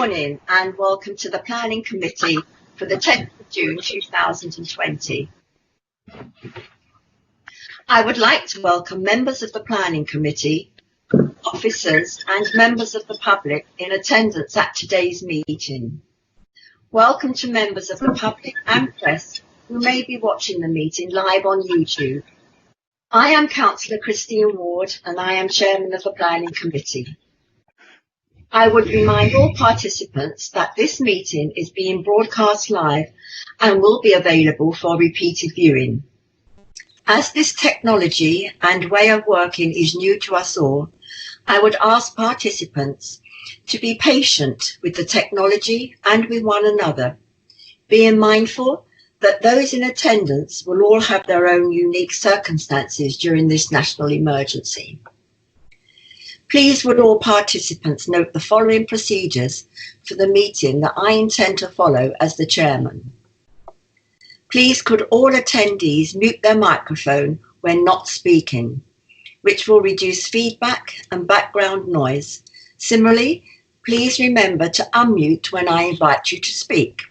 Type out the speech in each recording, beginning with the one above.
morning and welcome to the Planning Committee for the 10th of June 2020. I would like to welcome members of the Planning Committee, officers and members of the public in attendance at today's meeting. Welcome to members of the public and press who may be watching the meeting live on YouTube. I am Councillor Christine Ward and I am Chairman of the Planning Committee. I would remind all participants that this meeting is being broadcast live and will be available for repeated viewing. As this technology and way of working is new to us all, I would ask participants to be patient with the technology and with one another, being mindful that those in attendance will all have their own unique circumstances during this national emergency. Please would all participants note the following procedures for the meeting that I intend to follow as the chairman. Please could all attendees mute their microphone when not speaking, which will reduce feedback and background noise. Similarly, please remember to unmute when I invite you to speak.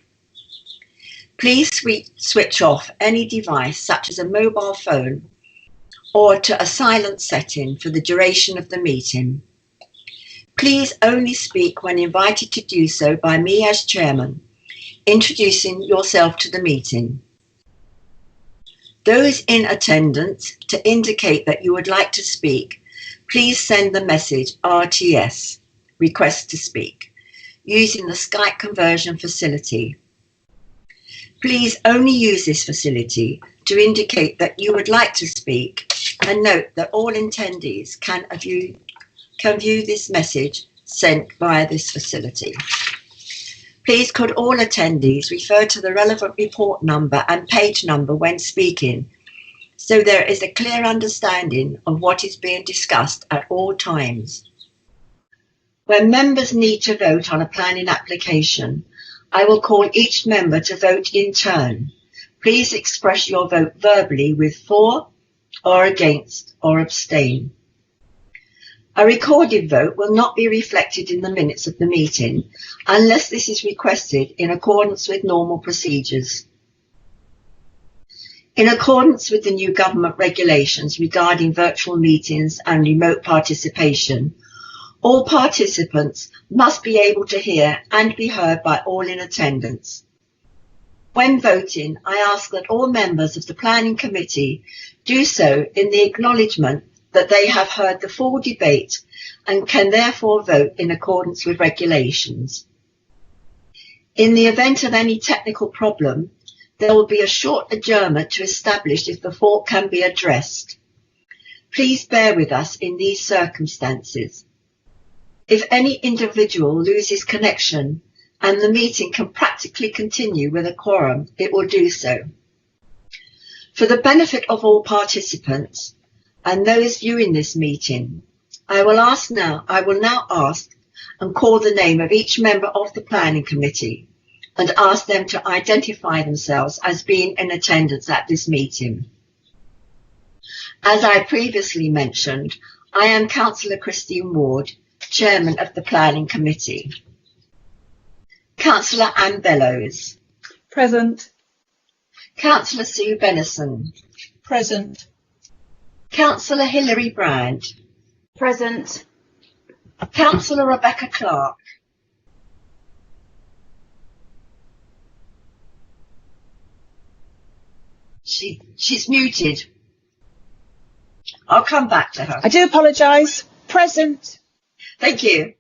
Please switch off any device such as a mobile phone or to a silent setting for the duration of the meeting. Please only speak when invited to do so by me as chairman, introducing yourself to the meeting. Those in attendance, to indicate that you would like to speak, please send the message RTS, request to speak, using the Skype conversion facility. Please only use this facility to indicate that you would like to speak, and note that all attendees can view this message sent via this facility. Please could all attendees refer to the relevant report number and page number when speaking, so there is a clear understanding of what is being discussed at all times. When members need to vote on a planning application, I will call each member to vote in turn. Please express your vote verbally with for, or against, or abstain. A recorded vote will not be reflected in the minutes of the meeting unless this is requested in accordance with normal procedures. In accordance with the new government regulations regarding virtual meetings and remote participation, all participants must be able to hear and be heard by all in attendance. When voting, I ask that all members of the Planning Committee do so in the acknowledgement that they have heard the full debate and can therefore vote in accordance with regulations. In the event of any technical problem, there will be a short adjournment to establish if the fault can be addressed. Please bear with us in these circumstances. If any individual loses connection and the meeting can practically continue with a quorum, it will do so. For the benefit of all participants and those viewing this meeting, I will now ask and call the name of each member of the Planning Committee and ask them to identify themselves as being in attendance at this meeting. As I previously mentioned, I am Councillor Christine Ward, Chairman of the Planning Committee. Councillor Anne Bellows. Present. Councillor Sue Benison. Present. Councillor Hilary Brand. Present. Councillor Rebecca Clark. She's muted. I'll come back to her. I do apologise. Present. Thank you.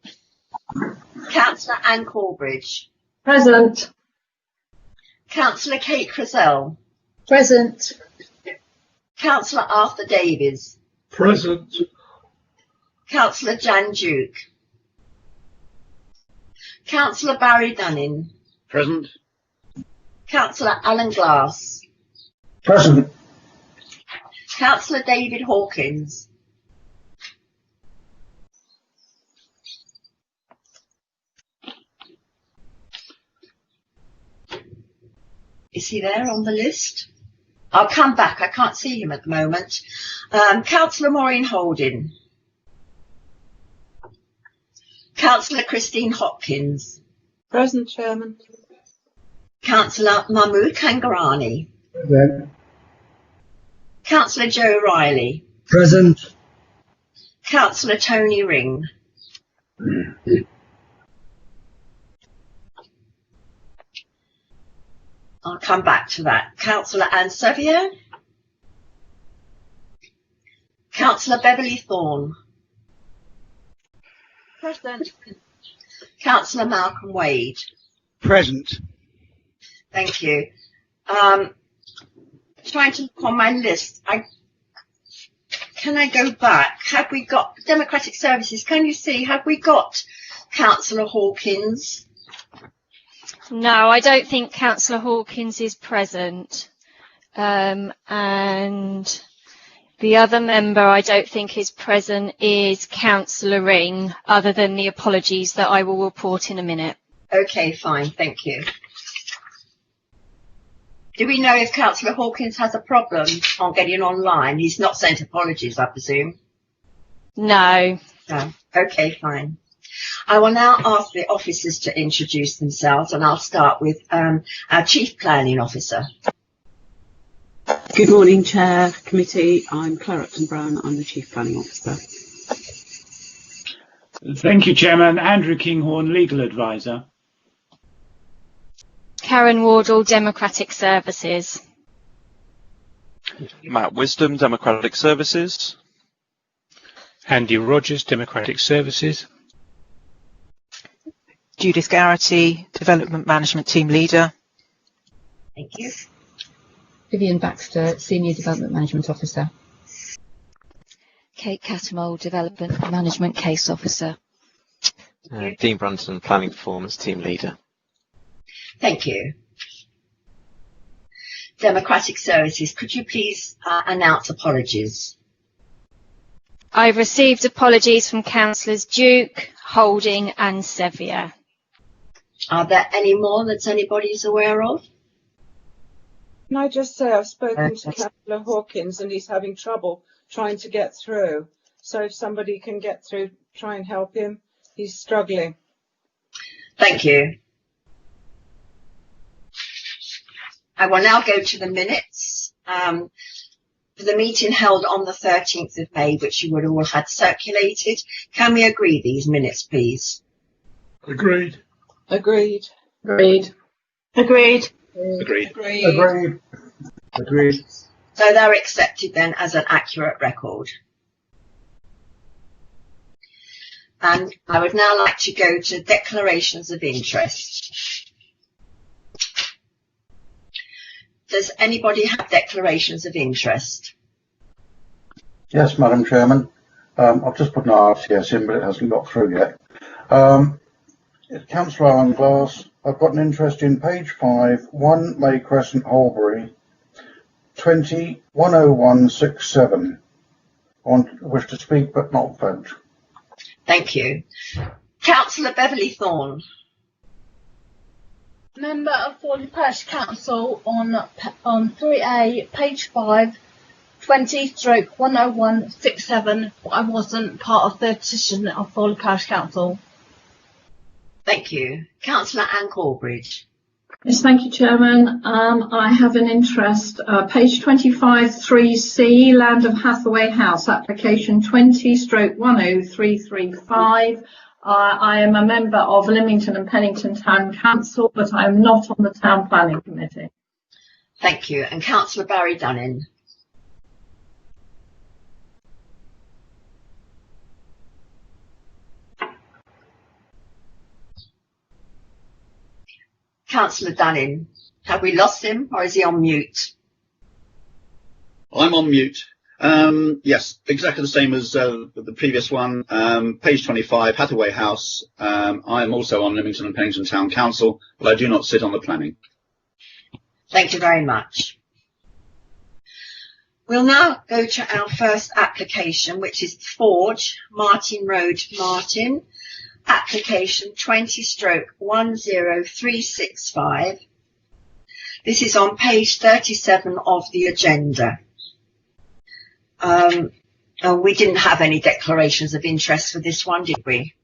Councillor Anne Corbridge. Present. Councillor Kate Crizell. Present. Councillor Arthur Davies. Present. Councillor Jan Duke. Councillor Barry Dunning. Present. Councillor Alan Glass. Present. Councillor David Hawkins. Is he there on the list? I'll come back. I can't see him at the moment. Councillor Maureen Holding. Councillor Christine Hopkins. Present, Chairman. Councillor Mahmood Kangarani. Present. Councillor Joe Riley. Present. Councillor Tony Ring. I'll come back to that. Councillor Anne Sevier. Councillor Beverly Thorne. Present. Councillor Malcolm Wade. Present. Thank you. Trying to look on my list. Can I go back? Have we got Democratic Services? Can you see? Have we got Councillor Hawkins? No, I don't think Councillor Hawkins is present. And the other member I don't think is present is Councillor Ring, other than the apologies that I will report in a minute. Okay, fine. Thank you. Do we know if Councillor Hawkins has a problem on getting online? He's not sent apologies, I presume. No. No. Okay, fine. I will now ask the officers to introduce themselves, and I'll start with our Chief Planning Officer. Good morning, Chair, Committee. I'm Claire Upton-Brown. I'm the Chief Planning Officer. Thank you, Chairman. Andrew Kinghorn, Legal Advisor. Karen Wardle, Democratic Services. Matt Wisdom, Democratic Services. Andy Rogers, Democratic Services. Judith Garrity, Development Management Team Leader. Thank you. Vivian Baxter, Senior Development Management Officer. Kate Cattermole, Development Management Case Officer. Dean Brunton, Planning Performance Team Leader. Thank you. Democratic Services, could you please announce apologies? I've received apologies from Councillors Duke, Holding and Sevier. Are there any more that anybody's aware of? Can I just say I've spoken to Councillor Hawkins and he's having trouble trying to get through. So if somebody can get through, try and help him. He's struggling. Thank you. I will now go to the minutes for the meeting held on the 13th of May, which you would all had circulated. Can we agree these minutes, please? Agreed. Agreed. Agreed. Agreed. Agreed. Agreed. Agreed. So they're accepted then as an accurate record. And I would now like to go to declarations of interest. Does anybody have declarations of interest? Yes, Madam Chairman. I've just put an RTS in, but it hasn't got through yet. Councillor Alan Glass, I've got an interest in page 5, 1 May Crescent, Holbury, 20-10167. I wish to speak but not vote. Thank you. Councillor Beverly Thorne. Member of Thornley Parish Council on 3A, page 5, 20/10167. I wasn't part of the decision of Thornley Parish Council. Thank you. Councillor Anne Corbridge. Yes, thank you, Chairman. I have an interest, page 25, 3C, Land of Hathaway House, application 20/10335. I am a member of Lymington and Pennington Town Council, but I am not on the Town Planning Committee. Thank you. And Councillor Barry Dunning. Councillor Dunning, have we lost him or is he on mute? I'm on mute. Yes, exactly the same as the previous one. Page 25, Hathaway House. I am also on Lymington and Pennington Town Council, but I do not sit on the planning. Thank you very much. We'll now go to our first application, which is Forge, Martin Road, Martin. Application 20/10365. This is on page 37 of the agenda. We didn't have any declarations of interest for this one, did we?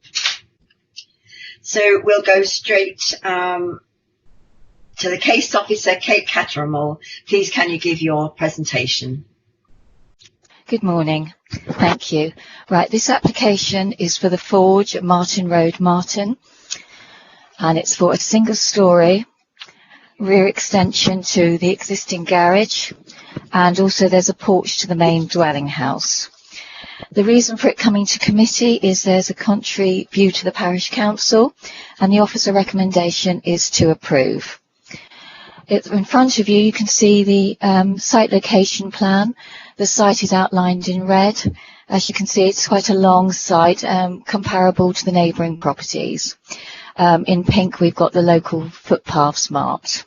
So we'll go straight to the case officer, Kate Cattermole. Please, can you give your presentation? Good morning. Thank you. Right, this application is for the Forge at Martin Road, Martin, and it's for a single-storey rear extension to the existing garage, and also there's a porch to the main dwelling house. The reason for it coming to committee is there's a contrary view to the parish council, and the officer recommendation is to approve. In front of you, you can see the site location plan. The site is outlined in red. As you can see, it's quite a long site, comparable to the neighbouring properties. In pink, we've got the local footpaths marked.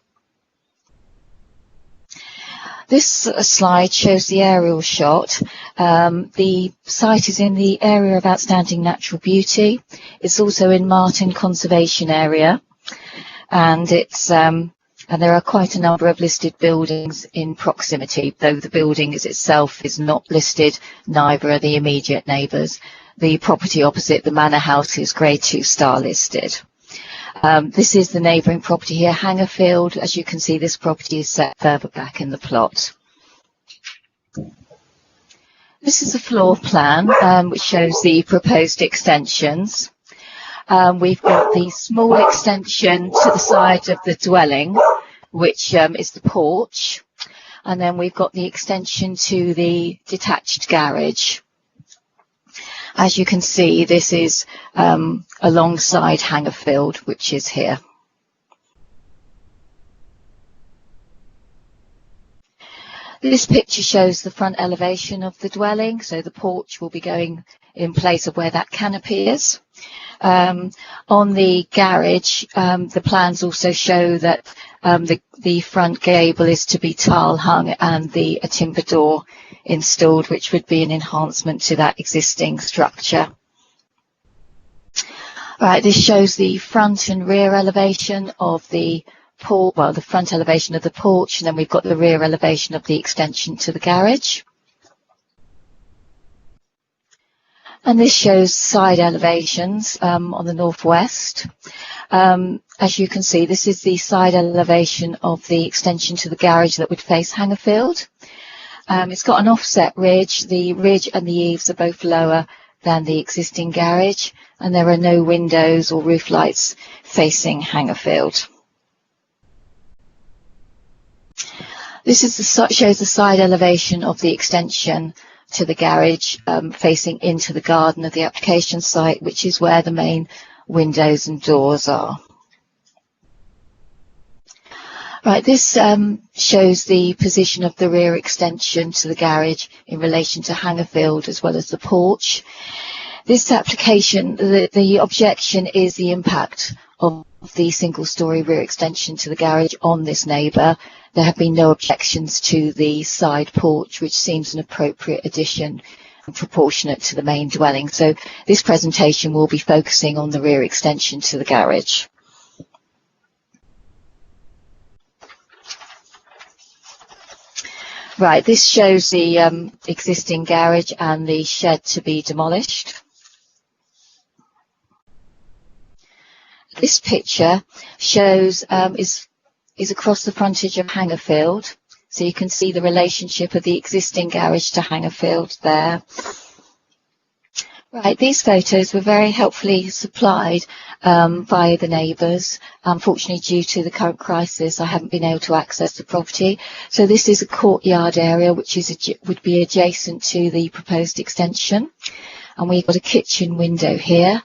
This slide shows the aerial shot. The site is in the area of outstanding natural beauty. It's also in Martin Conservation Area, and it's and there are quite a number of listed buildings in proximity, though the building itself is not listed, neither are the immediate neighbours. The property opposite the manor house is Grade 2 star listed. This is the neighbouring property here, Hangerfield. As you can see, this property is set further back in the plot. This is a floor plan which shows the proposed extensions. We've got the small extension to the side of the dwelling, which is the porch, and then we've got the extension to the detached garage. As you can see, this is alongside Hangerfield, which is here. This picture shows the front elevation of the dwelling, so the porch will be going in place of where that canopy is. On the garage, the plans also show that the front gable is to be tile hung and a timber door installed, which would be an enhancement to that existing structure. Right, this shows the front and rear elevation of the porch, well, the front elevation of the porch, and then we've got the rear elevation of the extension to the garage. And this shows side elevations on the northwest. As you can see, this is the side elevation of the extension to the garage that would face Hangerfield. It's got an offset ridge. The ridge and the eaves are both lower than the existing garage, and there are no windows or roof lights facing Hangerfield. This shows the side elevation of the extension to the garage facing into the garden of the application site, which is where the main windows and doors are. Right, this shows the position of the rear extension to the garage in relation to Hangerfield as well as the porch. This application, the objection is the impact of the single-storey rear extension to the garage on this neighbour. There have been no objections to the side porch, which seems an appropriate addition and proportionate to the main dwelling. So this presentation will be focusing on the rear extension to the garage. Right, this shows the existing garage and the shed to be demolished. This picture shows is across the frontage of Hangerfield, so you can see the relationship of the existing garage to Hangerfield there. Right, these photos were very helpfully supplied by the neighbours. Unfortunately, due to the current crisis, I haven't been able to access the property. So this is a courtyard area which would be adjacent to the proposed extension, and we've got a kitchen window here,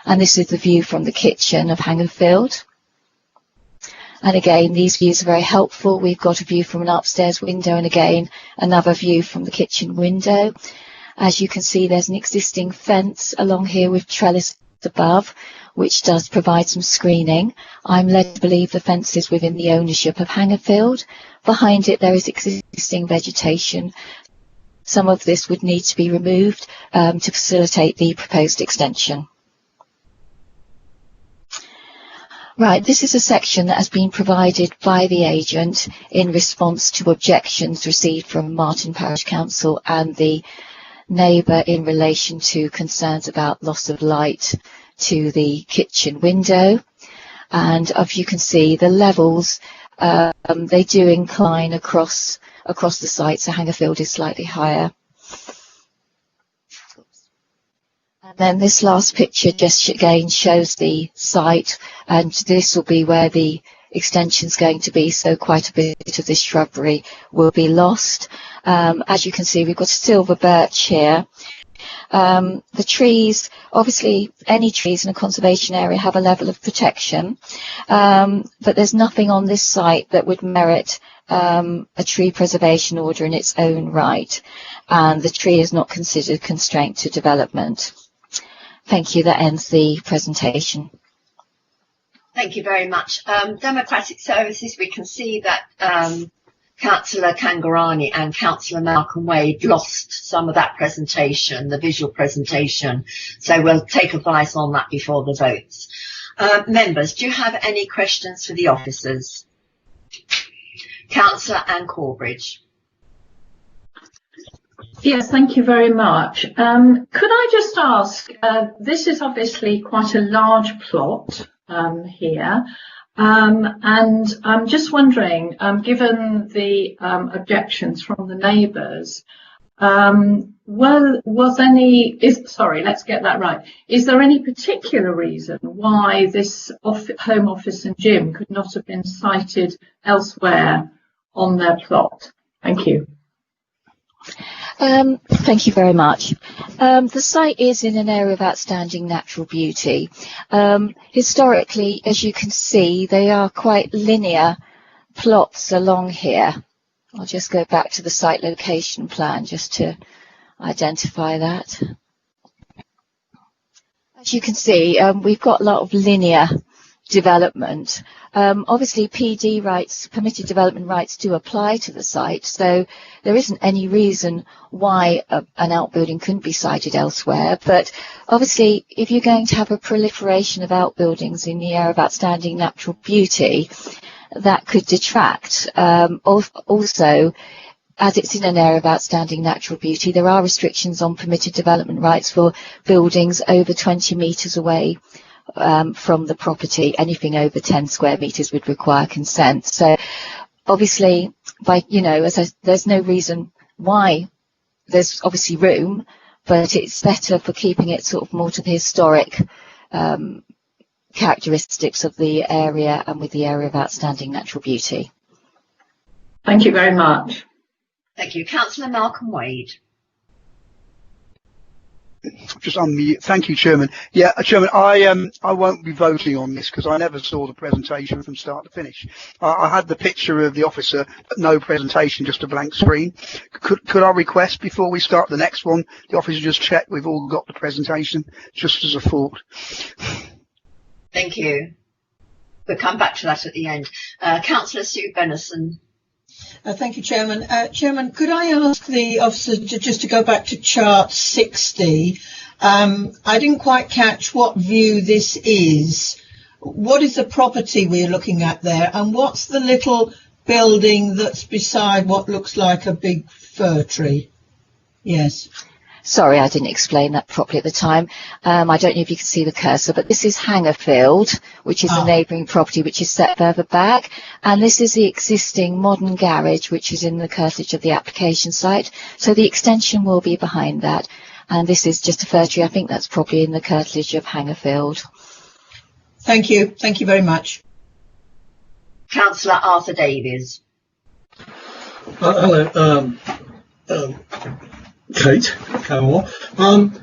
and this is the view from the kitchen of Hangerfield. And again, these views are very helpful. We've got a view from an upstairs window, and again, another view from the kitchen window. As you can see, there's an existing fence along here with trellis above, which does provide some screening. I'm led to believe the fence is within the ownership of Hangerfield. Behind it, there is existing vegetation. Some of this would need to be removed to facilitate the proposed extension. Right, this is a section that has been provided by the agent in response to objections received from Martin Parish Council and the neighbour in relation to concerns about loss of light to the kitchen window. And as you can see, the levels, they do incline across the site, so Hangerfield is slightly higher. And then this last picture just again shows the site, and this will be where the extension's going to be, so quite a bit of this shrubbery will be lost. As you can see, we've got a silver birch here. The trees, obviously any trees in a conservation area have a level of protection, but there's nothing on this site that would merit a tree preservation order in its own right, and the tree is not considered constraint to development. Thank you. That ends the presentation. Thank you very much. Democratic Services, we can see that Councillor Kangarani and Councillor Malcolm Wade lost some of that presentation, the visual presentation, so we'll take advice on that before the votes. Members, do you have any questions for the officers? Councillor Anne Corbridge. Yes, thank you very much. Could I just ask, this is obviously quite a large plot here, and I'm just wondering, given the objections from the neighbours, let's get that right. Is there any particular reason why this home office and gym could not have been sited elsewhere on their plot? Thank you. Thank you very much. The site is in an area of outstanding natural beauty. Historically, as you can see, they are quite linear plots along here. I'll just go back to the site location plan just to identify that. As you can see, we've got a lot of linear development. Obviously PD rights, permitted development rights, do apply to the site, so there isn't any reason why an outbuilding couldn't be sited elsewhere. But obviously, if you're going to have a proliferation of outbuildings in the area of outstanding natural beauty, that could detract. Also, as it's in an area of outstanding natural beauty, there are restrictions on permitted development rights for buildings over 20 metres away from the property. Anything over 10 square metres would require consent. So obviously, there's no reason why. There's obviously room, but it's better for keeping it sort of more to the historic characteristics of the area and with the area of outstanding natural beauty. Thank you very much. Thank you. Councillor Malcolm Wade. Just unmute. Thank you, Chairman. Yeah, Chairman, I won't be voting on this because I never saw the presentation from start to finish. I had the picture of the officer, but no presentation, just a blank screen. Could I request before we start the next one, the officer just check we've all got the presentation, just as a thought. Thank you. We'll come back to that at the end. Councillor Sue Benison. Thank you, Chairman. Chairman, could I ask the officer just to go back to chart 60? I didn't quite catch what view this is. What is the property we're looking at there? And what's the little building that's beside what looks like a big fir tree? Yes. Sorry, I didn't explain that properly at the time. I don't know if you can see the cursor, but this is Hangerfield, which is a neighbouring property which is set further back. And this is the existing modern garage, which is in the curtilage of the application site. So the extension will be behind that. And this is just a fir tree. I think that's probably in the curtilage of Hangerfield. Thank you. Thank you very much. Councillor Arthur Davies. Hello. Kate, Carol. Can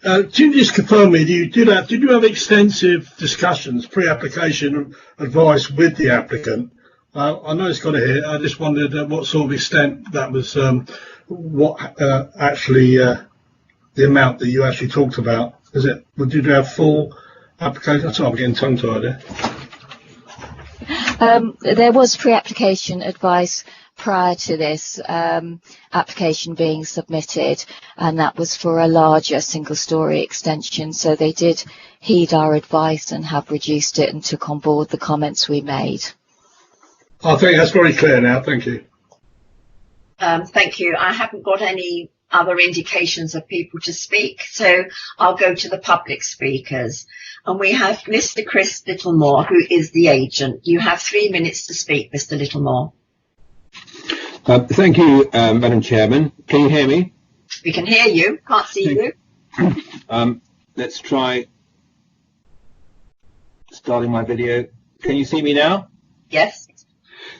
you just confirm me, did you have extensive discussions, pre-application advice with the applicant? I know it's got it here. I just wondered at what sort of extent that was, the amount that you actually talked about. Did you have full application? Sorry, I'm getting tongue-tied here. There was pre-application advice prior to this application being submitted, and that was for a larger single-storey extension, so they did heed our advice and have reduced it and took on board the comments we made. I think that's very clear now. Thank you. Thank you. I haven't got any other indications of people to speak. So I'll go to the public speakers. And we have Mr. Chris Littlemore, who is the agent. You have 3 minutes to speak, Mr. Littlemore. Thank you, Madam Chairman. Can you hear me? We can hear you. Can't see you. Let's try starting my video. Can you see me now? Yes.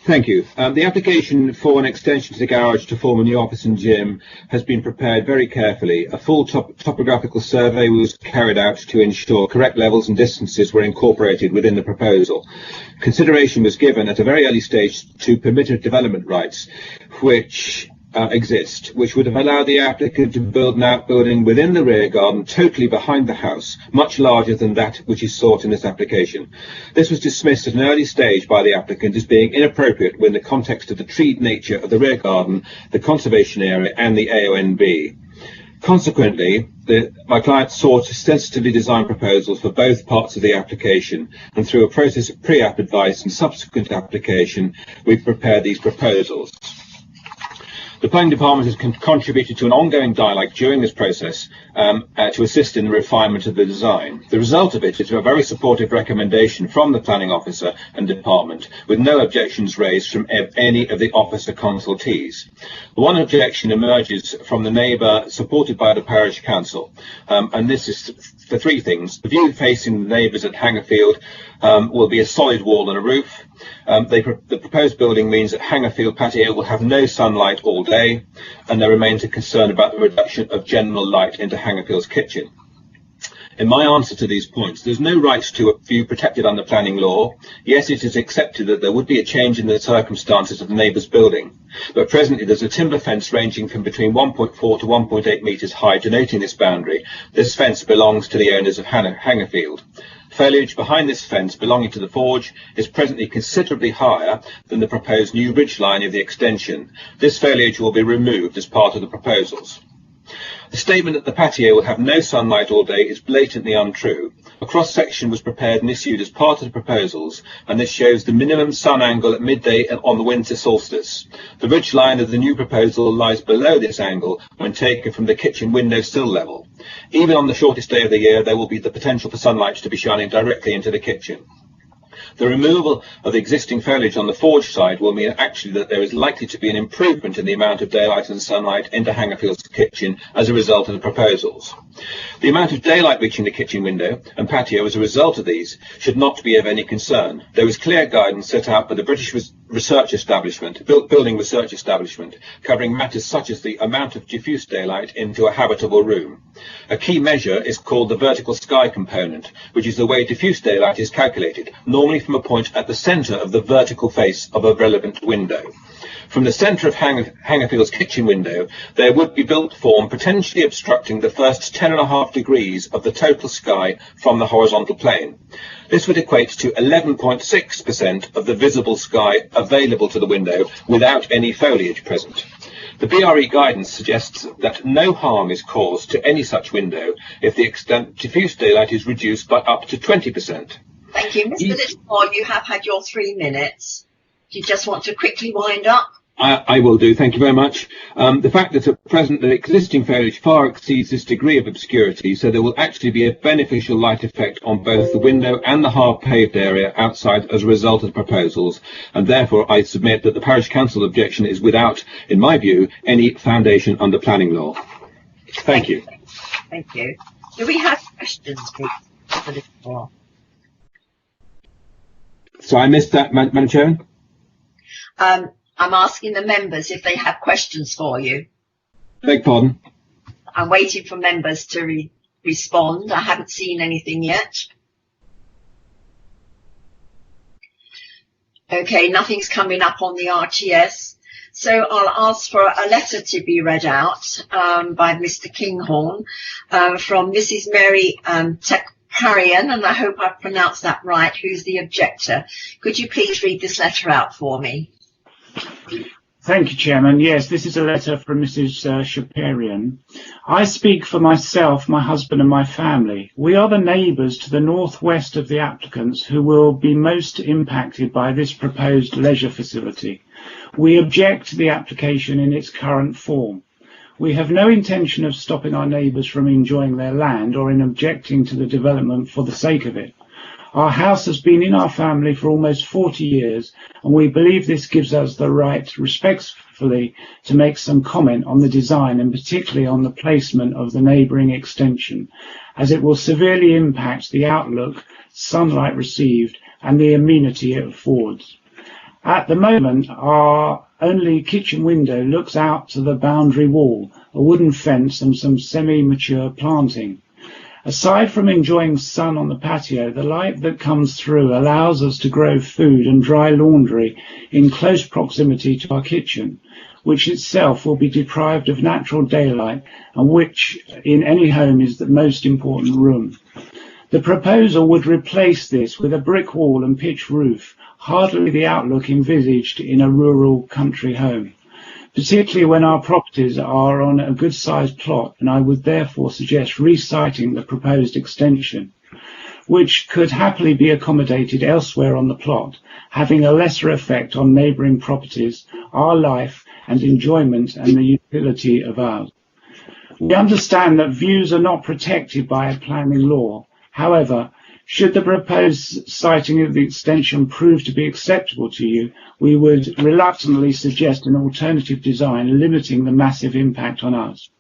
Thank you. The application for an extension to the garage to form a new office and gym has been prepared very carefully. A full topographical survey was carried out to ensure correct levels and distances were incorporated within the proposal. Consideration was given at a very early stage to permitted development rights, which exist, which would have allowed the applicant to build an outbuilding within the rear garden totally behind the house, much larger than that which is sought in this application. This was dismissed at an early stage by the applicant as being inappropriate within the context of the treed nature of the rear garden, the conservation area and the AONB. Consequently, my client sought sensitively designed proposals for both parts of the application, and through a process of pre-app advice and subsequent application, we've prepared these proposals. The Planning Department has contributed to an ongoing dialogue during this process to assist in the refinement of the design. The result of it is a very supportive recommendation from the Planning Officer and Department, with no objections raised from any of the officer consultees. The one objection emerges from the neighbour supported by the Parish Council, and this is for three things. The view facing the neighbours at Hangerfield will be a solid wall and a roof. The proposed building means that Hangerfield patio will have no sunlight all day, and there remains a concern about the reduction of general light into Hangerfield's kitchen. In my answer to these points, there's no right to a view protected under planning law. Yes, it is accepted that there would be a change in the circumstances of the neighbour's building, but presently there's a timber fence ranging from between 1.4 to 1.8 metres high denoting this boundary. This fence belongs to the owners of Hangerfield. Foliage behind this fence belonging to the forge is presently considerably higher than the proposed new ridge line of the extension. This foliage will be removed as part of the proposals. The statement that the patio will have no sunlight all day is blatantly untrue. A cross-section was prepared and issued as part of the proposals, and this shows the minimum sun angle at midday and on the winter solstice. The ridge line of the new proposal lies below this angle when taken from the kitchen window sill level. Even on the shortest day of the year, there will be the potential for sunlight to be shining directly into the kitchen. The removal of the existing foliage on the forge side will mean actually that there is likely to be an improvement in the amount of daylight and sunlight into Hangerfield's kitchen as a result of the proposals. The amount of daylight reaching the kitchen window and patio as a result of these should not be of any concern. There is clear guidance set out by the British Research Establishment, Building Research Establishment, covering matters such as the amount of diffuse daylight into a habitable room. A key measure is called the vertical sky component, which is the way diffuse daylight is calculated, normally from a point at the centre of the vertical face of a relevant window. From the centre of Hangerfield's kitchen window, there would be built form potentially obstructing the first 10.5 degrees of the total sky from the horizontal plane. This would equate to 11.6% of the visible sky available to the window without any foliage present. The BRE guidance suggests that no harm is caused to any such window if the extent diffuse daylight is reduced by up to 20%. Thank you. Mr. Littlemore, you have had your 3 minutes. Do you just want to quickly wind up? I will do. Thank you very much. The fact that at present the existing foliage far exceeds this degree of obscurity, so there will actually be a beneficial light effect on both the window and the hard paved area outside as a result of the proposals, and therefore I submit that the Parish Council objection is without, in my view, any foundation under planning law. Thank you. Thank you. Do we have questions, please, Mr. Littlemore? So I missed that, Madam Chairman? I'm asking the members if they have questions for you. Beg pardon? I'm waiting for members to respond. I haven't seen anything yet. Okay, nothing's coming up on the RTS. So I'll ask for a letter to be read out by Mr. Kinghorn from Mrs. Mary Tekparian, and I hope I've pronounced that right, who's the objector. Could you please read this letter out for me? Thank you, Chairman. Yes, this is a letter from Mrs. Shaparian. I speak for myself, my husband and my family. We are the neighbours to the northwest of the applicants who will be most impacted by this proposed leisure facility. We object to the application in its current form. We have no intention of stopping our neighbours from enjoying their land or in objecting to the development for the sake of it. Our house has been in our family for almost 40 years, and we believe this gives us the right, respectfully, to make some comment on the design and particularly on the placement of the neighbouring extension, as it will severely impact the outlook, sunlight received, and the amenity it affords. At the moment, our only kitchen window looks out to the boundary wall, a wooden fence and some semi-mature planting. Aside from enjoying sun on the patio, the light that comes through allows us to grow food and dry laundry in close proximity to our kitchen, which itself will be deprived of natural daylight and which in any home is the most important room. The proposal would replace this with a brick wall and pitch roof, hardly the outlook envisaged in a rural country home, particularly when our properties are on a good-sized plot, and I would therefore suggest resiting the proposed extension, which could happily be accommodated elsewhere on the plot, having a lesser effect on neighbouring properties, our life and enjoyment and the utility of ours. We understand that views are not protected by a planning law. However, should the proposed siting of the extension prove to be acceptable to you, we would reluctantly suggest an alternative design limiting the massive impact on us.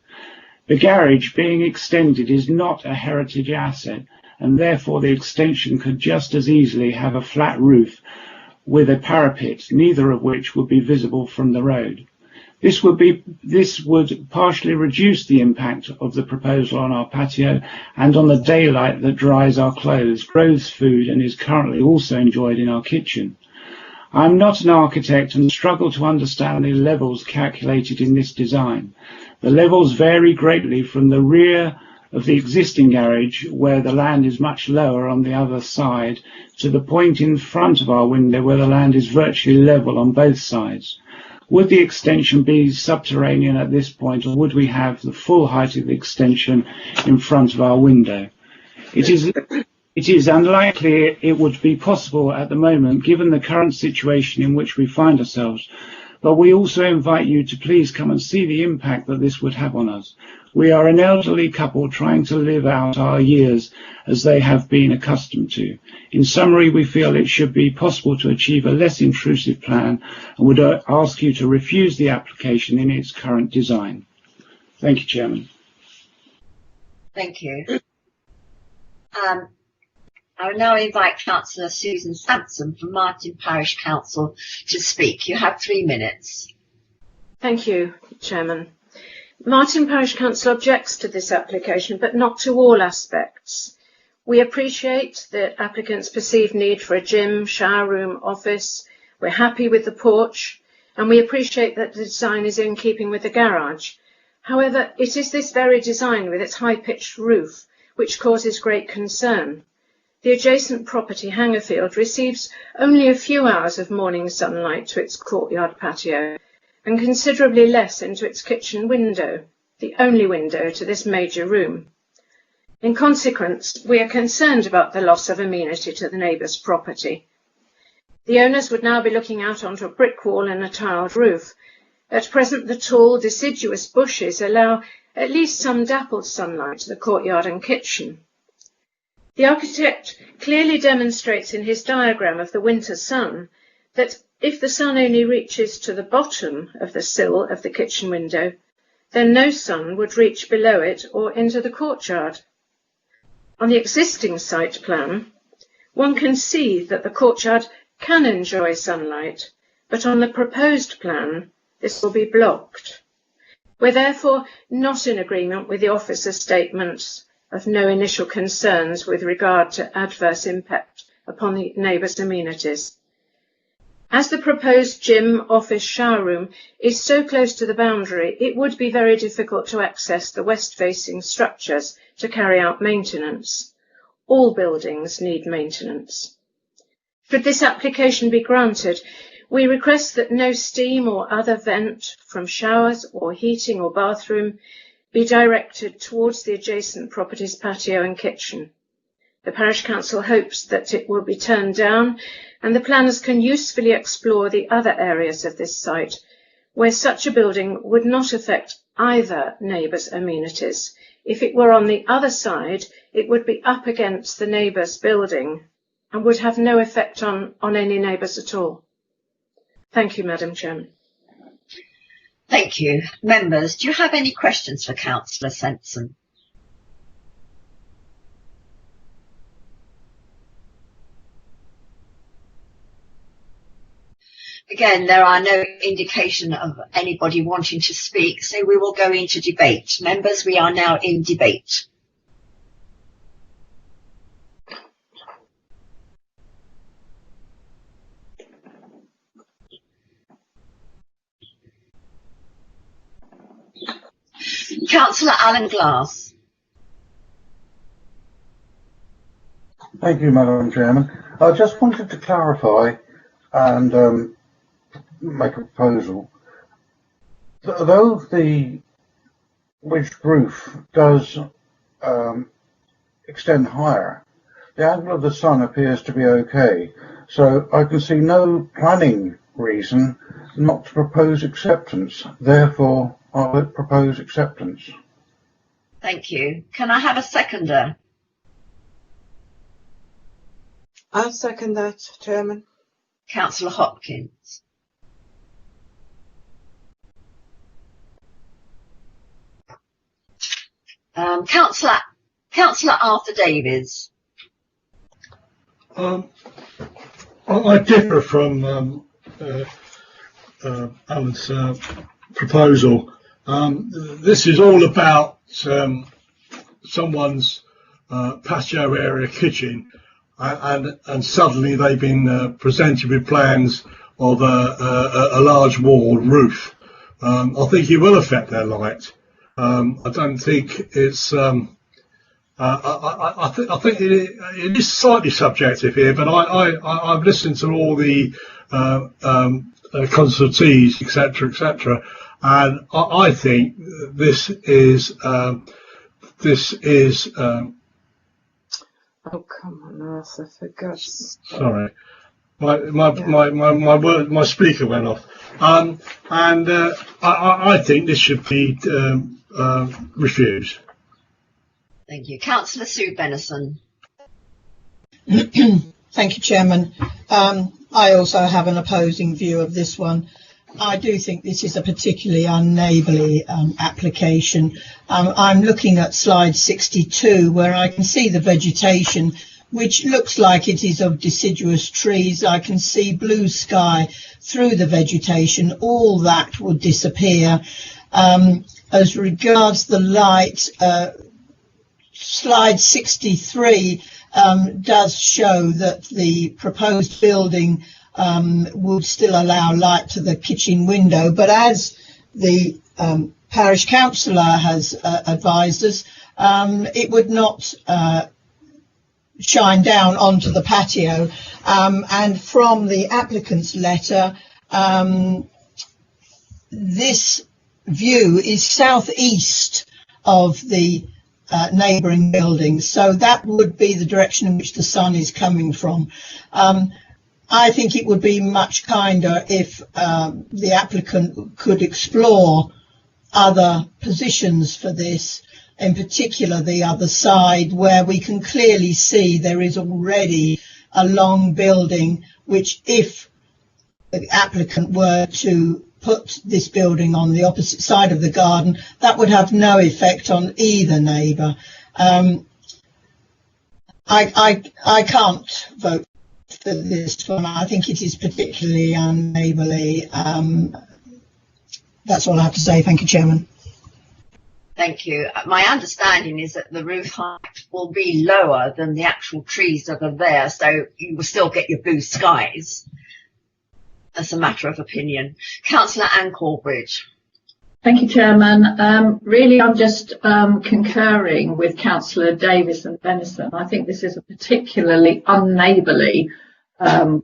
The garage being extended is not a heritage asset, and therefore the extension could just as easily have a flat roof with a parapet, neither of which would be visible from the road. This would partially reduce the impact of the proposal on our patio and on the daylight that dries our clothes, grows food, and is currently also enjoyed in our kitchen. I am not an architect and struggle to understand the levels calculated in this design. The levels vary greatly from the rear of the existing garage, where the land is much lower on the other side, to the point in front of our window where the land is virtually level on both sides. Would the extension be subterranean at this point, or would we have the full height of the extension in front of our window? It is unlikely it would be possible at the moment, given the current situation in which we find ourselves, but we also invite you to please come and see the impact that this would have on us. We are an elderly couple trying to live out our years as they have been accustomed to. In summary, we feel it should be possible to achieve a less intrusive plan and would ask you to refuse the application in its current design. Thank you, Chairman. Thank you. I will now invite Councillor Susan Sampson from Martin Parish Council to speak. You have 3 minutes. Thank you, Chairman. Martin Parish Council objects to this application, but not to all aspects. We appreciate the applicant's perceived need for a gym, shower room, office. We're happy with the porch, and we appreciate that the design is in keeping with the garage. However, it is this very design with its high-pitched roof which causes great concern. The adjacent property, Hangerfield, receives only a few hours of morning sunlight to its courtyard patio and considerably less into its kitchen window, the only window to this major room. In consequence, we are concerned about the loss of amenity to the neighbour's property. The owners would now be looking out onto a brick wall and a tiled roof. At present, the tall, deciduous bushes allow at least some dappled sunlight to the courtyard and kitchen. The architect clearly demonstrates in his diagram of the winter sun that if the sun only reaches to the bottom of the sill of the kitchen window, then no sun would reach below it or into the courtyard. On the existing site plan, one can see that the courtyard can enjoy sunlight, but on the proposed plan, this will be blocked. We're therefore not in agreement with the officer's statements of no initial concerns with regard to adverse impact upon the neighbour's amenities. As the proposed gym, office, shower room is so close to the boundary, it would be very difficult to access the west-facing structures to carry out maintenance. All buildings need maintenance. Should this application be granted, we request that no steam or other vent from showers or heating or bathroom be directed towards the adjacent property's patio and kitchen. The Parish Council hopes that it will be turned down and the planners can usefully explore the other areas of this site where such a building would not affect either neighbour's amenities. If it were on the other side, it would be up against the neighbour's building and would have no effect on any neighbours at all. Thank you, Madam Chairman. Thank you. Members, do you have any questions for Councillor Sensen? Again, there are no indication of anybody wanting to speak, so we will go into debate. Members, we are now in debate. Councillor Alan Glass. Thank you, Madam Chairman. I just wanted to clarify and make a proposal. Though the ridged roof does extend higher, the angle of the sun appears to be okay, so I can see no planning reason not to propose acceptance. Therefore, I would propose acceptance. Thank you. Can I have a seconder? I'll second that, Chairman. Councillor Hopkins. Councillor Arthur Davies. I differ from Alan's proposal. This is all about someone's patio area kitchen, and suddenly they've been presented with plans of a large wall roof. I think it will affect their light. I don't think it's. I think it is slightly subjective here, but I've listened to all the consultees, etc., and I think this is. Oh, come on, Arthur, for God's sake. Sorry, my speaker went off, and I think this should be refused. Thank you. Councillor Sue Benison. Thank you, Chairman. I also have an opposing view of this one. I do think this is a particularly unneighbourly application. I'm looking at slide 62, where I can see the vegetation, which looks like it is of deciduous trees. I can see blue sky through the vegetation. All that would disappear. As regards the light, slide 63 does show that the proposed building would still allow light to the kitchen window, but as the parish councillor has advised us, it would not shine down onto the patio, and from the applicant's letter, this view is southeast of the neighbouring buildings, so that would be the direction in which the sun is coming from. I think it would be much kinder if the applicant could explore other positions for this, in particular the other side, where we can clearly see there is already a long building, which if the applicant were to put this building on the opposite side of the garden, that would have no effect on either neighbour. I can't vote for this one. I think it is particularly unneighbourly. That's all I have to say. Thank you, Chairman. Thank you. My understanding is that the roof height will be lower than the actual trees that are there, so you will still get your blue skies. That's a matter of opinion. Councillor Anne Corbridge. Thank you, Chairman. Really, I'm just concurring with Councillor Davis and Benison. I think this is a particularly unneighbourly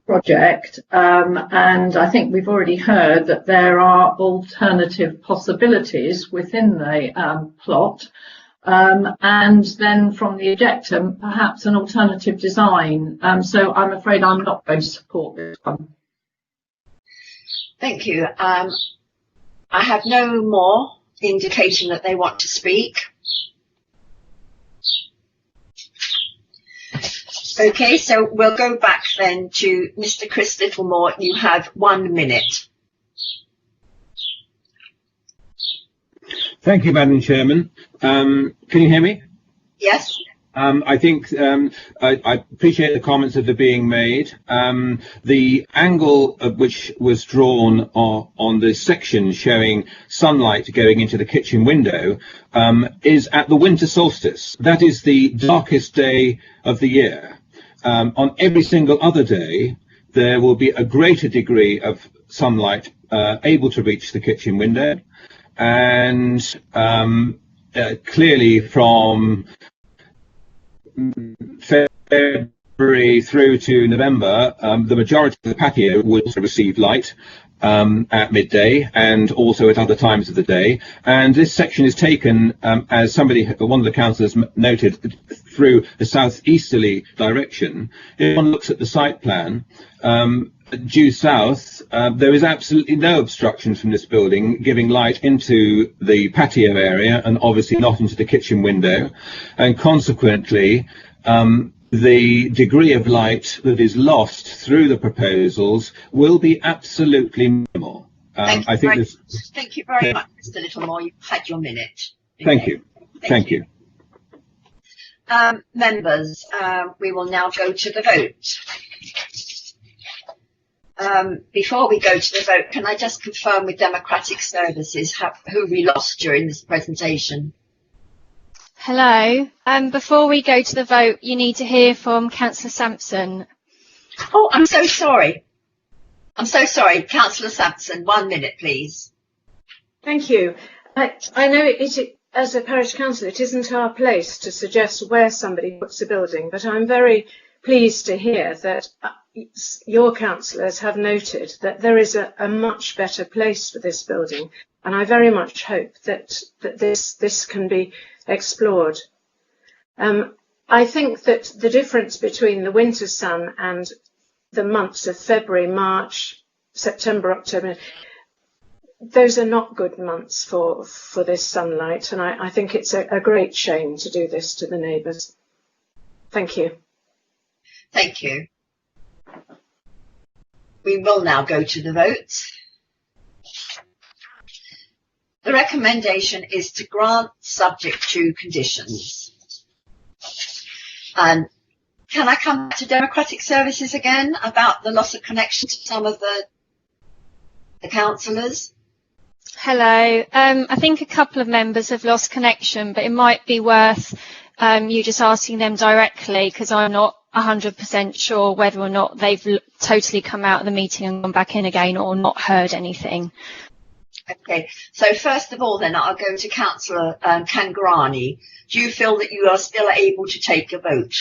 project, and I think we've already heard that there are alternative possibilities within the plot, and then from the objector, perhaps an alternative design. So I'm afraid I'm not going to support this one. Thank you. I have no more indication that they want to speak. Okay, so we'll go back then to Mr. Chris Littlemore. You have 1 minute. Thank you, Madam Chairman. Can you hear me? Yes. I think I appreciate the comments that are being made. The angle of which was drawn on the section showing sunlight going into the kitchen window is at the winter solstice. That is the darkest day of the year. On every single other day, there will be a greater degree of sunlight able to reach the kitchen window. And clearly from February through to November, the majority of the patio would receive light at midday and also at other times of the day. And this section is taken, as one of the councillors noted, through the southeasterly direction. If one looks at the site plan, due south, there is absolutely no obstruction from this building giving light into the patio area and obviously not into the kitchen window. And consequently, the degree of light that is lost through the proposals will be absolutely minimal. Thank you very much, Mr. Littlemore. You've had your minute. Thank you. Thank you. Members, we will now go to the vote. Before we go to the vote, can I just confirm with Democratic Services who we lost during this presentation? Hello. Before we go to the vote, you need to hear from Councillor Sampson. Oh, I'm so sorry. I'm so sorry. Councillor Sampson, 1 minute, please. Thank you. I know as a parish council, it isn't our place to suggest where somebody puts a building, but I'm very pleased to hear that your councillors have noted that there is a much better place for this building, and I very much hope that this can be explored. I think that the difference between the winter sun and the months of February, March, September, October, those are not good months for this sunlight, and I think it's a great shame to do this to the neighbours. Thank you. Thank you. We will now go to the vote. The recommendation is to grant subject to conditions. Can I come back to Democratic Services again about the loss of connection to some of the councillors? Hello. I think a couple of members have lost connection, but it might be worth you just asking them directly, because I'm not 100% sure whether or not they've totally come out of the meeting and gone back in again or not heard anything. Okay, so first of all then I'll go to Councillor Kangarani. Do you feel that you are still able to take a vote?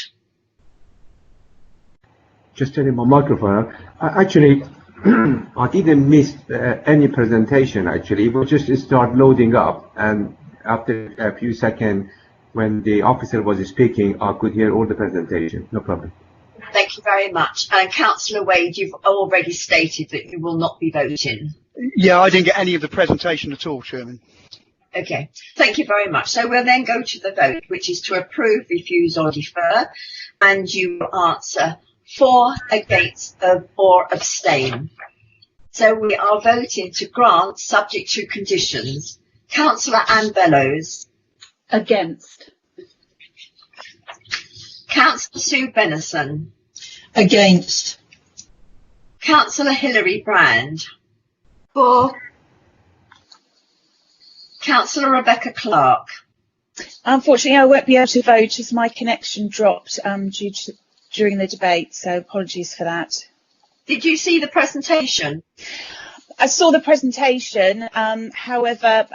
Just turning my microphone. Actually, I didn't miss any presentation actually. It will just start loading up, and after a few seconds when the officer was speaking, I could hear all the presentation. No problem. Thank you very much. And Councillor Wade, you've already stated that you will not be voting. Yeah, I didn't get any of the presentation at all, Chairman. Okay, thank you very much. So we'll then go to the vote, which is to approve, refuse or defer, and you will answer for, against or abstain. So we are voting to grant subject to conditions. Councillor Anne Bellows. Against. Councillor Sue Benison. Against. Councillor Hilary Brand. For. Councillor Rebecca Clark. Unfortunately, I won't be able to vote as my connection dropped during the debate, so apologies for that. Did you see the presentation? I saw the presentation, however,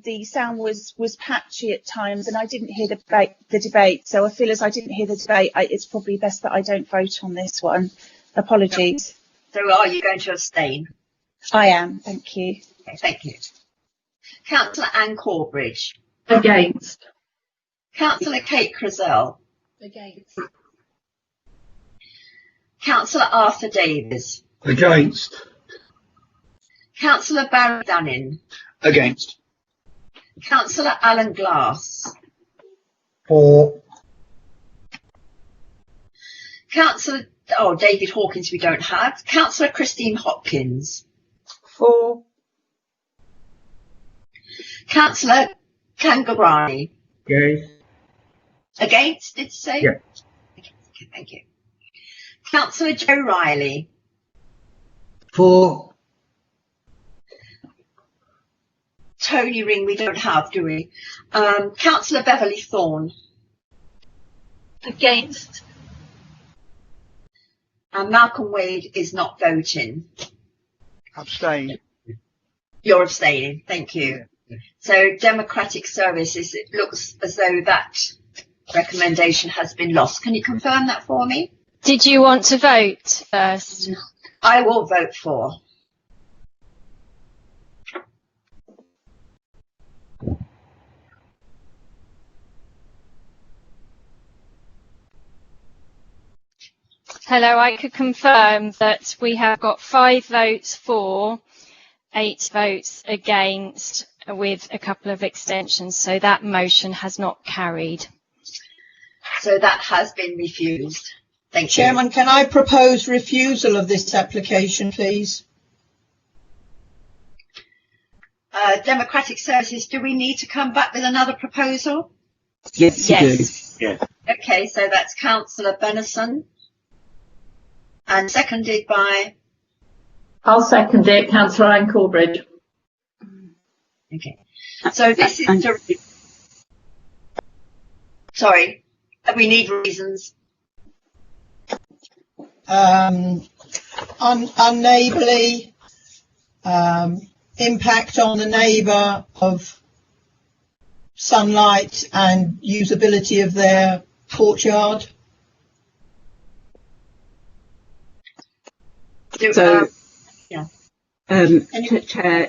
the sound was patchy at times and I didn't hear the debate. So I feel as I didn't hear the debate, it's probably best that I don't vote on this one. Apologies. So are you going to abstain? I am, thank you. Okay, thank you. Councillor Anne Corbridge. Against. Councillor Kate Crizell. Against. Councillor Arthur Davies. Against. Councillor Barry Dunning. Against. Councillor Alan Glass. For. Councillor, David Hawkins we don't have. Councillor Christine Hopkins. For. Councillor Kangarani. Against. Against, did you say? Yeah. Okay, thank you. Councillor Joe Riley. For. Tony Ring we don't have, do we? Councillor Beverly Thorne. Against. And Malcolm Wade is not voting. Abstain. You're abstaining, thank you. So Democratic Services, it looks as though that recommendation has been lost. Can you confirm that for me? Did you want to vote first? I will vote for. Hello, I could confirm that we have got 5 votes for, 8 votes against, with a couple of extensions. So that motion has not carried. So that has been refused. Thank you. Chairman, can I propose refusal of this application, please? Democratic Services, do we need to come back with another proposal? Yes, you do. Yeah. Okay, so that's Councillor Benison. And seconded by? I'll second it, Councillor Anne Corbridge. Okay. So this is sorry, we need reasons. Unneighbourly, impact on the neighbour of sunlight and usability of their courtyard. So, yeah. Chair,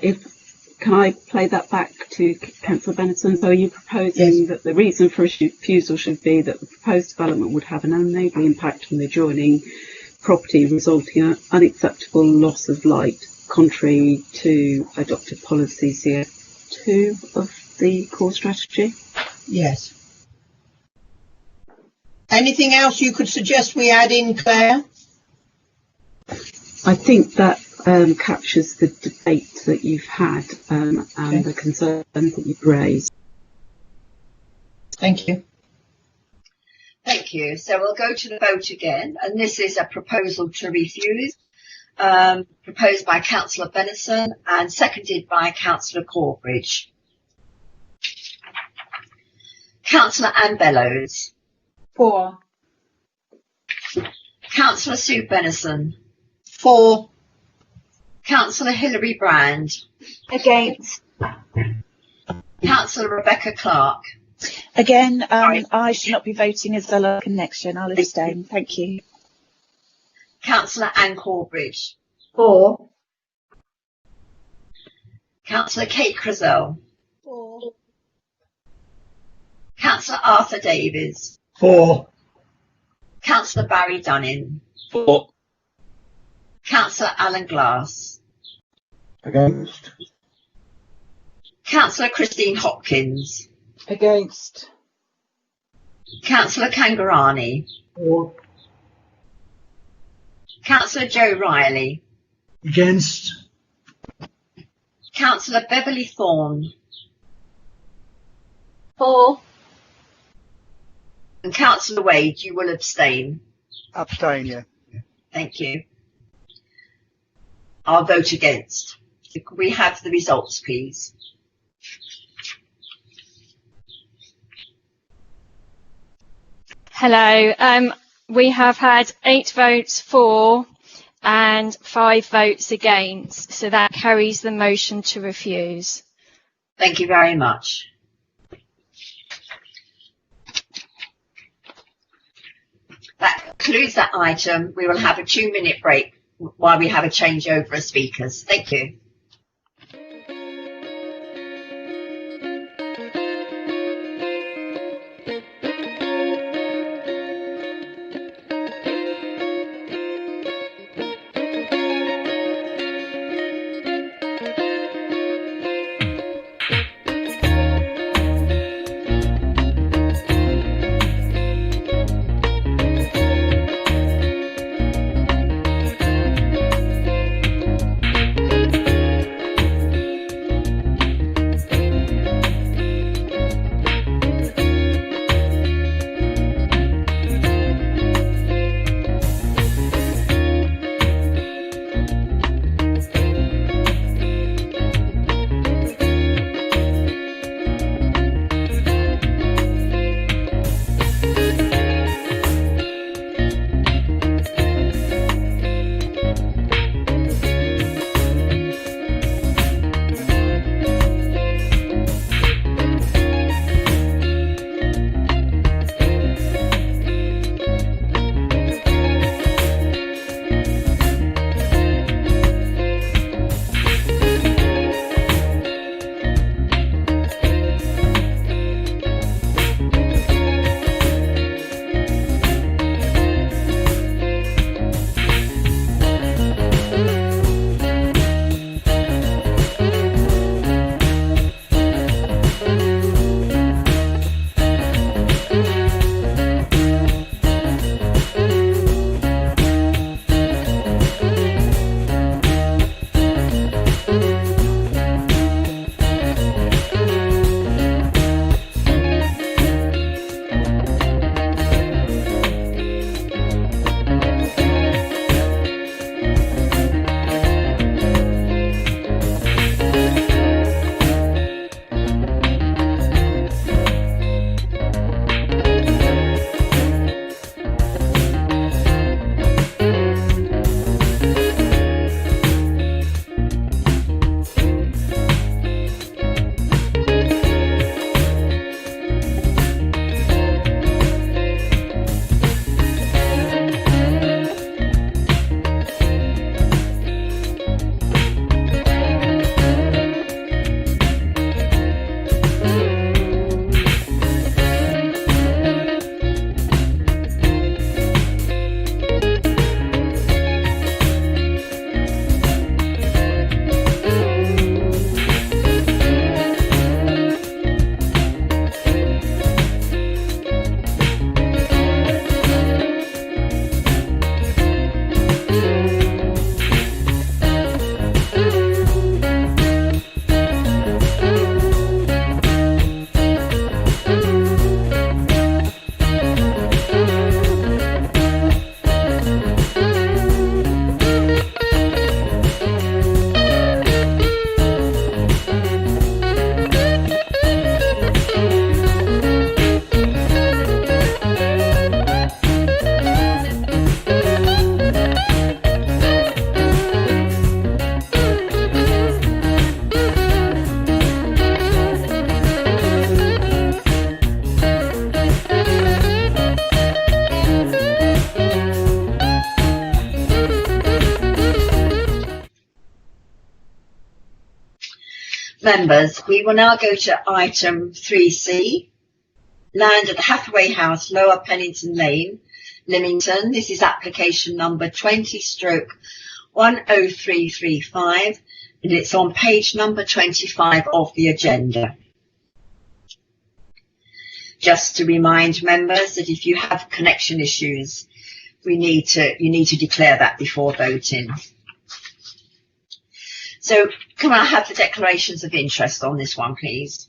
can I play that back to Councillor Benison? So are you proposing that the reason for refusal should be that the proposed development would have an unenabling impact on the adjoining property, resulting in an unacceptable loss of light, contrary to adopted policy CF2 of the core strategy? Yes. Anything else you could suggest we add in, Claire? I think that captures the debate that you've had and the concerns that you've raised. Thank you. Thank you. So we'll go to the vote again, and this is a proposal to refuse, proposed by Councillor Benison and seconded by Councillor Corbridge. Councillor Anne Bellows. For. Councillor Sue Benison. For. Councillor Hilary Brand. Against. Councillor Rebecca Clark. Again, I should not be voting as the local connection. I'll abstain. Thank you. Councillor Anne Corbridge. For. Councillor Kate Crizell. For. Councillor Arthur Davies. For. Councillor Barry Dunning. For. Councillor Alan Glass. Against. Councillor Christine Hopkins. Against. Councillor Kangarani. For. Councillor Joe Riley. Against. Councillor Beverly Thorne. For. And Councillor Wade, you will abstain. Abstain, yeah. Thank you. I'll vote against. Could we have the results, please? Hello. We have had 8 votes for and 5 votes against. So that carries the motion to refuse. Thank you very much. That concludes that item. We will have a 2-minute break while we have a changeover of speakers. Thank you. Members, we will now go to item 3C, land at Hathaway House, Lower Pennington Lane, Lymington. This is application number 20/10335, and it's on page number 25 of the agenda. Just to remind members that if you have connection issues, you need to declare that before voting. So can I have the declarations of interest on this one, please?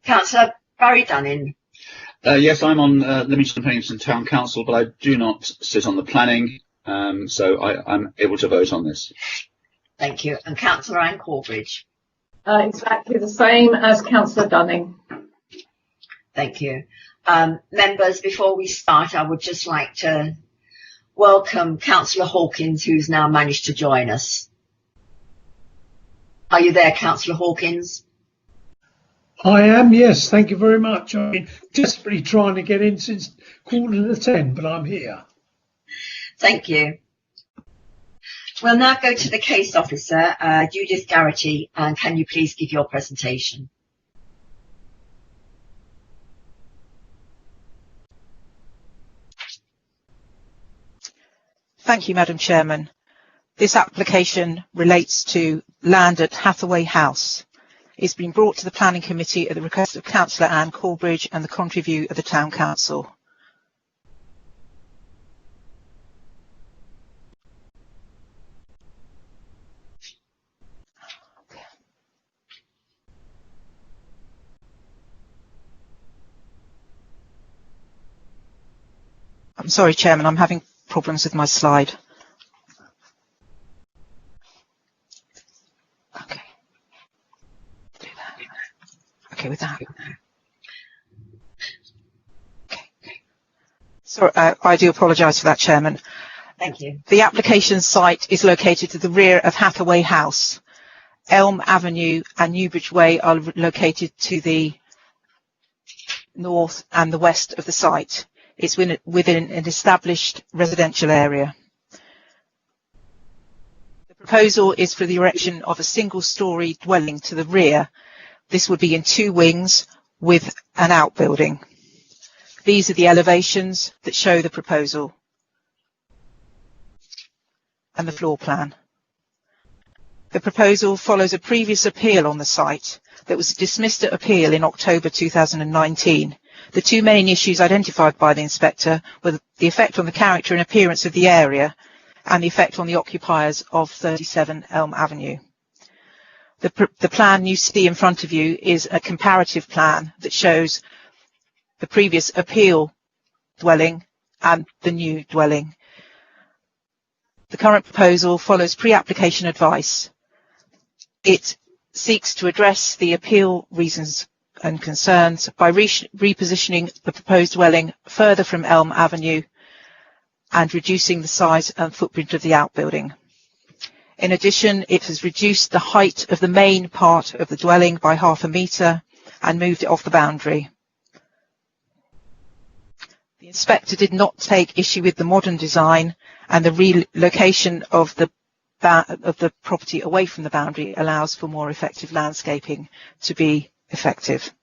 Councillor Barry Dunning. Yes, I'm on Lymington and Pennington Town Council, but I do not sit on the planning, so I'm able to vote on this. Thank you. And Councillor Anne Corbridge. Exactly the same as Councillor Dunning. Thank you. Members, before we start, I would just like to welcome Councillor Hawkins, who's now managed to join us. Are you there, Councillor Hawkins? I am, yes, thank you very much. I've been desperately trying to get in since 9:45, but I'm here. Thank you. We'll now go to the case officer, Judith Garrity, and can you please give your presentation? Thank you, Madam Chairman. This application relates to land at Hathaway House. It's been brought to the Planning Committee at the request of Councillor Anne Corbridge and the contrary view of the Town Council. I'm sorry, Chairman, I'm having problems with my slide. Okay. Do that. Okay, with that. Okay. Sorry, I do apologise for that, Chairman. Thank you. The application site is located to the rear of Hathaway House. Elm Avenue and Newbridge Way are located to the north and the west of the site. It's within an established residential area. The proposal is for the erection of a single-storey dwelling to the rear. This would be in 2 wings with an outbuilding. These are the elevations that show the proposal and the floor plan. The proposal follows a previous appeal on the site that was dismissed at appeal in October 2019. The 2 main issues identified by the inspector were the effect on the character and appearance of the area and the effect on the occupiers of 37 Elm Avenue. The plan you see in front of you is a comparative plan that shows the previous appeal dwelling and the new dwelling. The current proposal follows pre-application advice. It seeks to address the appeal reasons and concerns by repositioning the proposed dwelling further from Elm Avenue and reducing the size and footprint of the outbuilding. In addition, it has reduced the height of the main part of the dwelling by ½ metre and moved it off the boundary. The inspector did not take issue with the modern design, and the relocation of the property away from the boundary allows for more effective landscaping to be effective.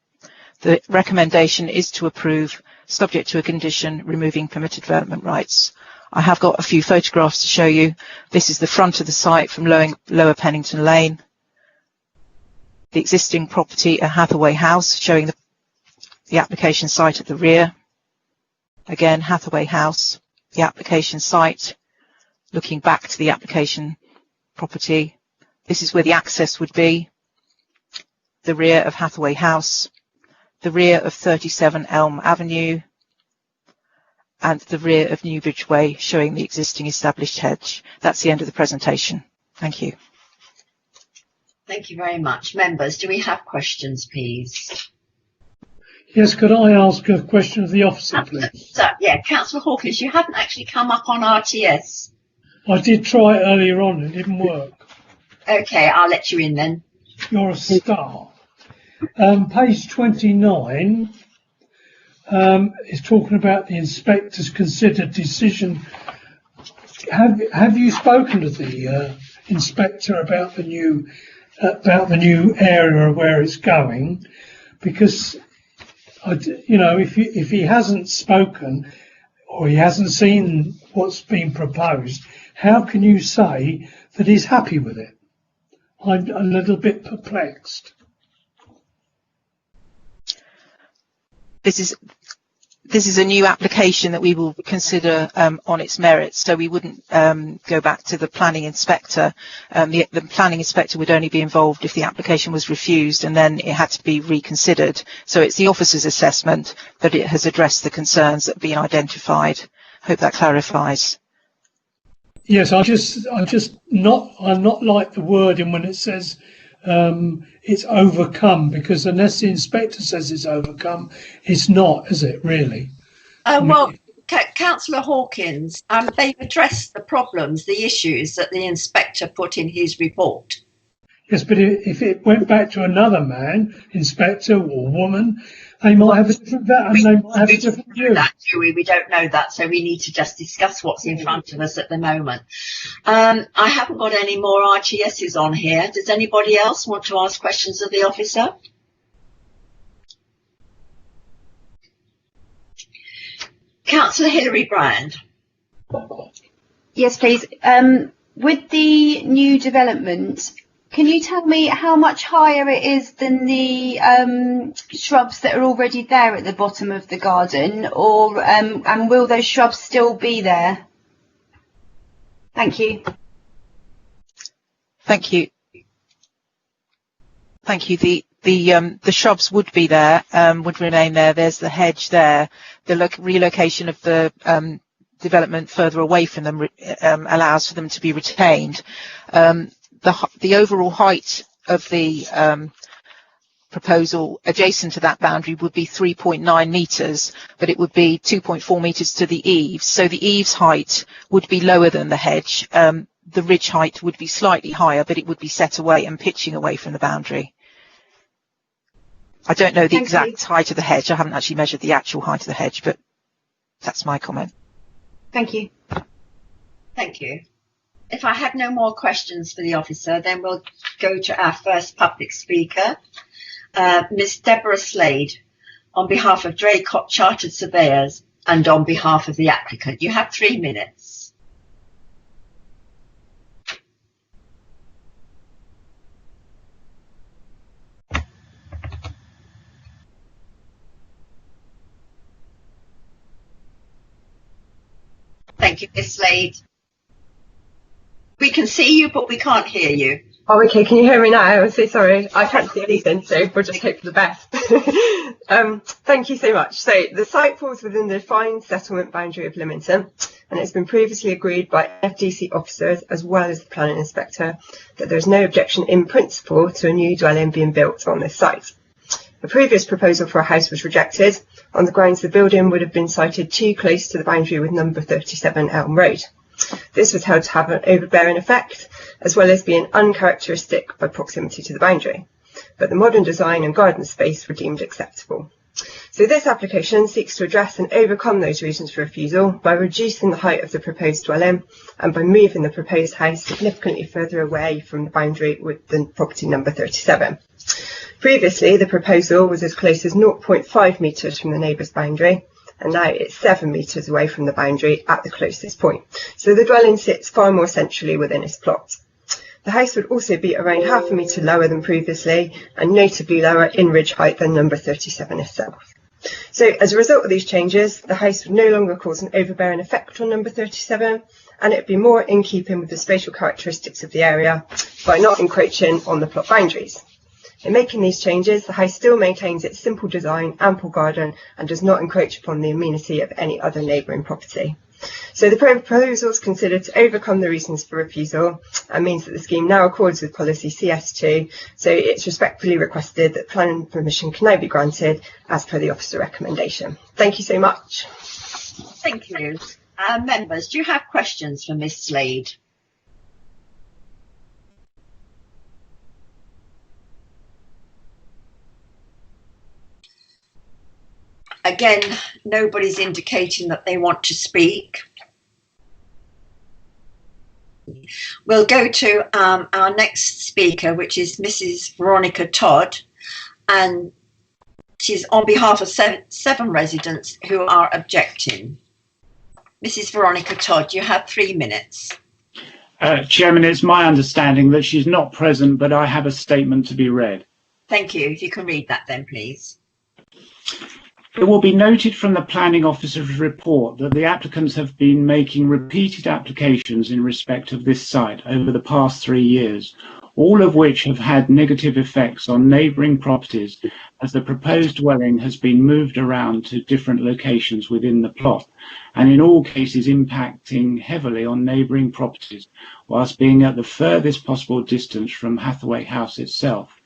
The recommendation is to approve, subject to a condition removing permitted development rights. I have got a few photographs to show you. This is the front of the site from Lower Pennington Lane. The existing property at Hathaway House, showing the application site at the rear. Again, Hathaway House, the application site, looking back to the application property. This is where the access would be. The rear of Hathaway House, the rear of 37 Elm Avenue, and the rear of Newbridge Way, showing the existing established hedge. That's the end of the presentation. Thank you. Thank you very much. Members, do we have questions, please? Yes, could I ask a question of the officer, please? So, yeah, Councillor Hawkins, you haven't actually come up on RTS. I did try it earlier on, it didn't work. Okay, I'll let you in then. You're a star. Page 29, is talking about the inspector's considered decision. Have you spoken to the inspector about the new area where it's going? Because if he hasn't spoken or he hasn't seen what's been proposed, how can you say that he's happy with it? I'm a little bit perplexed. This is a new application that we will consider on its merits, so we wouldn't go back to the planning inspector. The planning inspector would only be involved if the application was refused, and then it had to be reconsidered. So it's the officer's assessment that it has addressed the concerns that have been identified. Hope that clarifies. Yes, I'm not like the wording when it says it's overcome, because unless the inspector says it's overcome, it's not, is it really? Well, Councillor Hawkins, they've addressed the problems, the issues that the inspector put in his report. Yes, but if it went back to another man, inspector or woman, they might have a different view. We don't know that, so we need to just discuss what's in front of us at the moment. I haven't got any more RTSs on here. Does anybody else want to ask questions of the officer? Councillor Hilary Brand. Yes, please. With the new development, can you tell me how much higher it is than the shrubs that are already there at the bottom of the garden, or and will those shrubs still be there? Thank you. Thank you. Thank you. The shrubs would be there, would remain there. There's the hedge there. The relocation of the development further away from them allows for them to be retained. The overall height of the proposal adjacent to that boundary would be 3.9 metres, but it would be 2.4 metres to the eaves. So the eaves height would be lower than the hedge. The ridge height would be slightly higher, but it would be set away and pitching away from the boundary. I don't know the exact height of the hedge. I haven't actually measured the actual height of the hedge, but that's my comment. Thank you. Thank you. If I have no more questions for the officer, then we'll go to our first public speaker, Ms. Deborah Slade, on behalf of Draycott Chartered Surveyors and on behalf of the applicant. You have 3 minutes. Thank you, Ms. Slade. We can see you, but we can't hear you. Oh, okay. Can you hear me now? I'm so sorry. I can't see anything, so we'll just hope for the best. Thank you so much. So the site falls within the defined settlement boundary of Lymington, and it's been previously agreed by FDC officers as well as the planning inspector that there is no objection in principle to a new dwelling being built on this site. The previous proposal for a house was rejected on the grounds the building would have been sited too close to the boundary with number 37 Elm Road. This was held to have an overbearing effect, as well as being uncharacteristic by proximity to the boundary, but the modern design and garden space were deemed acceptable. So this application seeks to address and overcome those reasons for refusal by reducing the height of the proposed dwelling and by moving the proposed house significantly further away from the boundary with the property number 37. Previously, the proposal was as close as 0.5 metres from the neighbour's boundary, and now it's 7 metres away from the boundary at the closest point. So the dwelling sits far more centrally within its plot. The house would also be around half a metre lower than previously and notably lower in ridge height than number 37 itself. So as a result of these changes, the house would no longer cause an overbearing effect on number 37, and it would be more in keeping with the spatial characteristics of the area by not encroaching on the plot boundaries. In making these changes, the house still maintains its simple design, ample garden, and does not encroach upon the amenity of any other neighbouring property. So the proposal is considered to overcome the reasons for refusal and means that the scheme now accords with policy CS2, so it's respectfully requested that planning permission can now be granted as per the officer recommendation. Thank you so much. Thank you. Members, do you have questions for Ms. Slade? Again, nobody's indicating that they want to speak. We'll go to our next speaker, which is Mrs. Veronica Todd, and she's on behalf of seven residents who are objecting. Mrs. Veronica Todd, you have 3 minutes. Chairman, it's my understanding that she's not present, but I have a statement to be read. Thank you. If you can read that then, please. It will be noted from the planning officer's report that the applicants have been making repeated applications in respect of this site over the past 3 years, all of which have had negative effects on neighbouring properties as the proposed dwelling has been moved around to different locations within the plot, and in all cases impacting heavily on neighbouring properties whilst being at the furthest possible distance from Hathaway House itself.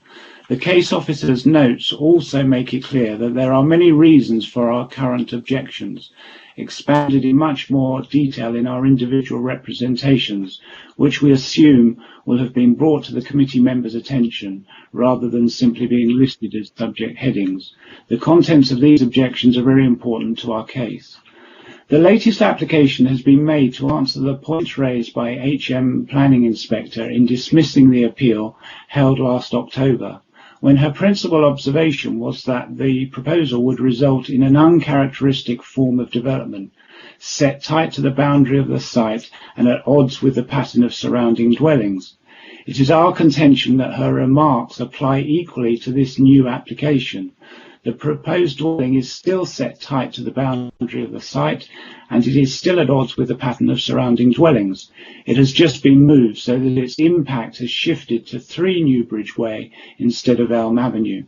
The case officer's notes also make it clear that there are many reasons for our current objections, expanded in much more detail in our individual representations, which we assume will have been brought to the committee members' attention rather than simply being listed as subject headings. The contents of these objections are very important to our case. The latest application has been made to answer the points raised by HM Planning Inspector in dismissing the appeal held last October, when her principal observation was that the proposal would result in an uncharacteristic form of development, set tight to the boundary of the site and at odds with the pattern of surrounding dwellings. It is our contention that her remarks apply equally to this new application. The proposed dwelling is still set tight to the boundary of the site, and it is still at odds with the pattern of surrounding dwellings. It has just been moved so that its impact has shifted to 3 Newbridge Way instead of Elm Avenue.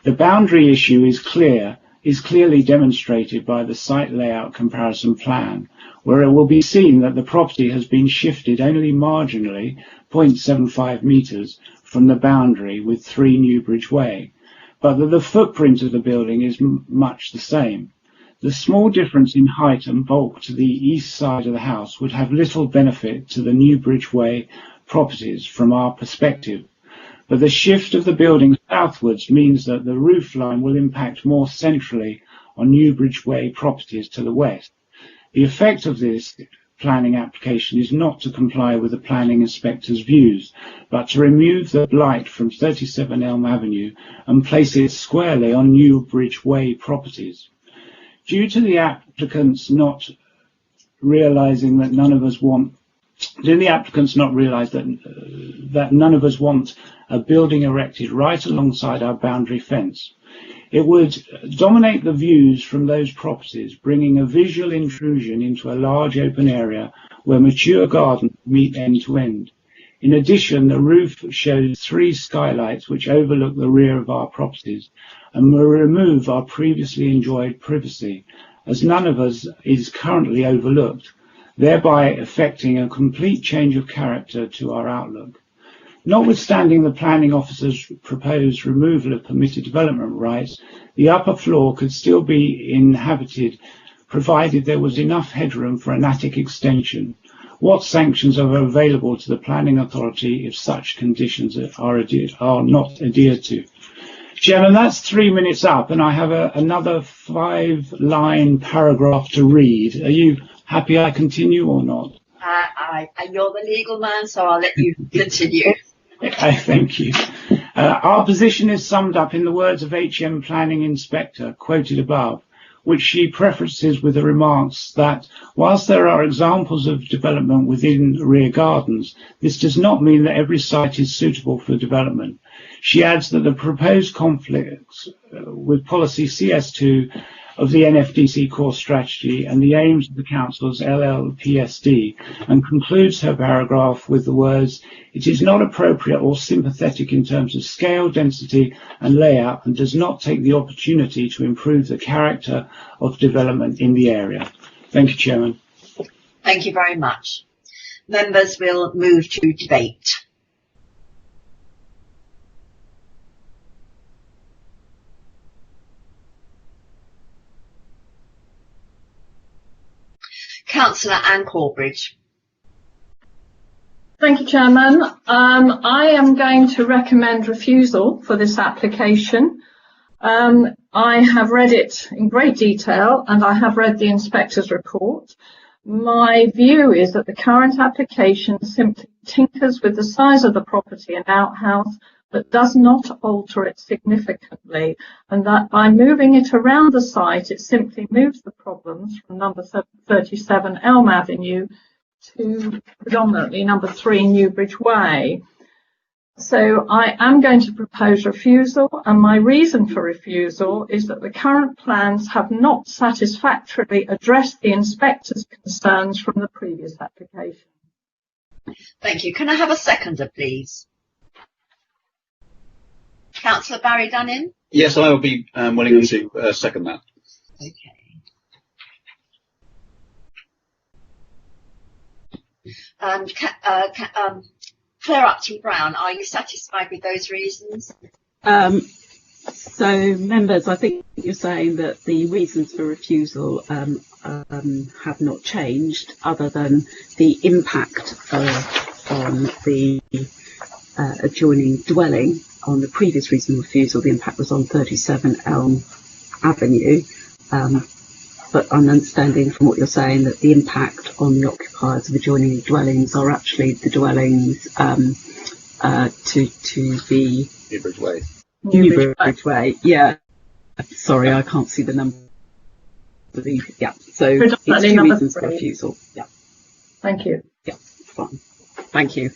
The boundary issue is clearly demonstrated by the site layout comparison plan, where it will be seen that the property has been shifted only marginally, 0.75 metres, from the boundary with 3 Newbridge Way, but that the footprint of the building is much the same. The small difference in height and bulk to the east side of the house would have little benefit to the Newbridge Way properties from our perspective, but the shift of the building southwards means that the roof line will impact more centrally on Newbridge Way properties to the west. The effect of this planning application is not to comply with the planning inspector's views, but to remove the blight from 37 Elm Avenue and place it squarely on Newbridge Way properties. Due to the applicants not realising that none of us want that none of us want a building erected right alongside our boundary fence, it would dominate the views from those properties, bringing a visual intrusion into a large open area where mature gardens meet end to end. In addition, the roof shows 3 skylights which overlook the rear of our properties and will remove our previously enjoyed privacy, as none of us is currently overlooked, thereby effecting a complete change of character to our outlook. Notwithstanding the planning officer's proposed removal of permitted development rights, the upper floor could still be inhabited provided there was enough headroom for an attic extension. What sanctions are available to the planning authority if such conditions are not adhered to? Chairman, that's 3 minutes up, and I have another 5-line paragraph to read. Are you happy I continue or not? You're the legal man, so I'll let you continue. Thank you. Our position is summed up in the words of HM Planning Inspector, quoted above, which she prefaces with the remarks that, whilst there are examples of development within rear gardens, this does not mean that every site is suitable for development. She adds that the proposed conflicts with policy CS2 of the NFDC core strategy and the aims of the Council's LLPSD, and concludes her paragraph with the words, "It is not appropriate or sympathetic in terms of scale, density and layout, and does not take the opportunity to improve the character of development in the area." Thank you, Chairman. Thank you very much. Members will move to debate. Councillor Anne Corbridge. Thank you, Chairman. I am going to recommend refusal for this application. I have read it in great detail and I have read the inspector's report. My view is that the current application simply tinkers with the size of the property and outhouse, but does not alter it significantly, and that by moving it around the site, it simply moves the problems from number 37 Elm Avenue to predominantly number 3 Newbridge Way. So I am going to propose refusal, and my reason for refusal is that the current plans have not satisfactorily addressed the inspector's concerns from the previous application. Thank you. Can I have a seconder, please? Councillor Barry Dunning? Yes, I will be willing to second that. Okay. Claire Upton-Brown, are you satisfied with those reasons? So, members, I think you're saying that the reasons for refusal have not changed, other than the impact on the adjoining dwelling. On the previous reason for refusal, the impact was on 37 Elm Avenue. But I'm understanding from what you're saying that the impact on the occupiers of adjoining dwellings are actually the dwellings to the Newbridge Way. Newbridge Way. Yeah. Sorry, I can't see the number. Yeah. So it's 2 reasons for refusal. Yeah. Thank you. Yeah. Fine. Thank you.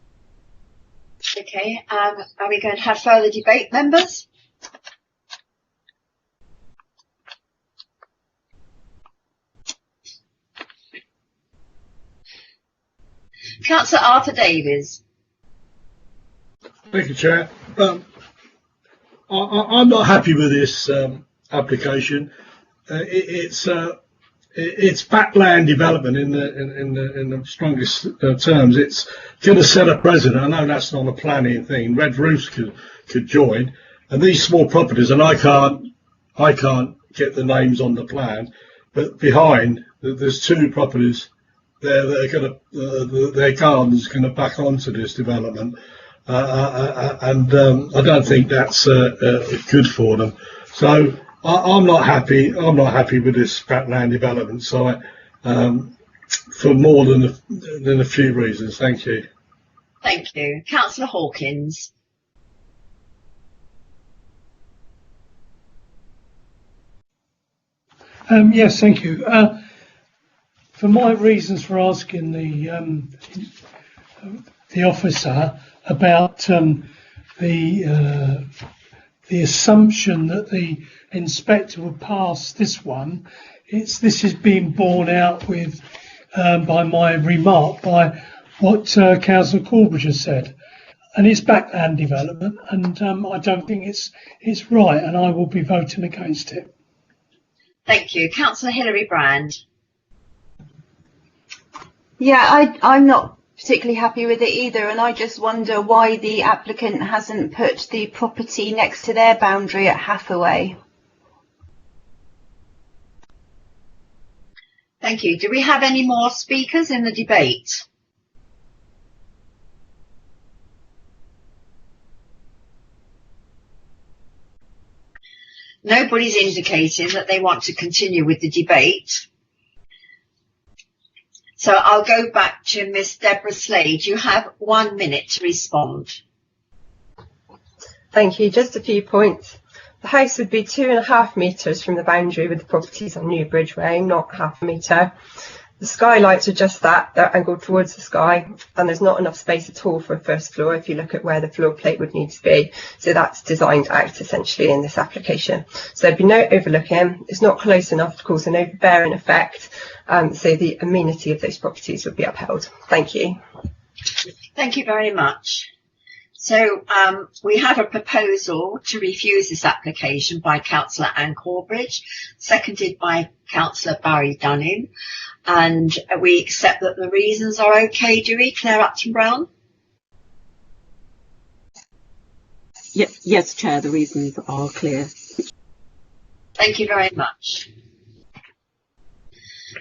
Okay. Are we going to have further debate, members? Councillor Arthur Davies. Thank you, Chair. I'm not happy with this application. It's backland development in the strongest terms. It's going to set a precedent. I know that's not a planning thing. Red roofs could join, and these small properties, and I can't get the names on the plan, but behind there's 2 properties there that are going to their gardens going to back onto this development, and I don't think that's good for them. So I'm not happy. I'm not happy with this backland development site for more than a few reasons. Thank you. Thank you, Councillor Hawkins. Yes, thank you. For my reasons for asking the officer about the assumption that the inspector would pass this one, this is being borne out with by my remark, by what Councillor Corbridge has said, and it's backland development, and I don't think it's right, and I will be voting against it. Thank you, Councillor Hilary Brand. Yeah, I'm not particularly happy with it either, and I just wonder why the applicant hasn't put the property next to their boundary at Hathaway. Thank you. Do we have any more speakers in the debate? Nobody's indicating that they want to continue with the debate. So I'll go back to Miss Deborah Slade. You have 1 minute to respond. Thank you. Just a few points. The house would be 2.5 metres from the boundary with the properties on Newbridge Way, not half a metre. The skylights are just that, they're angled towards the sky, and there's not enough space at all for a first floor if you look at where the floor plate would need to be. So that's designed out essentially in this application. So there'd be no overlooking, it's not close enough to cause an overbearing effect, so the amenity of those properties would be upheld. Thank you. Thank you very much. So we have a proposal to refuse this application by Councillor Anne Corbridge, seconded by Councillor Barry Dunning, and we accept that the reasons are okay, do we, Claire Upton-Brown? Yes, Chair, the reasons are clear. Thank you very much.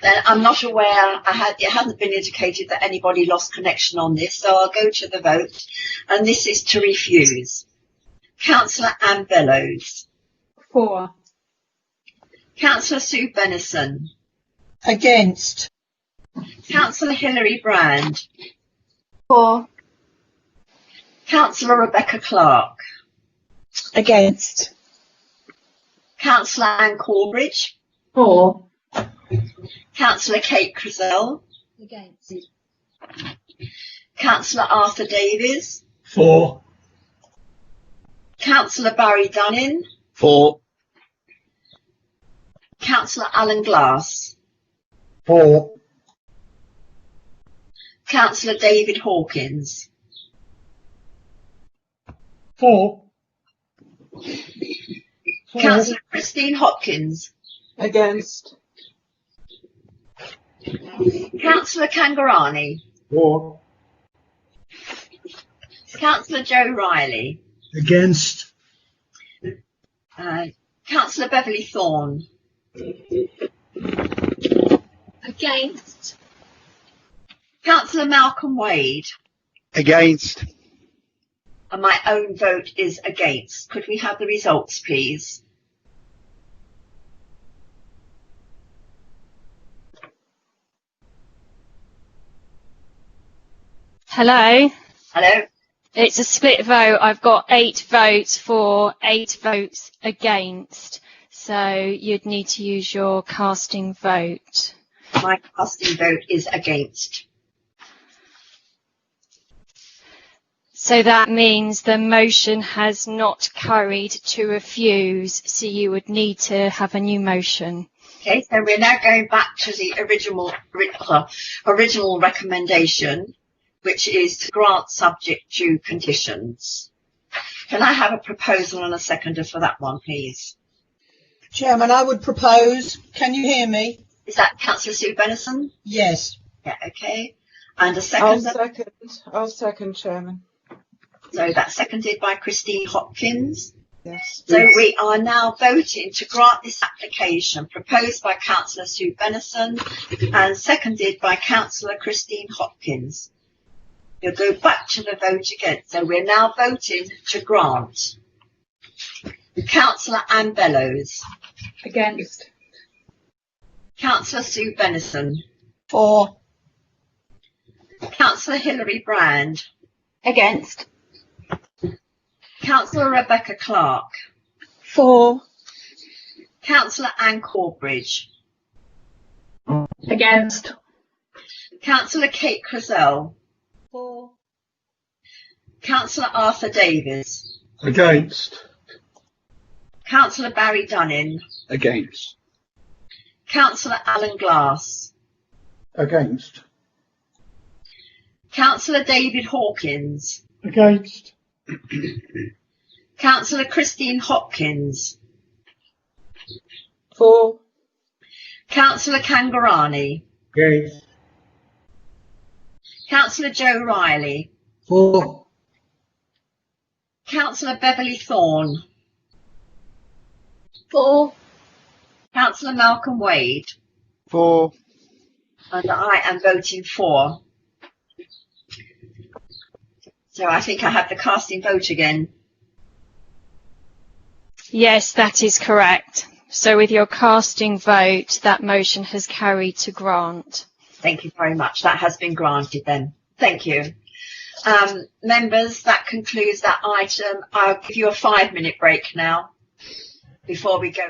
Then I'm not aware, it hasn't been indicated that anybody lost connection on this, so I'll go to the vote, and this is to refuse. Councillor Anne Bellows. 4. Councillor Sue Bennison. Against. Councillor Hilary Brand. For. Councillor Rebecca Clark. Against. Councillor Anne Corbridge. For. Councillor Kate Crizell. Against. Councillor Arthur Davies. For. Councillor Barry Dunning. For. Councillor Alan Glass. For. Councillor David Hawkins. For. Councillor Christine Hopkins. Against. Councillor Kangarani. For. Councillor Joe Riley. Against. Councillor Beverly Thorne. Against. Councillor Malcolm Wade. Against. And my own vote is against. Could we have the results, please? Hello? Hello? It's a split vote. I've got 8 votes for, 8 votes against. So you'd need to use your casting vote. My casting vote is against. So that means the motion has not carried to refuse, so you would need to have a new motion. Okay, so we're now going back to the original recommendation, which is to grant subject to conditions. Can I have a proposal and a seconder for that one, please? Chairman, I would propose, can you hear me? Is that Councillor Sue Bennison? Yes. Yeah, okay. And a seconder? I'll second, Chairman. So that's seconded by Christine Hopkins. Yes. So we are now voting to grant this application proposed by Councillor Sue Bennison and seconded by Councillor Christine Hopkins. You'll go back to the vote again. So we're now voting to grant. Councillor Anne Bellows. Against. Councillor Sue Bennison. For. Councillor Hilary Brand. Against. Councillor Rebecca Clark. For. Councillor Anne Corbridge. Against. Councillor Kate Crizell. For. Councillor Arthur Davies. Against. Councillor Barry Dunning. Against. Councillor Alan Glass. Against. Councillor David Hawkins. Against. Councillor Christine Hopkins. For. Councillor Kangarani. Against. Councillor Joe Riley. For. Councillor Beverly Thorne. For. Councillor Malcolm Wade. For. And I am voting for. So I think I have the casting vote again. Yes, that is correct. So with your casting vote, that motion has carried to grant. Thank you very much. That has been granted then. Thank you. Members, that concludes that item. I'll give you a 5-minute break now before we go.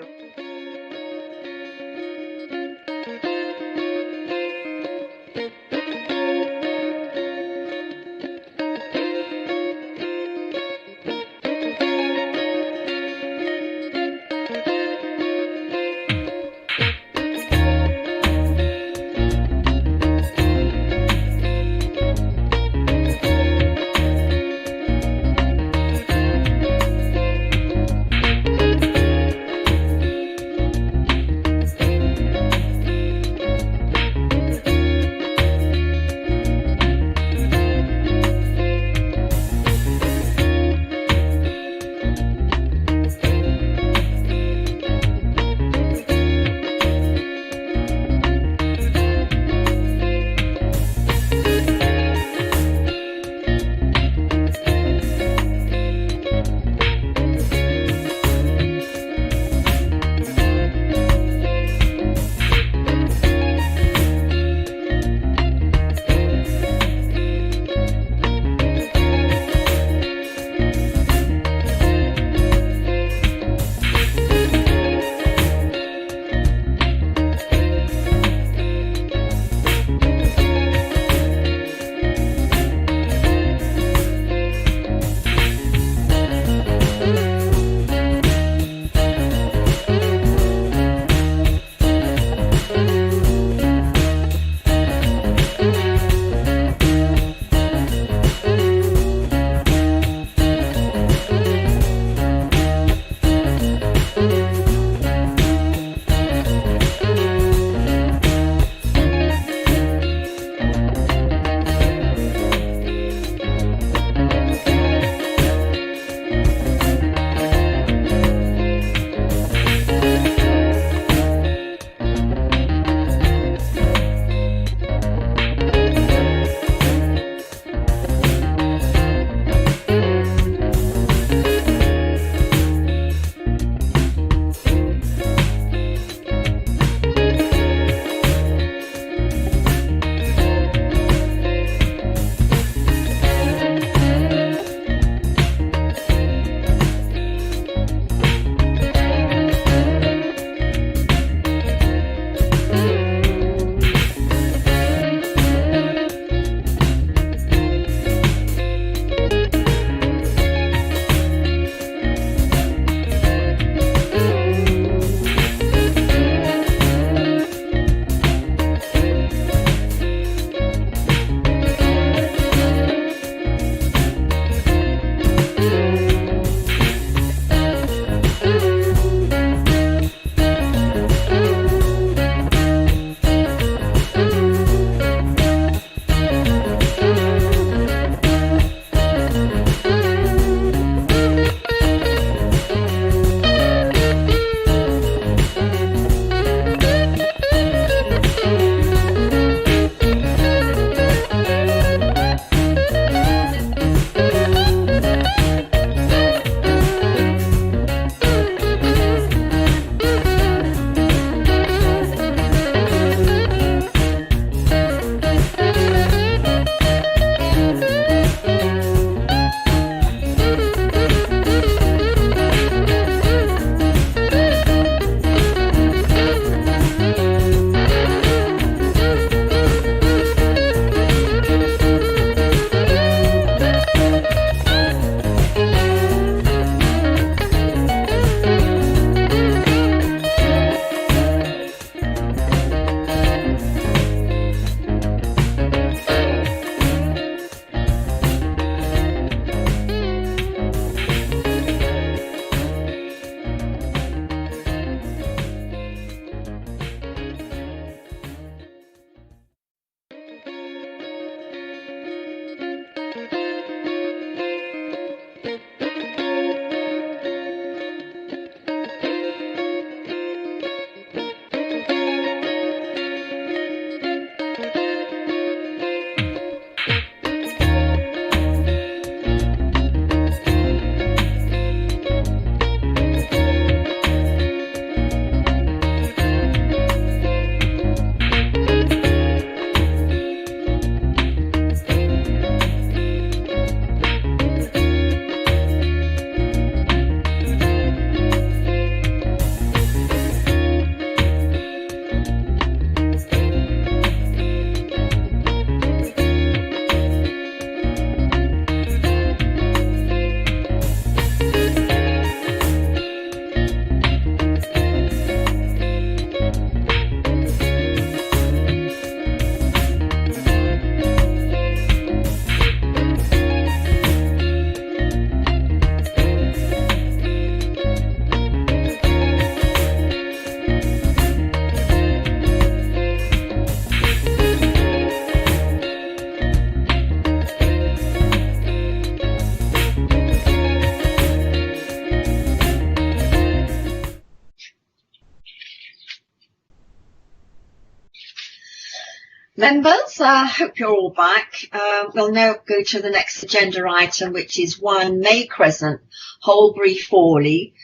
Members, I hope you're all back. We'll now go to the next agenda item, which is 1 May Crescent, Holbury Fawley,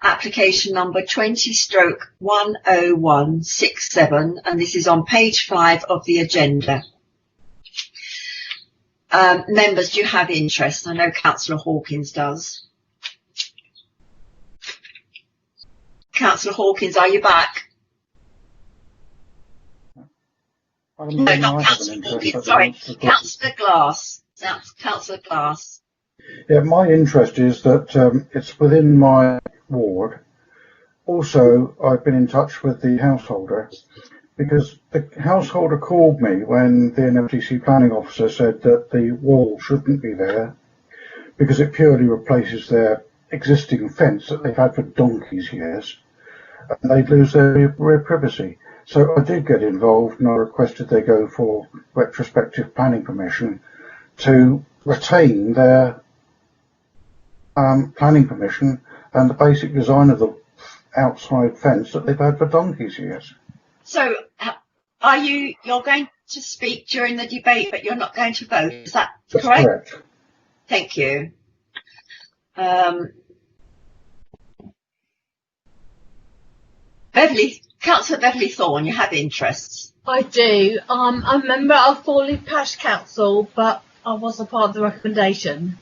application number 20/10167, and this is on page 5 of the agenda. Members, do you have interest? I know Councillor Hawkins does. Councillor Hawkins, are you back? No, not Councillor Hawkins, sorry. Councillor Glass. Councillor Glass. Yeah, my interest is that it's within my ward. Also, I've been in touch with the householder because the householder called me when the NFTC planning officer said that the wall shouldn't be there because it purely replaces their existing fence that they've had for donkey's years, and they'd lose their rear privacy. So I did get involved and I requested they go for retrospective planning permission to retain their planning permission and the basic design of the outside fence that they've had for donkey's years. So you're going to speak during the debate, but you're not going to vote, is that That's correct? correct. Thank you. Councillor Beverly Thorne, you have interests. I do. I'm a member of Fawley Parish Council, but I wasn't part of the recommendation.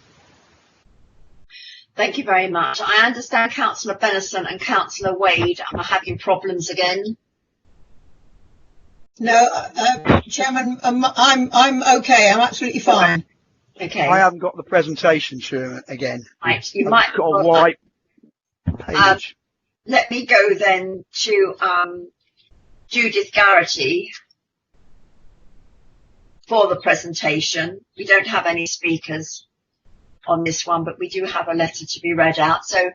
Thank you very much. I understand Councillor Benison and Councillor Wade are having problems again. No, Chairman, I'm okay. I'm absolutely fine. Okay. I haven't got the presentation, Chairman, again. Right, you I've might got a white page. Let me go then to Judith Garrity for the presentation. We don't have any speakers on this one, but we do have a letter to be read out. So,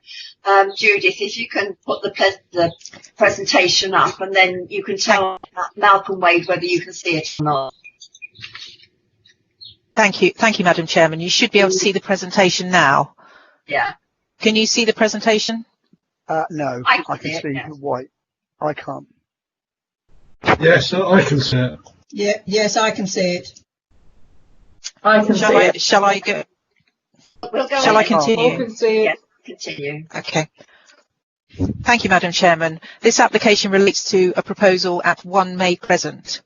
Judith, if you can put the presentation up, and then you can tell Malcolm Wade whether you can see it or not. Thank you, Madam Chairman. You should be able to see the presentation now. Yeah. Can you see the presentation? No, I I can see yes. the white. I can't. Yes, I can see it. Yeah, yes, I can see it. I can see it. Shall I go? We'll go Shall I ahead. continue? I can see it. Yes, continue. Okay. Thank you, Madam Chairman. This application relates to a proposal at 1 May Crescent.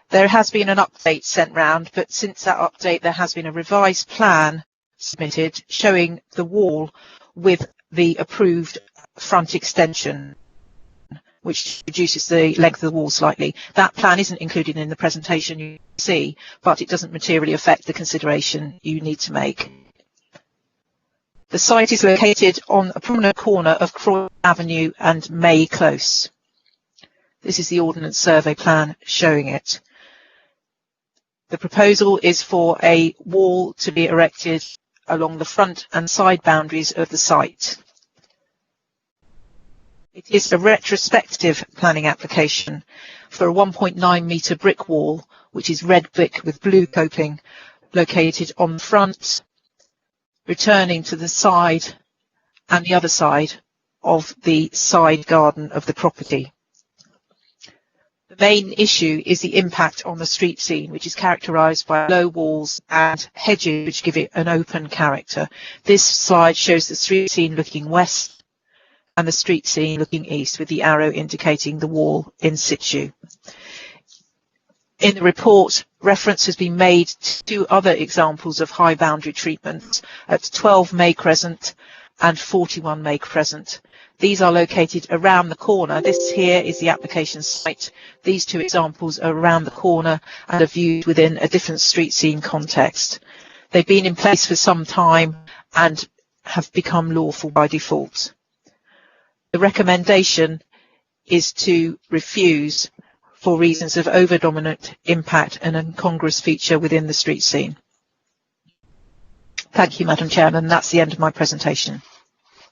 There has been an update sent round, but since that update there has been a revised plan submitted showing the wall with the approved front extension, which reduces the length of the wall slightly. That plan isn't included in the presentation you see, but it doesn't materially affect the consideration you need to make. The site is located on a prominent corner of Croy Avenue and May Close. This is the Ordnance Survey plan showing it. The proposal is for a wall to be erected along the front and side boundaries of the site. It is a retrospective planning application for a 1.9 metre brick wall, which is red brick with blue coping, located on the front, returning to the side and the other side of the side garden of the property. The main issue is the impact on the street scene, which is characterised by low walls and hedges which give it an open character. This slide shows the street scene looking west and the street scene looking east, with the arrow indicating the wall in situ. In the report, reference has been made to other examples of high boundary treatments at 12 May Crescent and 41 May Crescent. These are located around the corner. This here is the application site. These two examples are around the corner and are viewed within a different street scene context. They've been in place for some time and have become lawful by default. The recommendation is to refuse for reasons of over-dominant impact and incongruous feature within the street scene. Thank you, Madam Chairman. That's the end of my presentation.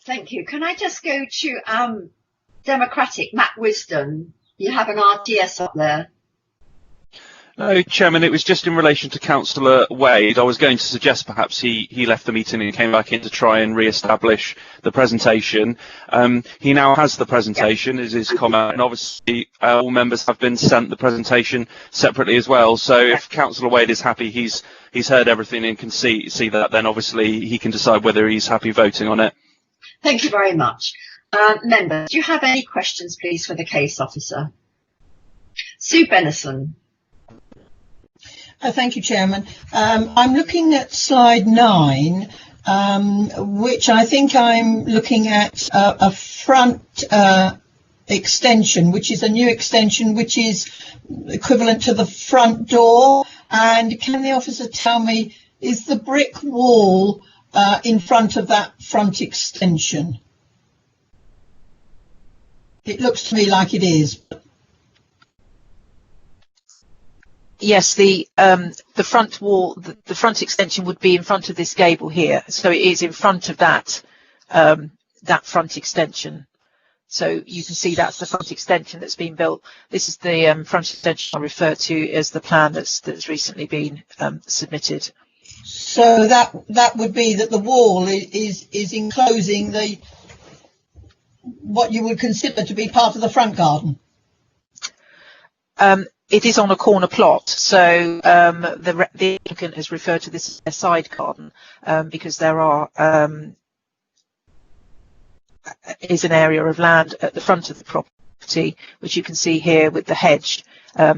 Thank you. Can I just go to Democratic, Matt Wisdom? You have an RTS up there. No, Chairman, it was just in relation to Councillor Wade. I was going to suggest perhaps he left the meeting and came back in to try and re-establish the presentation. He now has the presentation, is his comment, and obviously all members have been sent the presentation separately as well. So if Councillor Wade is happy, he's heard everything and can see that, then obviously he can decide whether he's happy voting on it. Thank you very much. Members, do you have any questions, please, for the case officer? Sue Bennison. Thank you, Chairman. I'm looking at slide 9, which I think I'm looking at a front extension, which is a new extension, which is equivalent to the front door. And can the officer tell me, is the brick wall in front of that front extension? It looks to me like it is. Yes, the front wall, the front extension would be in front of this gable here, so it is in front of that that front extension. So you can see that's the front extension that's been built. This is the front extension I refer to as the plan that's recently been submitted. So that would be that the wall is enclosing the what you would consider to be part of the front garden. It is on a corner plot, so the applicant has referred to this as a side garden because there is an area of land at the front of the property, which you can see here with the hedge.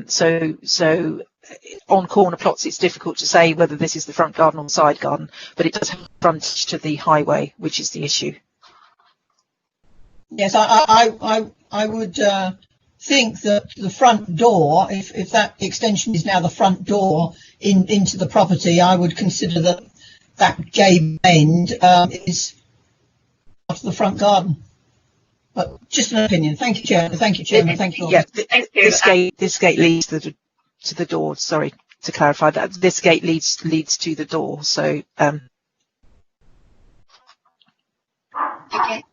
So on corner plots, it's difficult to say whether this is the front garden or the side garden, but it does have frontage to the highway, which is the issue. Yes, I would think that the front door, if that extension is now the front door into the property, I would consider that gable end is part of the front garden. But just an opinion. Thank you, Chairman. Thank you, Chairman. Thank you. Yeah, this gate leads to the door. Sorry to clarify that. This gate leads to the door. So. Okay.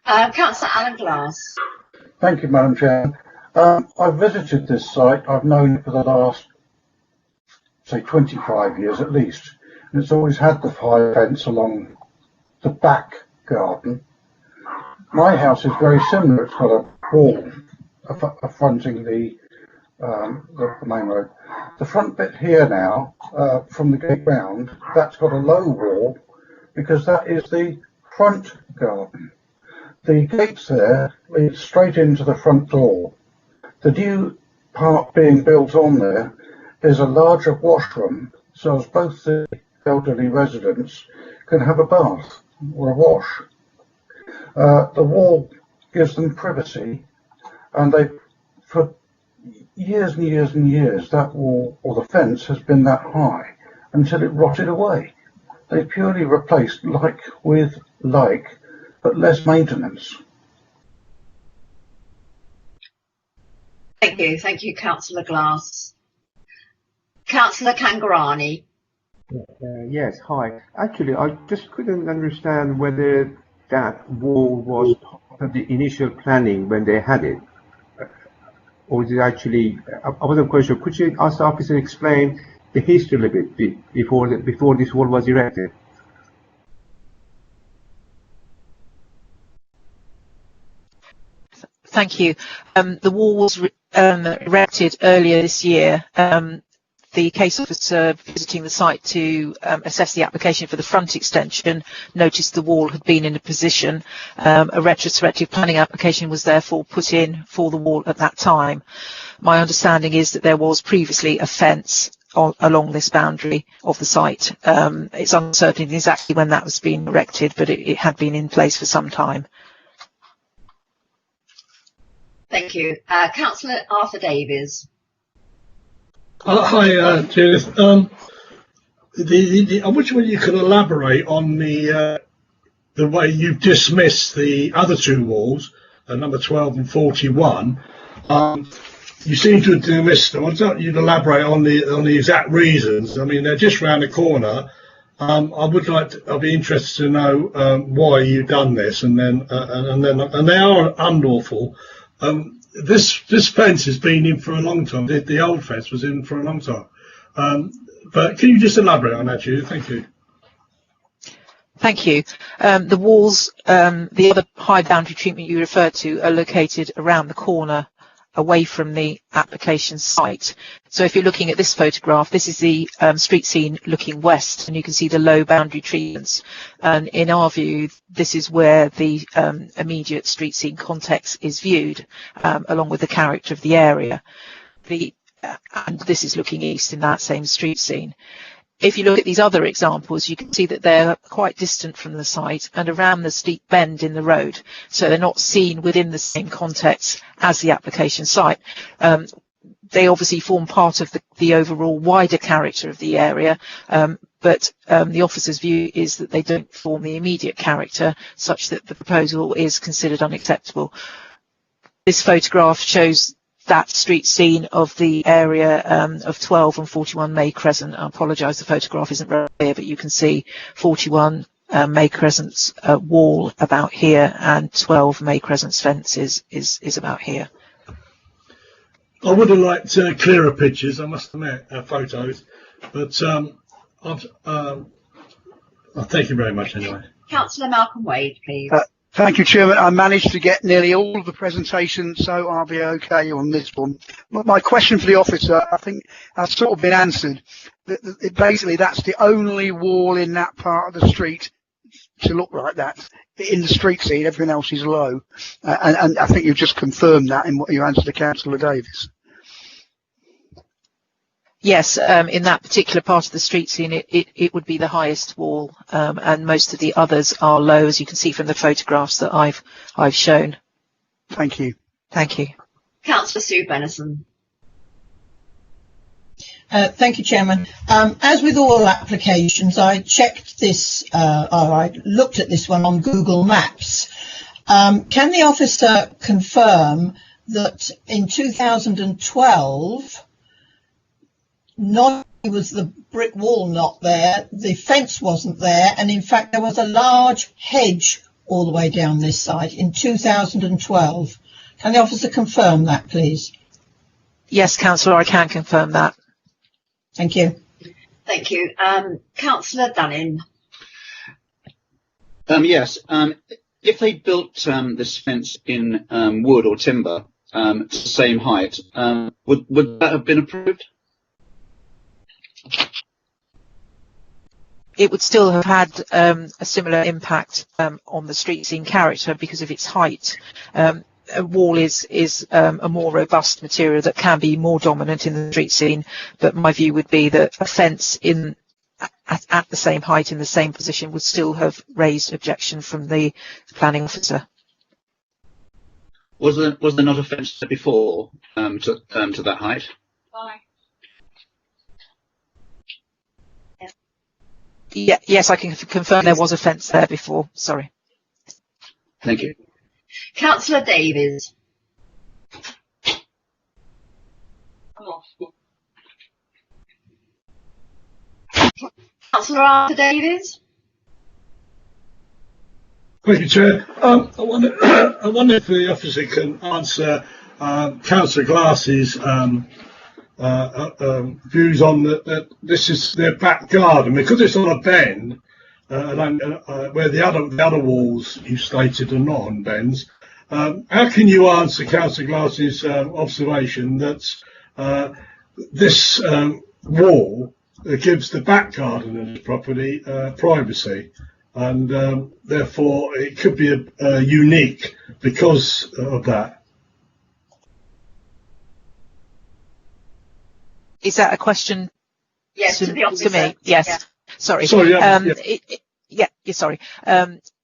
Councillor Alan Glass. Thank you, Madam Chair. I've visited this site. I've known it for the last, say, 25 years at least. And it's always had the high fence along the back garden. My house is very similar. It's got a wall fronting the main road. The front bit here now, from the gate round, that's got a low wall because that is the front garden. The gates there lead straight into the front door. The new part being built on there is a larger washroom, so as both the elderly residents can have a bath or a wash. The wall gives them privacy, and for years and years and years, that wall or the fence has been that high until it rotted away. They purely replaced like with like, but less maintenance. Thank you, Councillor Glass. Councillor Kangarani. Yes, hi. Actually, I just couldn't understand whether that wall was part of the initial planning when they had it. Or is it actually, I wasn't quite sure. Could you ask the officer explain the history a little bit before this wall was erected? Thank you. The wall was erected earlier this year. The case officer visiting the site to assess the application for the front extension noticed the wall had been in a position. A retrospective planning application was therefore put in for the wall at that time. My understanding is that there was previously a fence along this boundary of the site. It's uncertain exactly when that was being erected, but it had been in place for some time. Thank you. Councillor Arthur Davies. Hi, Judith. I wish you could elaborate on the way you've dismissed the other two walls, number 12 and 41. You seem to have dismissed them. I don't you'd elaborate on the exact reasons. I mean, they're just round the corner. I'd be interested to know why you've done this, and they are unlawful. this fence has been in for a long time. The old fence was in for a long time. But can you just elaborate on that, Judy? Thank you. Thank you. The walls, the other high boundary treatment you referred to, are located around the corner away from the application site. So if you're looking at this photograph, this is the street scene looking west, and you can see the low boundary treatments. And in our view, this is where the immediate street scene context is viewed, along with the character of the area. And this is looking east in that same street scene. If you look at these other examples, you can see that they're quite distant from the site and around the steep bend in the road. So they're not seen within the same context as the application site. They obviously form part of the overall wider character of the area, but the officer's view is that they don't form the immediate character such that the proposal is considered unacceptable. This photograph shows that street scene of the area of 12 and 41 May Crescent. I apologise, the photograph isn't very clear, but you can see 41 May Crescent's wall about here, and 12 May Crescent's fence is about here. I would have liked clearer pictures, I must admit, photos, but thank you very much anyway. Councillor Malcolm Wade, please. Thank you, Chairman. I managed to get nearly all of the presentation, so I'll be okay on this one. My question for the officer, I think, has sort of been answered. Basically, that's the only wall in that part of the street to look like that. In the street scene, everything else is low. And I think you've just confirmed that in what you answered to Councillor Davis. Yes, in that particular part of the street scene, it would be the highest wall, and most of the others are low, as you can see from the photographs that I've shown. Thank you. Thank you. Councillor Sue Bennison. Thank you, Chairman. As with all applications, I checked this, or I looked at this one on Google Maps. Can the officer confirm that in 2012, not only was the brick wall not there, the fence wasn't there, and in fact there was a large hedge all the way down this side in 2012. Can the officer confirm that, please? Yes, Councillor, I can confirm that. Thank you. Thank you. Councillor Dunning. Yes. If they built this fence in wood or timber to the same height, would that have been approved? It would still have had a similar impact on the street scene character because of its height. A wall is a more robust material that can be more dominant in the street scene, but my view would be that a fence at the same height in the same position would still have raised objection from the planning officer. Was there not a fence there before to that height? Bye. Yeah, yes, I can confirm there was a fence there before. Sorry. Thank you. Councillor Davies. Councillor Arthur Davies. Thank you, Chair. I wonder if the officer can answer Councillor Glass's views on that this is their back garden, because it's on a bend, where the other walls you stated are not on bends. How can you answer Councillor Glass's observation that this wall gives the back garden of the property privacy, and therefore it could be unique because of that? Is that a question? Yes, to the officer. To me, yes. Yeah. Sorry. Sorry. Sorry.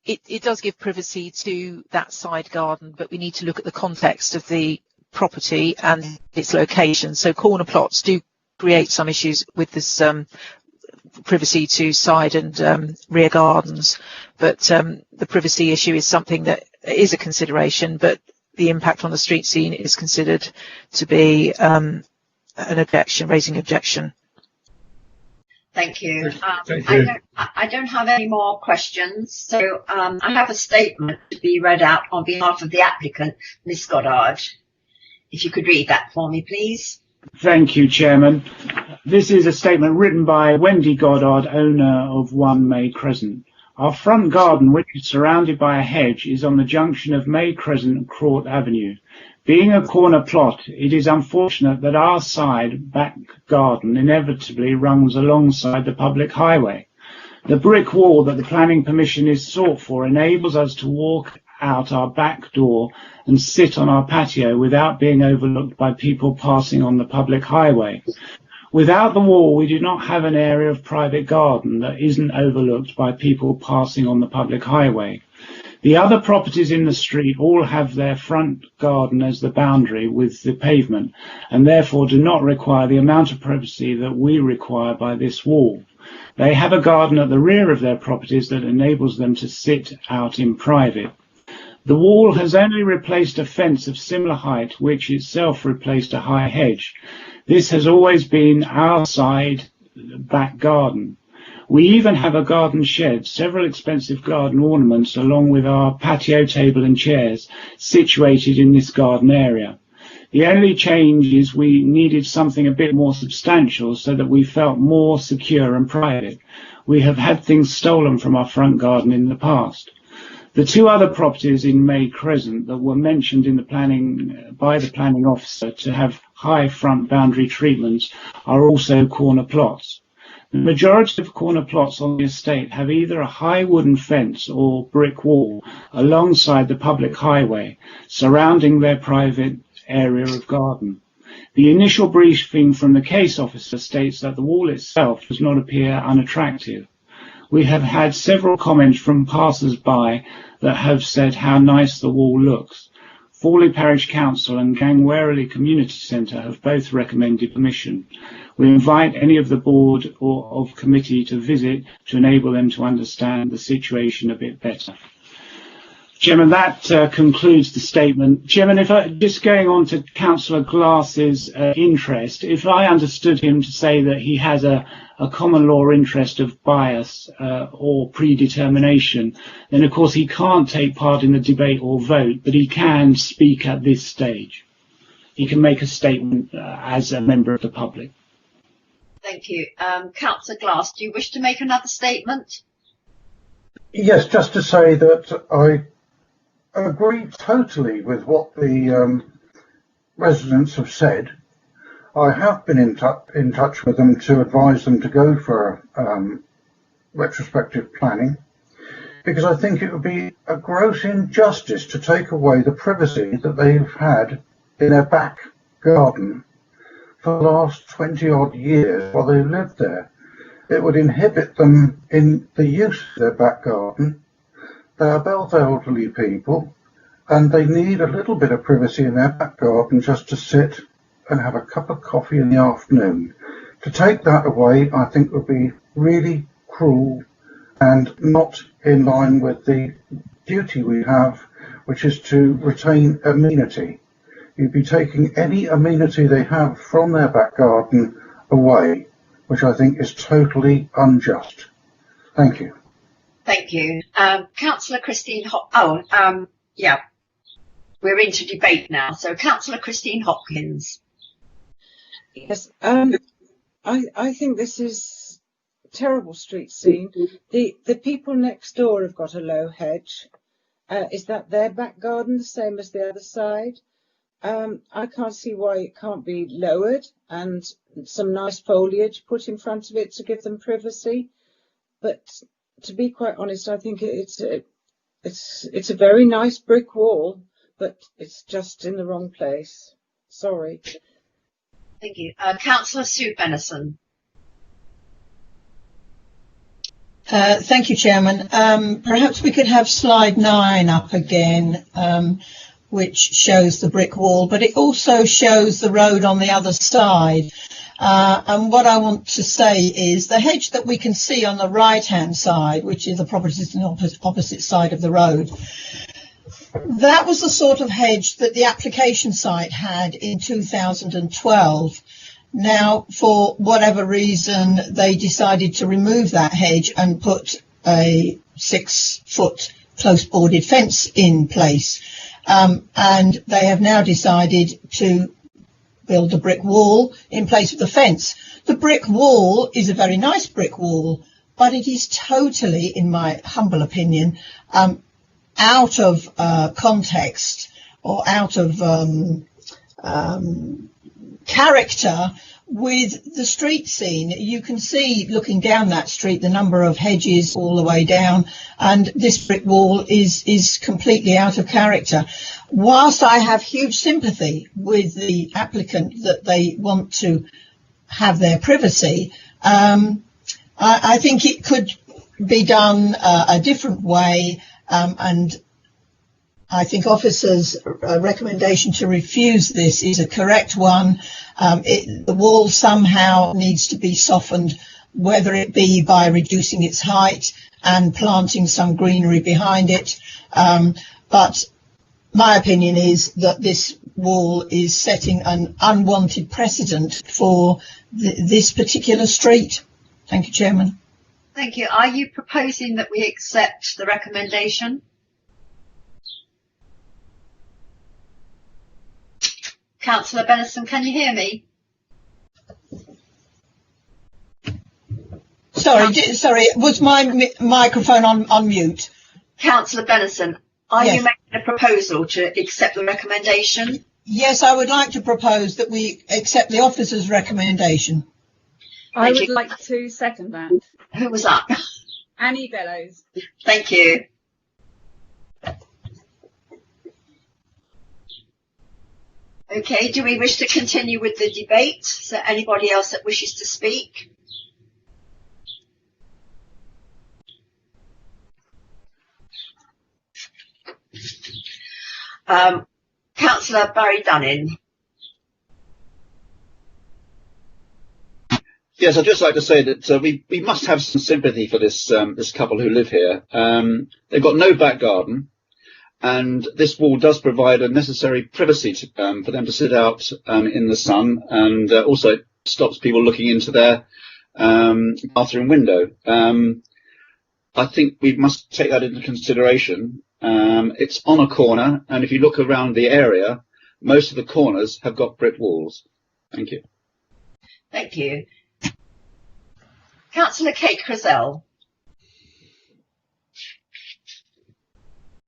It does give privacy to that side garden, but we need to look at the context of the property and its location. So corner plots do create some issues with this privacy to side and rear gardens, but the privacy issue is something that is a consideration, but the impact on the street scene is considered to be an objection, raising objection. Thank you. Thank you. I don't have any more questions, so I have a statement to be read out on behalf of the applicant, Ms. Goddard. If you could read that for me, please. Thank you, Chairman. This is a statement written by Wendy Goddard, owner of 1 May Crescent. Our front garden, which is surrounded by a hedge, is on the junction of May Crescent and Court Avenue. Being a corner plot, it is unfortunate that our side, back garden, inevitably runs alongside the public highway. The brick wall that the planning permission is sought for enables us to walk out our back door and sit on our patio without being overlooked by people passing on the public highway. Without the wall, we do not have an area of private garden that isn't overlooked by people passing on the public highway. The other properties in the street all have their front garden as the boundary with the pavement and therefore do not require the amount of privacy that we require by this wall. They have a garden at the rear of their properties that enables them to sit out in private. The wall has only replaced a fence of similar height, which itself replaced a high hedge. This has always been our side back garden. We even have a garden shed, several expensive garden ornaments, along with our patio table and chairs situated in this garden area. The only change is we needed something a bit more substantial so that we felt more secure and private. We have had things stolen from our front garden in the past. The 2 other properties in May Crescent that were mentioned in the planning by the planning officer to have high front boundary treatments are also corner plots. The majority of corner plots on the estate have either a high wooden fence or brick wall alongside the public highway surrounding their private area of garden. The initial briefing from the case officer states that the wall itself does not appear unattractive. We have had several comments from passers-by that have said how nice the wall looks. Fawley Parish Council and Gangwarely Community Centre have both recommended permission. We invite any of the board or of committee to visit to enable them to understand the situation a bit better. Chairman, that concludes the statement. Chairman, just going on to Councillor Glass's interest, if I understood him to say that he has a common law interest of bias or predetermination, then of course he can't take part in the debate or vote, but he can speak at this stage. He can make a statement as a member of the public. Thank you. Councillor Glass, do you wish to make another statement? Yes, just to say that I agree totally with what the residents have said. I have been in touch with them to advise them to go for retrospective planning, because I think it would be a gross injustice to take away the privacy that they've had in their back garden for the last 20 odd years while they lived there. It would inhibit them in the use of their back garden. They are both elderly people and they need a little bit of privacy in their back garden just to sit and have a cup of coffee in the afternoon. To take that away, I think would be really cruel and not in line with the duty we have, which is to retain amenity. You'd be taking any amenity they have from their back garden away, which I think is totally unjust. Thank you. Thank you. Councillor Christine yeah, we're into debate now. So Councillor Christine Hopkins. Yes, I think this is a terrible street scene. The people next door have got a low hedge. Is that their back garden, the same as the other side? I can't see why it can't be lowered and some nice foliage put in front of it to give them privacy. But to be quite honest, I think it's a very nice brick wall, but it's just in the wrong place. Sorry. Thank you. Councillor Sue Benison. Thank you, Chairman. Perhaps we could have slide 9 up again, which shows the brick wall, but it also shows the road on the other side. And what I want to say is the hedge that we can see on the right-hand side, which is the properties on the opposite side of the road, that was the sort of hedge that the application site had in 2012. Now, for whatever reason, they decided to remove that hedge and put a 6-foot close boarded fence in place. and they have now decided to build a brick wall in place of the fence. The brick wall is a very nice brick wall, but it is totally, in my humble opinion, out of context or out of character with the street scene. You can see, looking down that street, the number of hedges all the way down, and this brick wall is completely out of character. Whilst I have huge sympathy with the applicant that they want to have their privacy, I think it could be done a different way, and I think officers' recommendation to refuse this is a correct one. The wall somehow needs to be softened, whether it be by reducing its height and planting some greenery behind it. But my opinion is that this wall is setting an unwanted precedent for this particular street. Thank you, Chairman. Thank you. Are you proposing that we accept the recommendation? Councillor Benison, can you hear me? Sorry, was my microphone on mute? Councillor Benison, are Yes. you making a proposal to accept the recommendation? Yes, I would like to propose that we accept the officer's recommendation. I would like to second that. Who was that? Annie Bellows. Thank you. Okay, do we wish to continue with the debate? Is there anybody else that wishes to speak? Councillor Barry Dunning. Yes, I'd just like to say that we must have some sympathy for this this couple who live here. They've got no back garden, and this wall does provide a necessary privacy for them to sit out in the sun, and also it stops people looking into their bathroom window. I think we must take that into consideration. It's on a corner, and if you look around the area, most of the corners have got brick walls. Thank you. Thank you. Councillor Kate Crizell.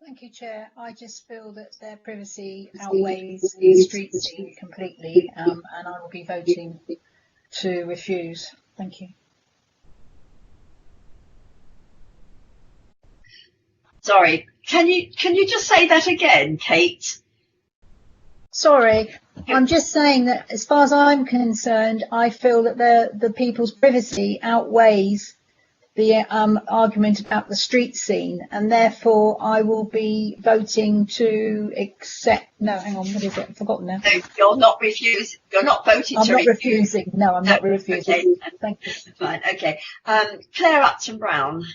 Thank you, Chair. I just feel that their privacy outweighs the street scene completely, and I will be voting to refuse. Thank you. Sorry, can you just say that again, Kate? Sorry, I'm just saying that as far as I'm concerned, I feel that the people's privacy outweighs the argument about the street scene, and therefore I will be voting to accept. No, hang on, what is it? I've forgotten now. No, you're not refusing. You're not voting I'm to not refuse. refusing. No, I'm not refusing. Okay. Thank you. Fine. Okay. Claire Upton Brown.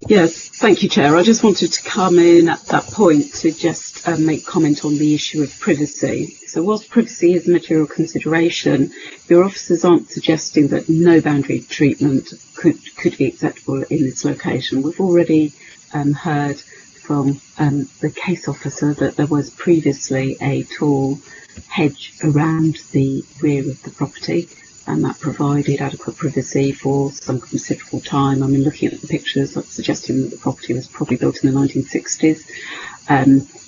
Yes, thank you, Chair. I just wanted to come in at that point to just make comment on the issue of privacy. So whilst privacy is a material consideration, your officers aren't suggesting that no boundary treatment could be acceptable in this location. We've already heard from the case officer that there was previously a tall hedge around the rear of the property, and that provided adequate privacy for some considerable time. I mean, looking at the pictures, that's suggesting that the property was probably built in the 1960s.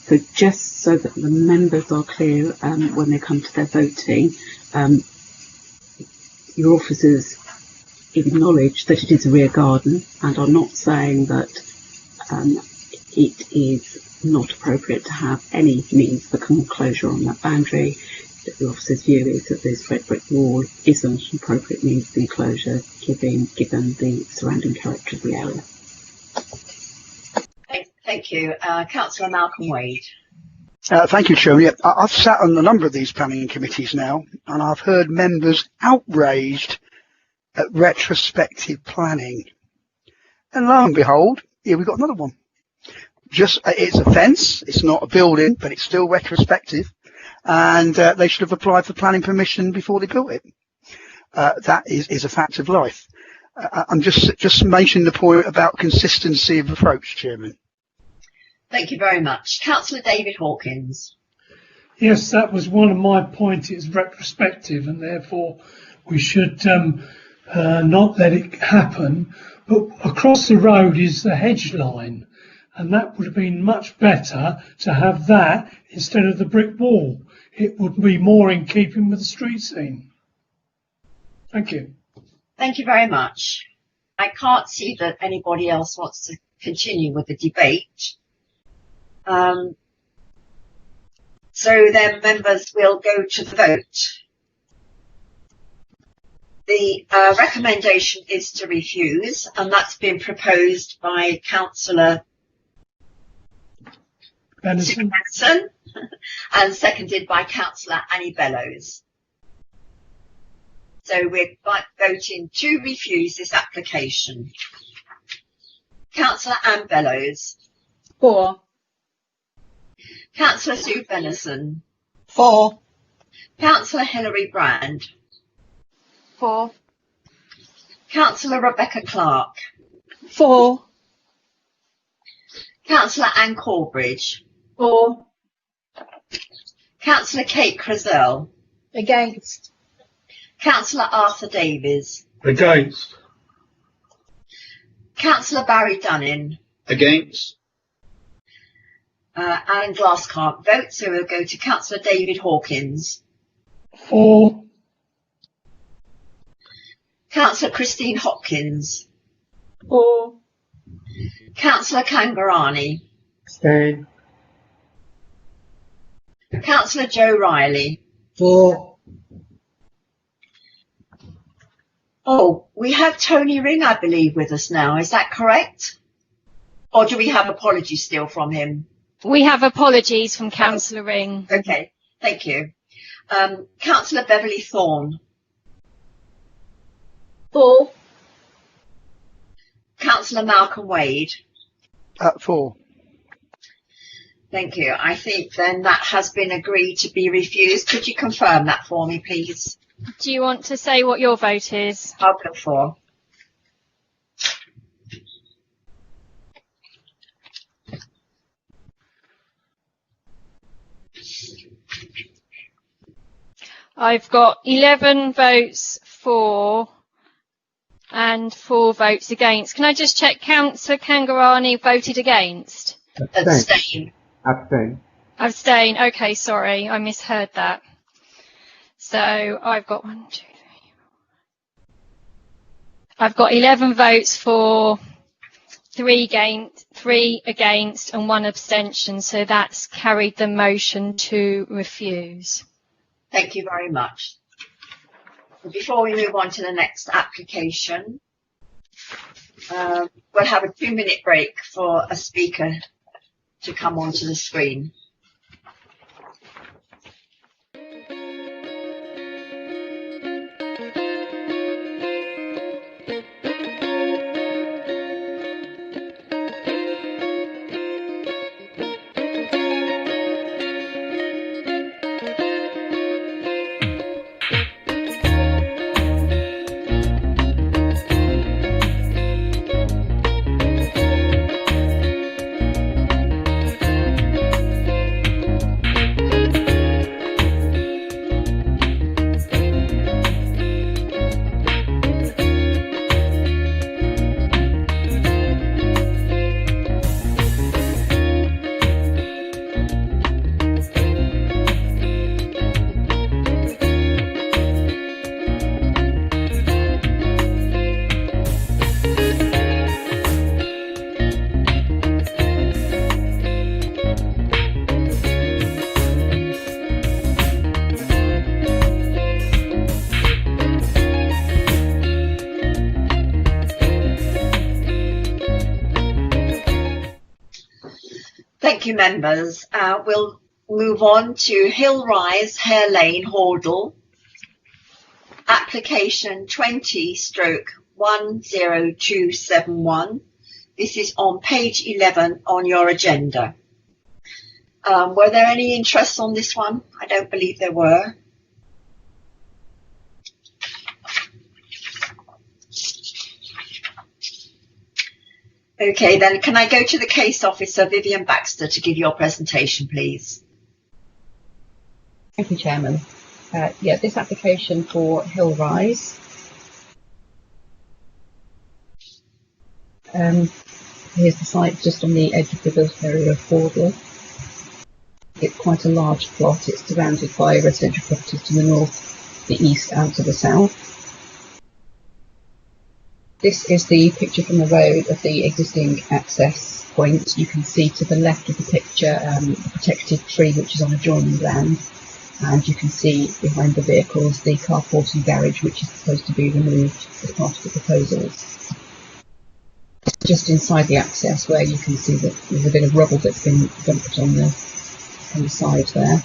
So just so that the members are clear when they come to their voting, your officers acknowledge that it is a rear garden and are not saying that it is not appropriate to have any means of closure on that boundary. The officer's view is that this red brick wall isn't an appropriate means of enclosure given the surrounding character of the area. Thank you. Councillor Malcolm Wade. Thank you, Chairman. Yeah, I've sat on a number of these planning committees now, and I've heard members outraged at retrospective planning. And lo and behold, here we've got another one. It's a fence, it's not a building, but it's still retrospective. And they should have applied for planning permission before they built it. That is a fact of life. I'm just mentioning the point about consistency of approach, Chairman. Thank you very much. Councillor David Hawkins. Yes, that was one of my points. It's retrospective, and therefore we should not let it happen. But across the road is the hedge line, and that would have been much better to have that instead of the brick wall. It would be more in keeping with the street scene. Thank you. Thank you very much. I can't see that anybody else wants to continue with the debate. So then, members, will go to the vote. The recommendation is to refuse, and that's been proposed by Councillor Benison and seconded by Councillor Annie Bellows. So we're voting to refuse this application. Councillor Anne Bellows. For. Councillor Sue Benison. For. Councillor Hilary Brand. For. Councillor Rebecca Clark. For. Councillor Anne Corbridge. For. Councillor Kate Crazell. Against. Councillor Arthur Davies. Against. Councillor Barry Dunning. Against. Alan Glass can't vote, so we'll go to Councillor David Hawkins. For. Councillor Christine Hopkins. For. Councillor Kangarani. Abstain. Councillor Joe Riley. For. Oh, we have Tony Ring, I believe, with us now. Is that correct? Or do we have apologies still from him? We have apologies from Councillor Ring. Okay, thank you. Councillor Beverly Thorne. For. Councillor Malcolm Wade. For. Thank you. I think then that has been agreed to be refused. Could you confirm that for me, please? Do you want to say what your vote is? I'll go for. I've got 11 votes for and 4 votes against. Can I just check Councillor Kangarani voted against? Abstain. Abstain. Abstain. Okay, sorry, I misheard that. So I've got 1, 2, 3. I've got 11 votes for, 3 against and 1 abstention. So that's carried the motion to refuse. Thank you very much. Before we move on to the next application, we'll have a 2-minute break for a speaker to come onto the screen. Thank you, members. We'll move on to Hill Rise, Hare Lane, Hordle. Application 20/10271. This is on page 11 on your agenda. Were there any interests on this one? I don't believe there were. Okay, then can I go to the case officer, Vivian Baxter, to give your presentation, please? Thank you, Chairman. Yeah, this application for Hill Rise. Here's the site just on the edge of the built area of Fordle. It's quite a large plot. It's surrounded by residential properties to the north, the east, and to the south. This is the picture from the road of the existing access point. You can see to the left of the picture a protected tree which is on adjoining land, and you can see behind the vehicles the carport and garage which is supposed to be removed as part of the proposals. Just inside the access where you can see that there's a bit of rubble that's been dumped on the side there.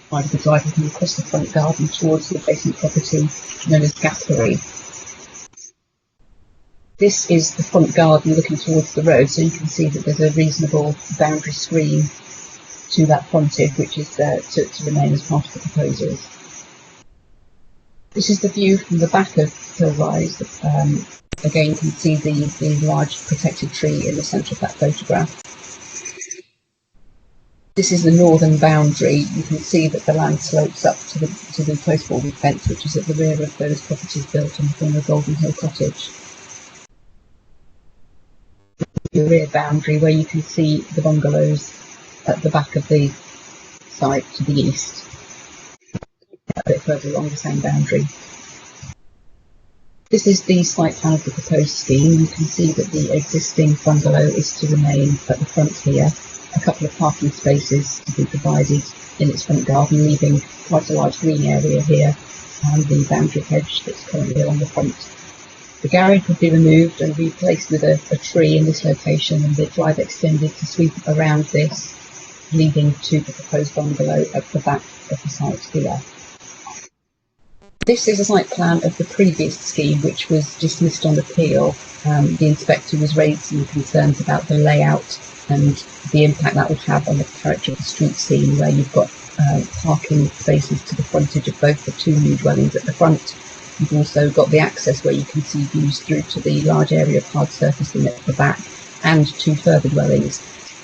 Side of the drive looking across the front garden towards the adjacent property known as Gaspery. This is the front garden looking towards the road, so you can see that there's a reasonable boundary screen to that frontage, which is to remain as part of the proposals. This is the view from the back of Hill Rise. Again, you can see the large protected tree in the centre of that photograph. This is the northern boundary. You can see that the land slopes up to the close-bordered fence, which is at the rear of those properties built on the former Golden Hill Cottage. The rear boundary where you can see the bungalows at the back of the site to the east, a bit further along the same boundary. This is the site plan of the proposed scheme. You can see that the existing bungalow is to remain at the front here, a couple of parking spaces to be provided in its front garden, leaving quite a large green area here and the boundary hedge that's currently along the front. The garage would be removed and replaced with a tree in this location, and the drive extended to sweep around this, leading to the proposed bungalow at the back of the site here. This is a site plan of the previous scheme, which was dismissed on appeal. The inspector was raising concerns about the layout and the impact that would have on the character of the street scene, where you've got parking spaces to the frontage of both the two new dwellings at the front. You've also got the access where you can see views through to the large area of hard surfacing at the back and two further dwellings.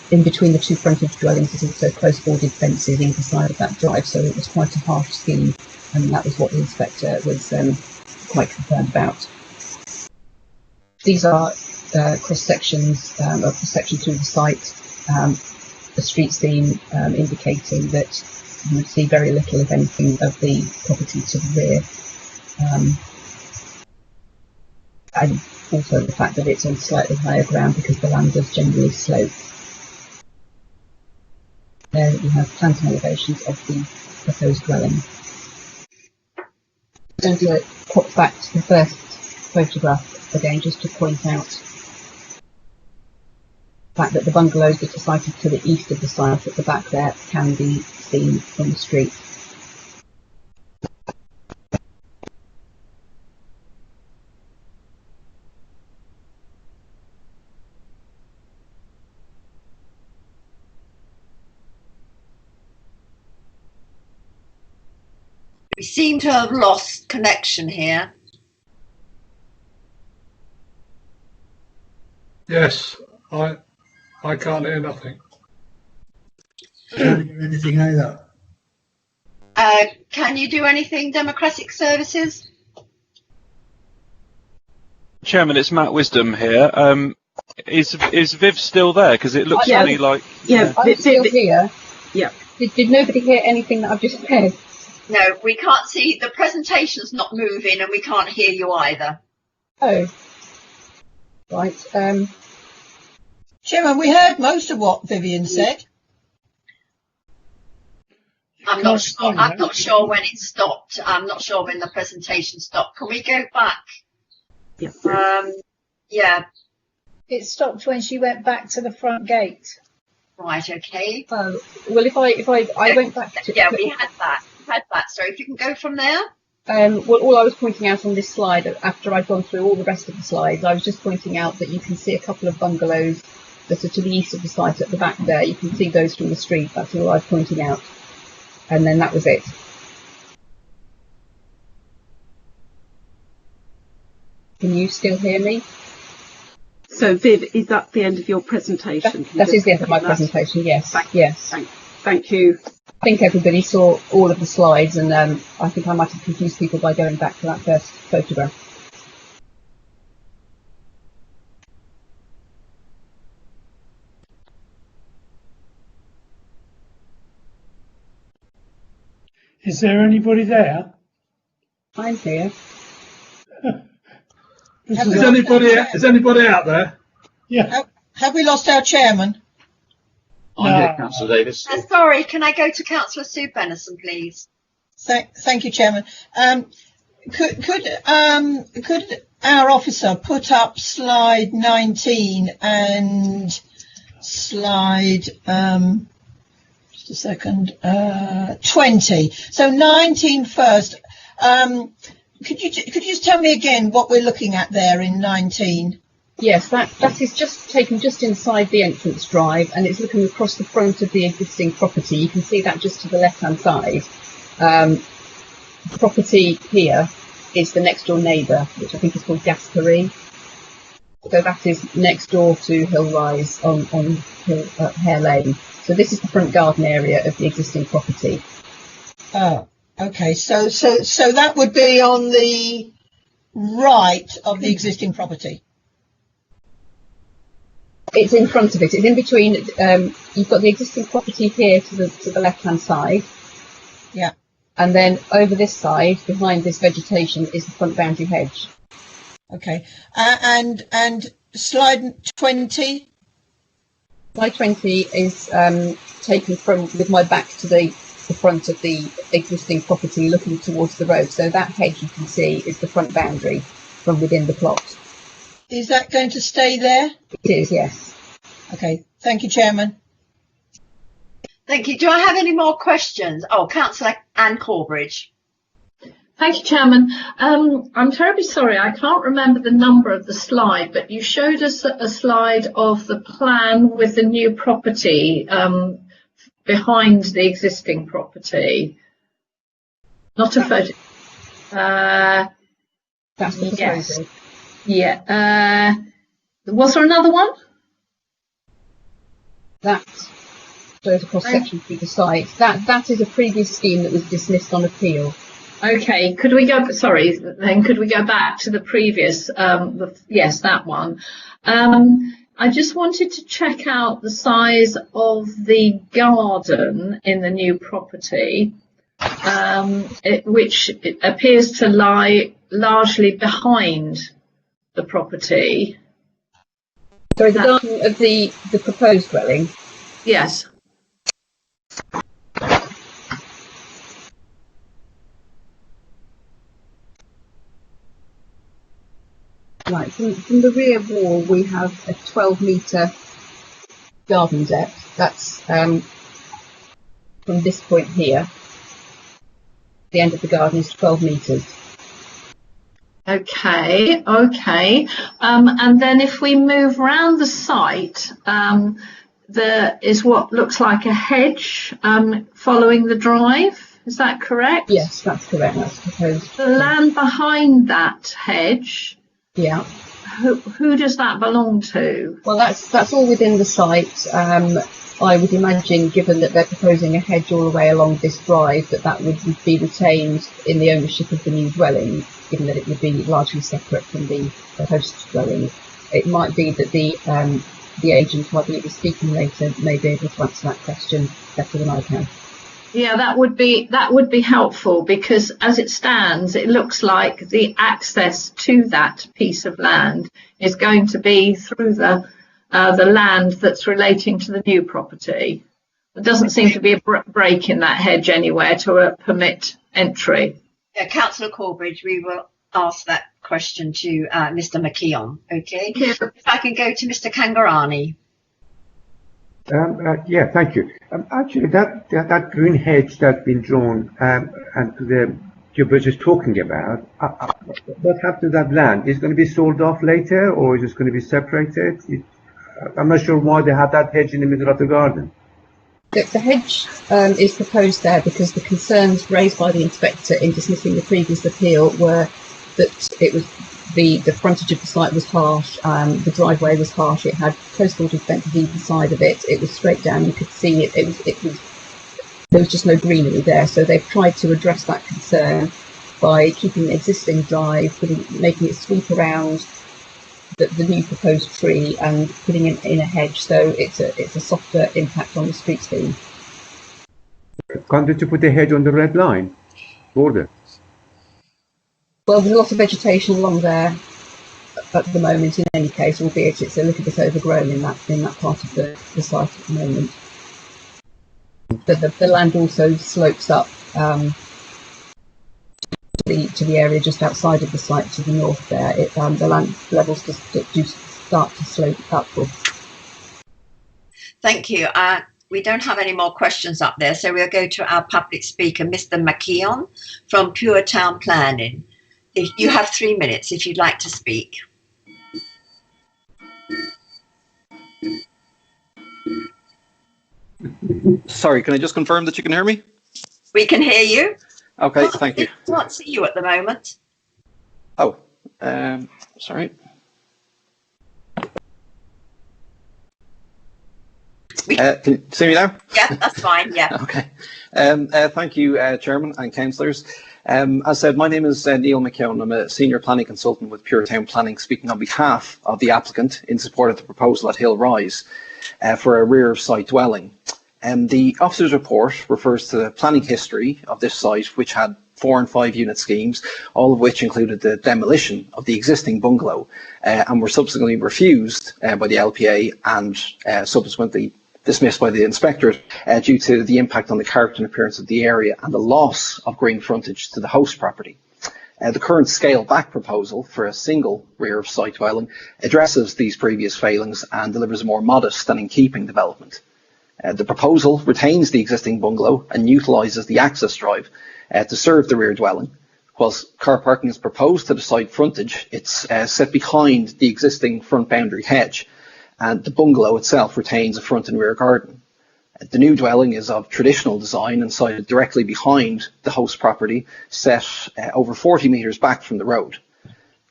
In between the two frontage dwellings is also close-bordered fences either side of that drive, so it was quite a harsh scheme, and that was what the inspector was quite concerned about. These are cross-sections of the section through the site, the street scene indicating that you would see very little, if anything, of the property to the rear. And also the fact that it's on slightly higher ground because the land does generally slope. There you have planting elevations of the proposed dwelling. I'm going to pop back to the first photograph again just to point out the fact that the bungalows that are sited to the east of the site at the back there can be seen from the street. We seem to have lost connection here. Yes, I can't hear nothing. Can't hear anything either. Can you do anything, Democratic Services? Chairman, it's Matt Wisdom here. Is Viv still there? Because it looks to me like... Yeah, I'm still here. Yeah. Did nobody hear anything that I've just said? No, we can't see. The presentation's not moving and we can't hear you either. Oh. Right. Chairman, we heard most of what Vivian said. I'm not sure when it stopped. I'm not sure when the presentation stopped. Can we go back? Yeah. Yeah. It stopped when she went back to the front gate. Right. Okay. Oh, well, if I went back to... Yeah, we had that. So if you can go from there. Well, all I was pointing out on this slide, after I'd gone through all the rest of the slides, I was just pointing out that you can see a couple of bungalows that are to the east of the site at the back there. You can see those from the street. That's all I was pointing out. And then that was it. Can you still hear me? So Viv, is that the end of your presentation? That is the end of my presentation, yes. Yes. Thank you. I think everybody saw all of the slides, and I think I might have confused people by going back to that first photograph. Is there anybody there? I'm here. Is anybody out there? Yeah. Have we lost our chairman? I'm here, Councillor Davis. Sorry, can I go to Councillor Sue Bennison, please? Thank you, Chairman. Could our officer put up slide 19 and slide just a second 20? So 19 first. Could you just tell me again what we're looking at there in 19? Yes, that is just taken just inside the entrance drive, and it's looking across the front of the existing property. You can see that just to the left-hand side. The property here is the next door neighbour, which I think is called Gasperie. So that is next door to Hill Rise on Hare Lane. So this is the front garden area of the existing property. Oh, okay. So that would be on the right of the existing property. It's in front of it. It's in between. You've got the existing property here to the left-hand side. Yeah. And then over this side, behind this vegetation, is the front boundary hedge. Okay. And slide 20? Slide 20 is taken from with my back to the front of the existing property, looking towards the road. So that hedge you can see is the front boundary from within the plot. Is that going to stay there? It is, yes. Okay. Thank you, Chairman. Thank you. Do I have any more questions? Oh, Councillor Anne Corbridge. Thank you, Chairman. I'm terribly sorry, I can't remember the number of the slide, but you showed us a slide of the plan with the new property behind the existing property. Not a photo. That's the yes. Yeah. Was there another one? That goes across section through the site. That is a previous scheme that was dismissed on appeal. Okay, could we go? Sorry, then could we go back to the previous? Yes, that one. I just wanted to check out the size of the garden in the new property, which appears to lie largely behind the property. So the garden of the proposed dwelling? Yes. Right, from the rear wall we have a 12-metre garden depth. That's from this point here. The end of the garden is 12 metres. Okay. And then if we move round the site, there is what looks like a hedge following the drive. Is that correct? Yes, that's correct. That's proposed. The land behind that hedge. Yeah. Who does that belong to? Well, that's all within the site. I would imagine, given that they're proposing a hedge all the way along this drive, that would be retained in the ownership of the new dwelling, given that it would be largely separate from the host dwelling. It might be that the agent who I believe is speaking later may be able to answer that question better than I can. Yeah, that would be helpful, because as it stands, it looks like the access to that piece of land is going to be through the land that's relating to the new property. There doesn't seem to be a break in that hedge anywhere to permit entry. Yeah, Councillor Corbridge, we will ask that question to Mr. McKeon. Okay. If I can go to Mr. Kangarani. Yeah, thank you. Actually, that green hedge that's been drawn and you were just talking about, what happened to that land? Is it going to be sold off later, or is it going to be separated? I'm not sure why they have that hedge in the middle of the garden. The hedge is proposed there because the concerns raised by the inspector in dismissing the previous appeal were that it was the frontage of the site was harsh, the driveway was harsh, it had post-mortem fences either side of it, it was straight down, you could see it, there was just no greenery there. So they've tried to address that concern by keeping the existing drive, making it sweep around the new proposed tree and putting it in a hedge, so it's a softer impact on the street scene. Can't you put a hedge on the red line border? Well, there's a lot of vegetation along there at the moment in any case, albeit it's a little bit overgrown in that part of the site at the moment. But the land also slopes up to the area just outside of the site to the north there. The land levels do start to slope upwards. Thank you. We don't have any more questions up there, so we'll go to our public speaker, Mr. McKeon from Pure Town Planning. If you have 3 minutes, if you'd like to speak. Sorry, can I just confirm that you can hear me? We can hear you. Okay, thank you. I can't see you at the moment. Oh, sorry. Can you see me now? Yeah, that's fine, yeah. Okay. Thank you, Chairman and councillors. As said, my name is Neil McKeown. I'm a senior planning consultant with Pure Town Planning, speaking on behalf of the applicant in support of the proposal at Hill Rise for a rear site dwelling. The officer's report refers to the planning history of this site, which had 4 and 5 unit schemes, all of which included the demolition of the existing bungalow and were subsequently refused by the LPA and subsequently dismissed by the inspectorate due to the impact on the character and appearance of the area and the loss of green frontage to the host property. The current scale-back proposal for a single rear site dwelling addresses these previous failings and delivers a more modest and in-keeping development. The proposal retains the existing bungalow and utilises the access drive to serve the rear dwelling. Whilst car parking is proposed to the site frontage, it's set behind the existing front boundary hedge, and the bungalow itself retains a front and rear garden. The new dwelling is of traditional design and sited directly behind the host property, set over 40 metres back from the road.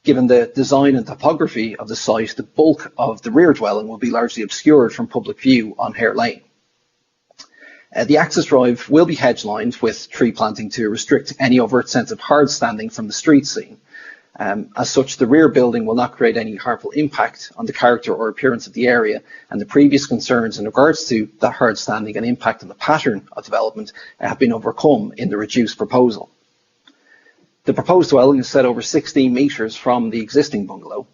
Given the design and topography of the site, the bulk of the rear dwelling will be largely obscured from public view on Hare Lane. The access drive will be hedge-lined with tree planting to restrict any overt sense of hard standing from the street scene. As such, the rear building will not create any harmful impact on the character or appearance of the area, and the previous concerns in regards to that hard standing and impact on the pattern of development have been overcome in the reduced proposal. The proposed dwelling is set over 16 metres from the existing bungalow.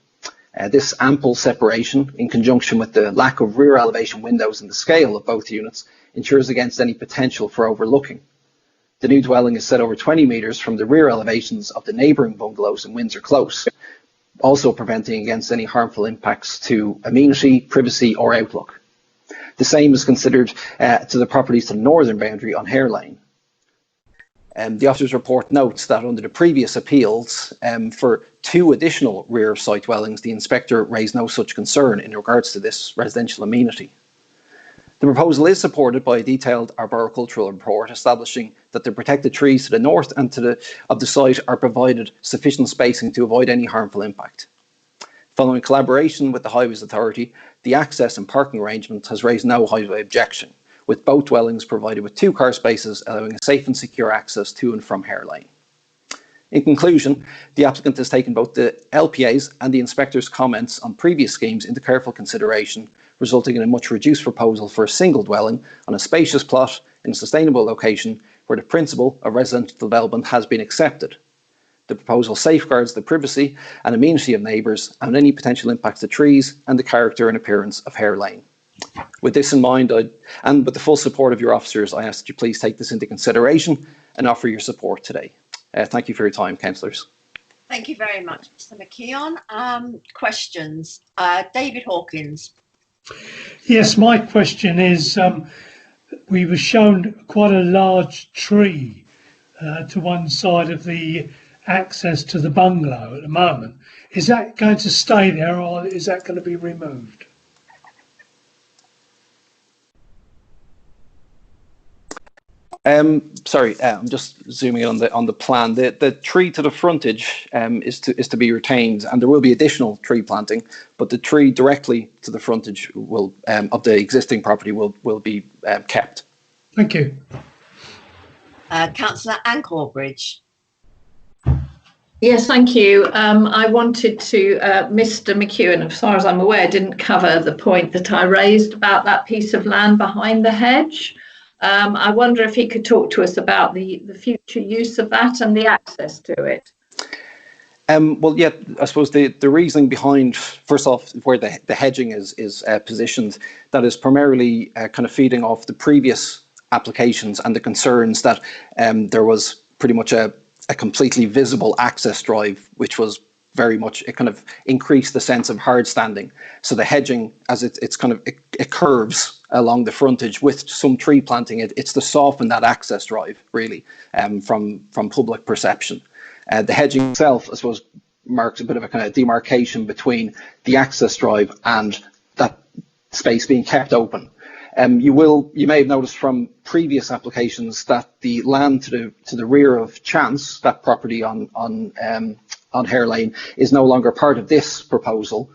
This ample separation, in conjunction with the lack of rear elevation windows and the scale of both units, ensures against any potential for overlooking. The new dwelling is set over 20 metres from the rear elevations of the neighbouring bungalows in Windsor Close, also preventing against any harmful impacts to amenity, privacy or outlook. The same is considered to the properties to the northern boundary on Hare Lane. The officer's report notes that under the previous appeals for 2 additional rear site dwellings, the inspector raised no such concern in regards to this residential amenity. The proposal is supported by a detailed arboricultural report establishing that the protected trees to the north and of the site are provided sufficient spacing to avoid any harmful impact. Following collaboration with the Highways Authority, the access and parking arrangement has raised no highway objection, with both dwellings provided with 2 car spaces allowing safe and secure access to and from Hare Lane. In conclusion, the applicant has taken both the LPA's and the inspector's comments on previous schemes into careful consideration, resulting in a much reduced proposal for a single dwelling on a spacious plot in a sustainable location where the principle of residential development has been accepted. The proposal safeguards the privacy and amenity of neighbours and any potential impacts to trees and the character and appearance of Hare Lane. With this in mind, and with the full support of your officers, I ask that you please take this into consideration and offer your support today. Thank you for your time, councillors. Thank you very much, Mr. McKeon. Questions? David Hawkins. Yes, my question is, we were shown quite a large tree to one side of the access to the bungalow at the moment. Is that going to stay there or is that going to be removed? Sorry, I'm just zooming in on the plan. The tree to the frontage is to be retained, and there will be additional tree planting, but the tree directly to the frontage will of the existing property will be kept. Thank you. Councillor Ancorbridge. Yes, thank you. I wanted to, Mr. McEwen, as far as I'm aware, didn't cover the point that I raised about that piece of land behind the hedge. I wonder if he could talk to us about the future use of that and the access to it. Well, yeah, I suppose the reasoning behind, first off, where the hedging is positioned, that is primarily kind of feeding off the previous applications and the concerns that there was pretty much a completely visible access drive, which was very much, it kind of increased the sense of hard standing. So the hedging, as it's kind of, it curves along the frontage with some tree planting, it's to soften that access drive, really, from public perception. The hedging itself, I suppose, marks a bit of a kind of demarcation between the access drive and that space being kept open. You may have noticed from previous applications that the land to the rear of Chance, that property on Hare Lane, is no longer part of this proposal.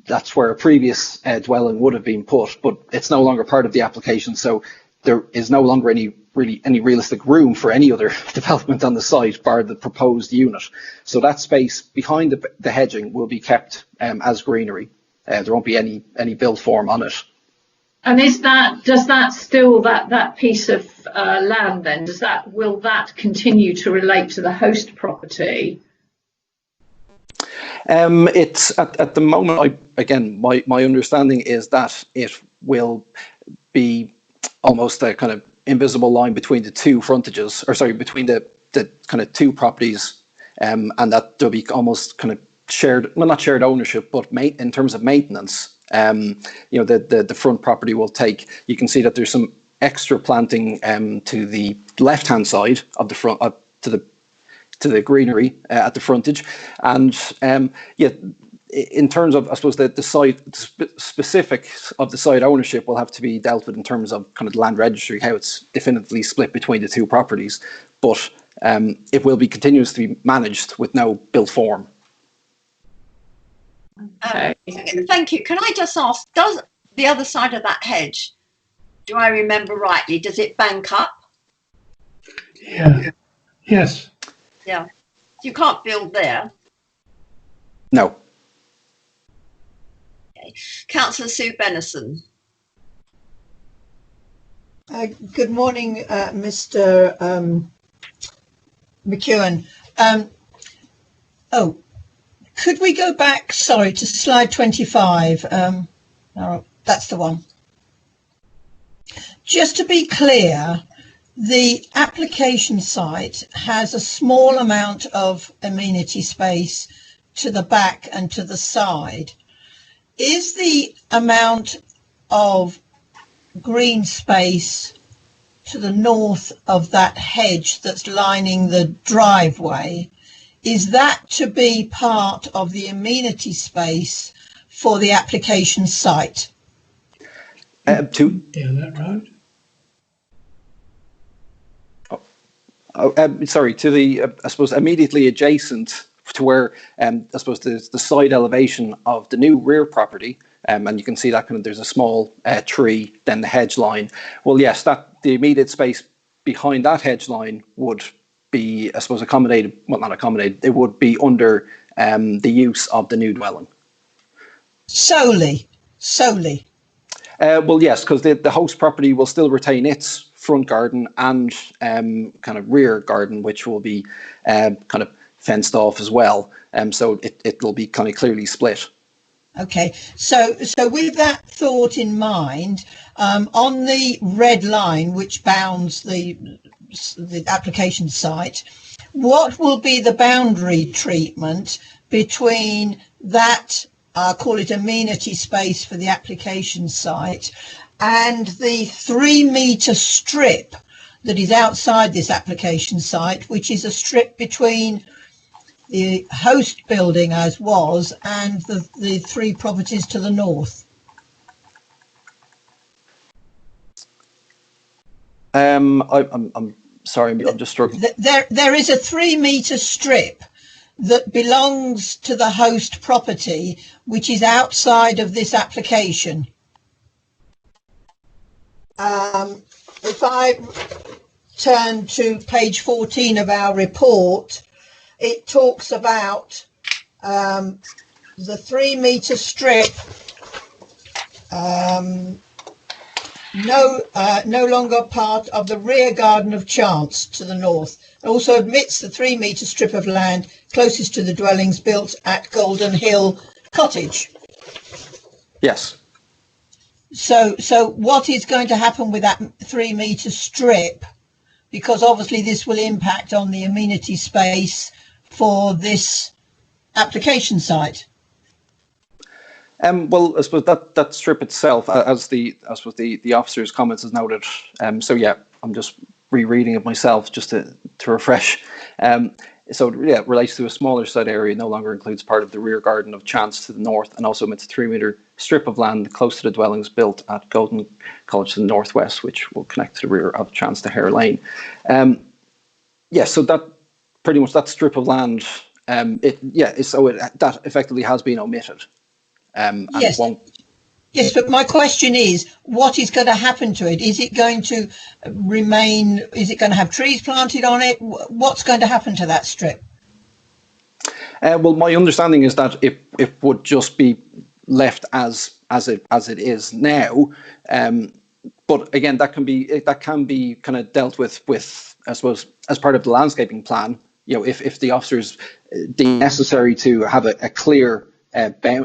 That's where a previous dwelling would have been put, but it's no longer part of the application, so there is no longer any realistic room for any other development on the site bar the proposed unit. So that space behind the hedging will be kept as greenery. There won't be any build form on it. And does that still, that piece of land then, will that continue to relate to the host property? It's at the moment, my understanding is that it will be almost a kind of invisible line between the two frontages, between the kind of two properties, and that there'll be almost kind of shared, well, not shared ownership, but in terms of maintenance. The front property will take, you can see that there's some extra planting to the left hand side of the front, to the greenery at the frontage, and in terms of, I suppose, the site specifics of the site ownership will have to be dealt with in terms of kind of the land registry, how it's definitively split between the two properties, but it will be continuously managed with no built form. Thank you. Can I just ask, does the other side of that hedge, do I remember rightly, does it bank up? Yeah. Yes. Yeah. You can't build there. No. Okay. Councillor Sue Bennison. Good morning, Mr. McEwen. Could we go back, to slide 25? That's the one. Just to be clear, the application site has a small amount of amenity space to the back and to the side. Is the amount of green space to the north of that hedge that's lining the driveway, is that to be part of the amenity space for the application site? Down that road. To the, I suppose, immediately adjacent to where, I suppose, the side elevation of the new rear property, and you can see that kind of, there's a small tree, then the hedge line. Well, yes, the immediate space behind that hedge line would be, I suppose, accommodated, well, not accommodated, it would be under the use of the new dwelling. Solely? Well, yes, because the host property will still retain its front garden and kind of rear garden, which will be kind of fenced off as well. So it'll be kind of clearly split. Okay, so with that thought in mind, on the red line which bounds the application site, what will be the boundary treatment between that, I'll call it amenity space for the application site, and the 3-metre strip that is outside this application site, which is a strip between the host building as was and the 3 properties to the north? I'm sorry, I'm just struggling. There is a 3 metre strip that belongs to the host property, which is outside of this application. If I turn to page 14 of our report, it talks about the 3 metre strip no longer part of the rear garden of Chance to the north. It also admits the 3 metre strip of land closest to the dwellings built at Golden Hill Cottage. Yes. So what is going to happen with that 3 metre strip? Because obviously this will impact on the amenity space for this application site. Well, I suppose that strip itself, as the officer's comments has noted. So yeah, I'm just rereading it myself just to refresh. So yeah, it relates to a smaller site area, no longer includes part of the rear garden of Chance to the north, and also omits a 3 metre strip of land close to the dwellings built at Golden College to the northwest, which will connect to the rear of Chance to Hare Lane. Yeah, so that pretty much that strip of land, that effectively has been omitted. And yes. Yes, but my question is, what is going to happen to it? Is it going to remain? Is it going to have trees planted on it? What's going to happen to that strip? Well, my understanding is that it would just be left as it is now. But again, that can be kind of dealt with I suppose as part of the landscaping plan. You know, if the officers deem necessary to have a clear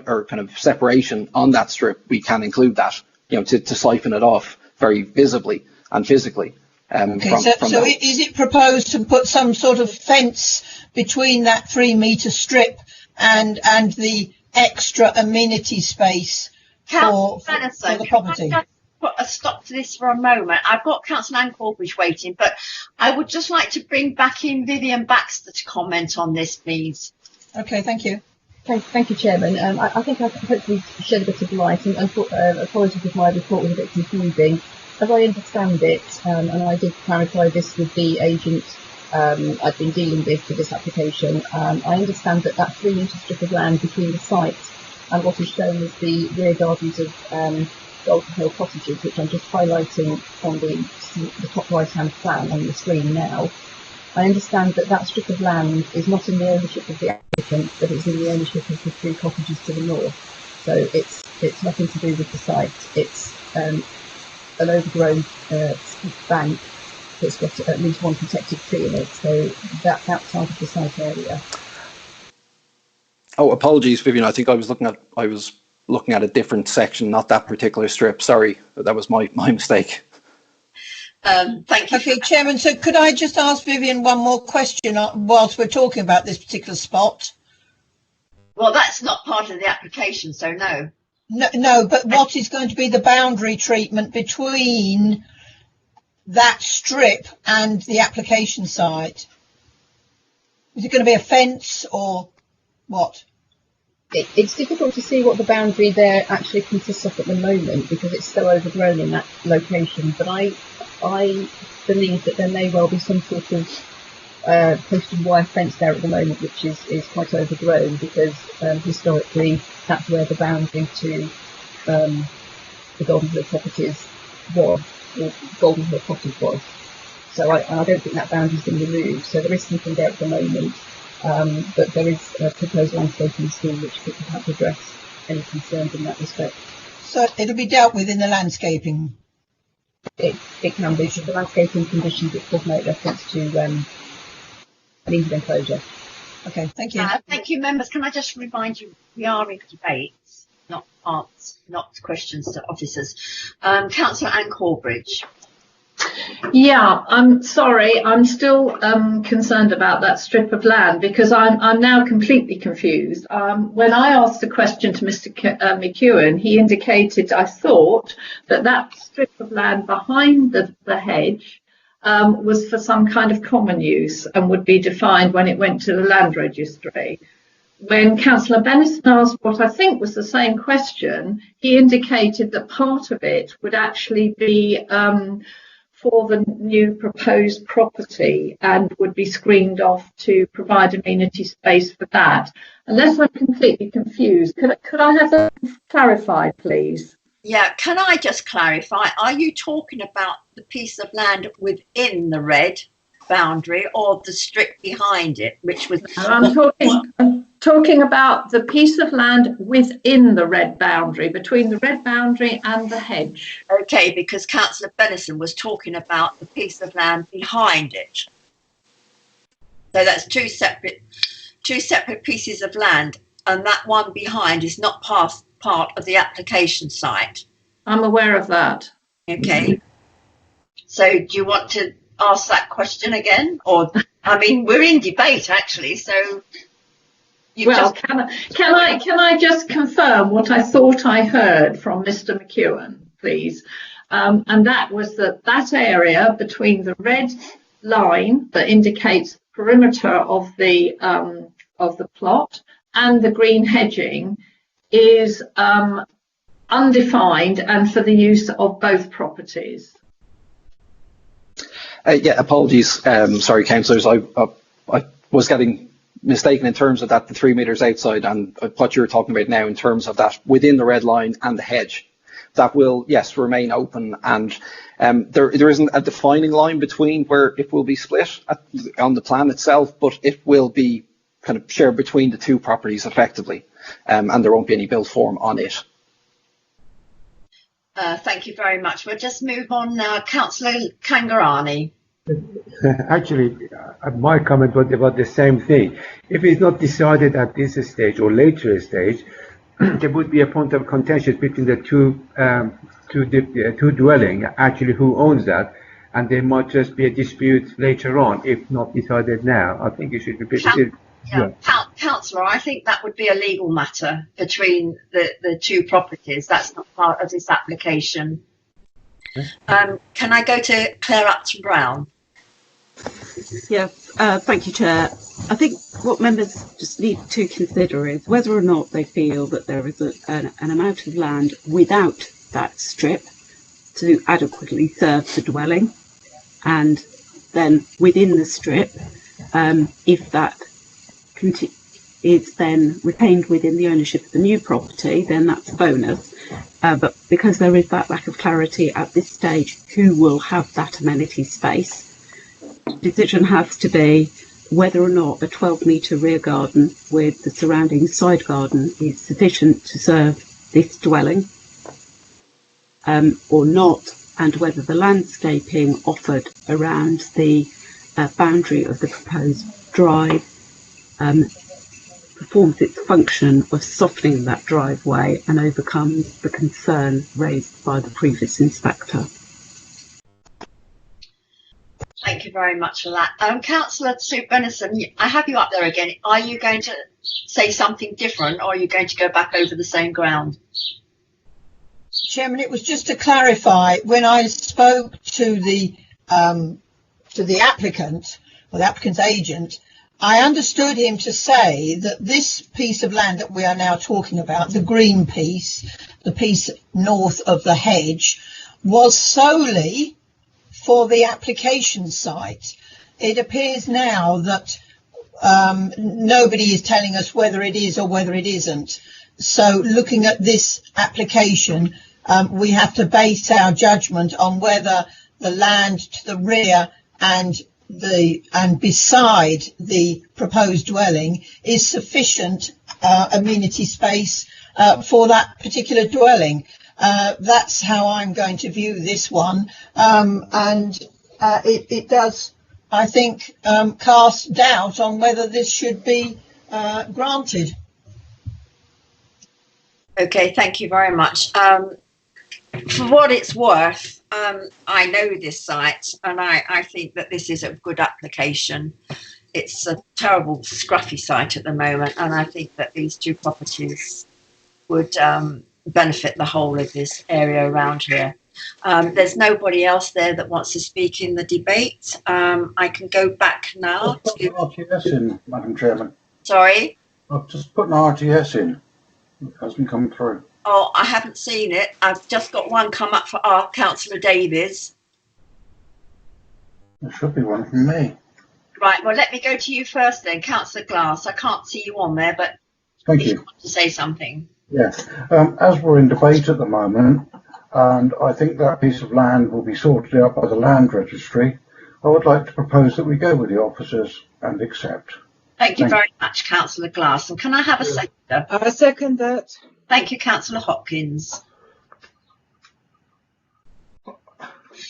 or kind of separation on that strip, we can include that, you know, to siphon it off very visibly and physically. So is it proposed to put some sort of fence between that 3 metre strip and the extra amenity space for the property? Put a stop to this for a moment. I've got Councillor Anne Corbridge waiting, but I would just like to bring back in Vivian Baxter to comment on this, please. Okay, thank you. Thank you, Chairman. I think I've hopefully shed a bit of light, and apologies if my report was a bit confusing. As I understand it, and I did clarify this with the agent I've been dealing with for this application, I understand that 3 metre strip of land between the site and what is shown as the rear gardens of Golden Hill Cottages, which I'm just highlighting on the top right-hand plan on the screen now. I understand that strip of land is not in the ownership of the applicant, but it's in the ownership of the 3 cottages to the north. So it's nothing to do with the site. It's an overgrown bank that's got at least one protected tree in it. So that's outside of the site area. Oh, apologies, Vivian. I think I was looking at a different section, not that particular strip. Sorry, that was my mistake. Thank you. Okay, Chairman, so could I just ask Vivian one more question whilst we're talking about this particular spot? Well, that's not part of the application, so no. No, but what is going to be the boundary treatment between that strip and the application site? Is it going to be a fence or what? It's difficult to see what the boundary there actually consists of at the moment because it's so overgrown in that location, but I believe that there may well be some sort of posted wire fence there at the moment, which is quite overgrown because historically that's where the boundary to the Golden Hill properties was, or Golden Hill Cottage was. So I don't think that boundary's been removed. So there is something there at the moment, but there is a proposed landscaping scheme which could perhaps address any concerns in that respect. So it'll be dealt with in the landscaping? It can be. The landscaping conditions, it does make reference to an easement enclosure. Okay, thank you. Thank you, members. Can I just remind you, we are in debates, not questions to officers. Councillor Anne Corbridge. Yeah, I'm sorry. I'm still concerned about that strip of land because I'm now completely confused. When I asked the question to Mr. McEwen, he indicated, I thought, that strip of land behind the hedge was for some kind of common use and would be defined when it went to the land registry. When Councillor Bennison asked what I think was the same question, he indicated that part of it would actually be for the new proposed property and would be screened off to provide amenity space for that. Unless I'm completely confused, could I have that clarified, please? Yeah, can I just clarify, are you talking about the piece of land within the red boundary or the strip behind it, which was... I'm talking about the piece of land within the red boundary, between the red boundary and the hedge. Okay, because Councillor Benison was talking about the piece of land behind it. So that's two separate pieces of land, and that one behind is not part of the application site. I'm aware of that. Okay. So do you want to ask that question again? Or, I mean, we're in debate actually, so... Well, can I just confirm what I thought I heard from Mr. McEwen, please? And that was that area between the red line that indicates perimeter of the plot and the green hedging is undefined and for the use of both properties. Yeah, apologies. Sorry, councillors. I was getting mistaken in terms of that, the 3 metres outside, and what you're talking about now in terms of that within the red line and the hedge. That will, yes, remain open, and there isn't a defining line between where it will be split on the plan itself, but it will be kind of shared between the two properties effectively, and there won't be any built form on it. Thank you very much. We'll just move on now. Councillor Kangarani. Actually, my comment was about the same thing. If it's not decided at this stage or later stage, there would be a point of contention between the two dwelling, actually who owns that, and there might just be a dispute later on if not decided now. I think it should be. Councillor, I think that would be a legal matter between the two properties. That's not part of this application. Can I go to Claire Upton-Brown? Yes, thank you, Chair. I think what members just need to consider is whether or not they feel that there is an amount of land without that strip to adequately serve the dwelling, and then within the strip, if that is then retained within the ownership of the new property, then that's a bonus. But because there is that lack of clarity at this stage, who will have that amenity space? The decision has to be whether or not a 12-metre rear garden with the surrounding side garden is sufficient to serve this dwelling or not, and whether the landscaping offered around the boundary of the proposed drive performs its function of softening that driveway and overcomes the concern raised by the previous inspector. Thank you very much for that. Councillor Sue Benison, I have you up there again. Are you going to say something different, or are you going to go back over the same ground? Chairman, it was just to clarify, when I spoke to the applicant, or the applicant's agent, I understood him to say that this piece of land that we are now talking about, the green piece, the piece north of the hedge, was solely for the application site. It appears now that nobody is telling us whether it is or whether it isn't. So looking at this application, we have to base our judgment on whether the land to the rear and beside the proposed dwelling is sufficient amenity space for that particular dwelling. That's how I'm going to view this one, and it does, I think, cast doubt on whether this should be granted. Okay, thank you very much. For what it's worth, I know this site, and I think that this is a good application. It's a terrible scruffy site at the moment, and I think that these two properties would benefit the whole of this area around here. There's nobody else there that wants to speak in the debate. I can go back now to RTS in, Madam Chairman. Sorry? I've just put an RTS in. It hasn't come through. Oh, I haven't seen it. I've just got one come up for our Councillor Davies. There should be one from me. Right, well, let me go to you first then, Councillor Glass. I can't see you on there, but Thank if you. you want to say something. Yeah. As we're in debate at the moment, and I think that piece of land will be sorted out by the land registry, I would like to propose that we go with the officers and accept. Thank you very much, Councillor Glass. And can I have a seconder? I second that. Thank you, Councillor Hopkins.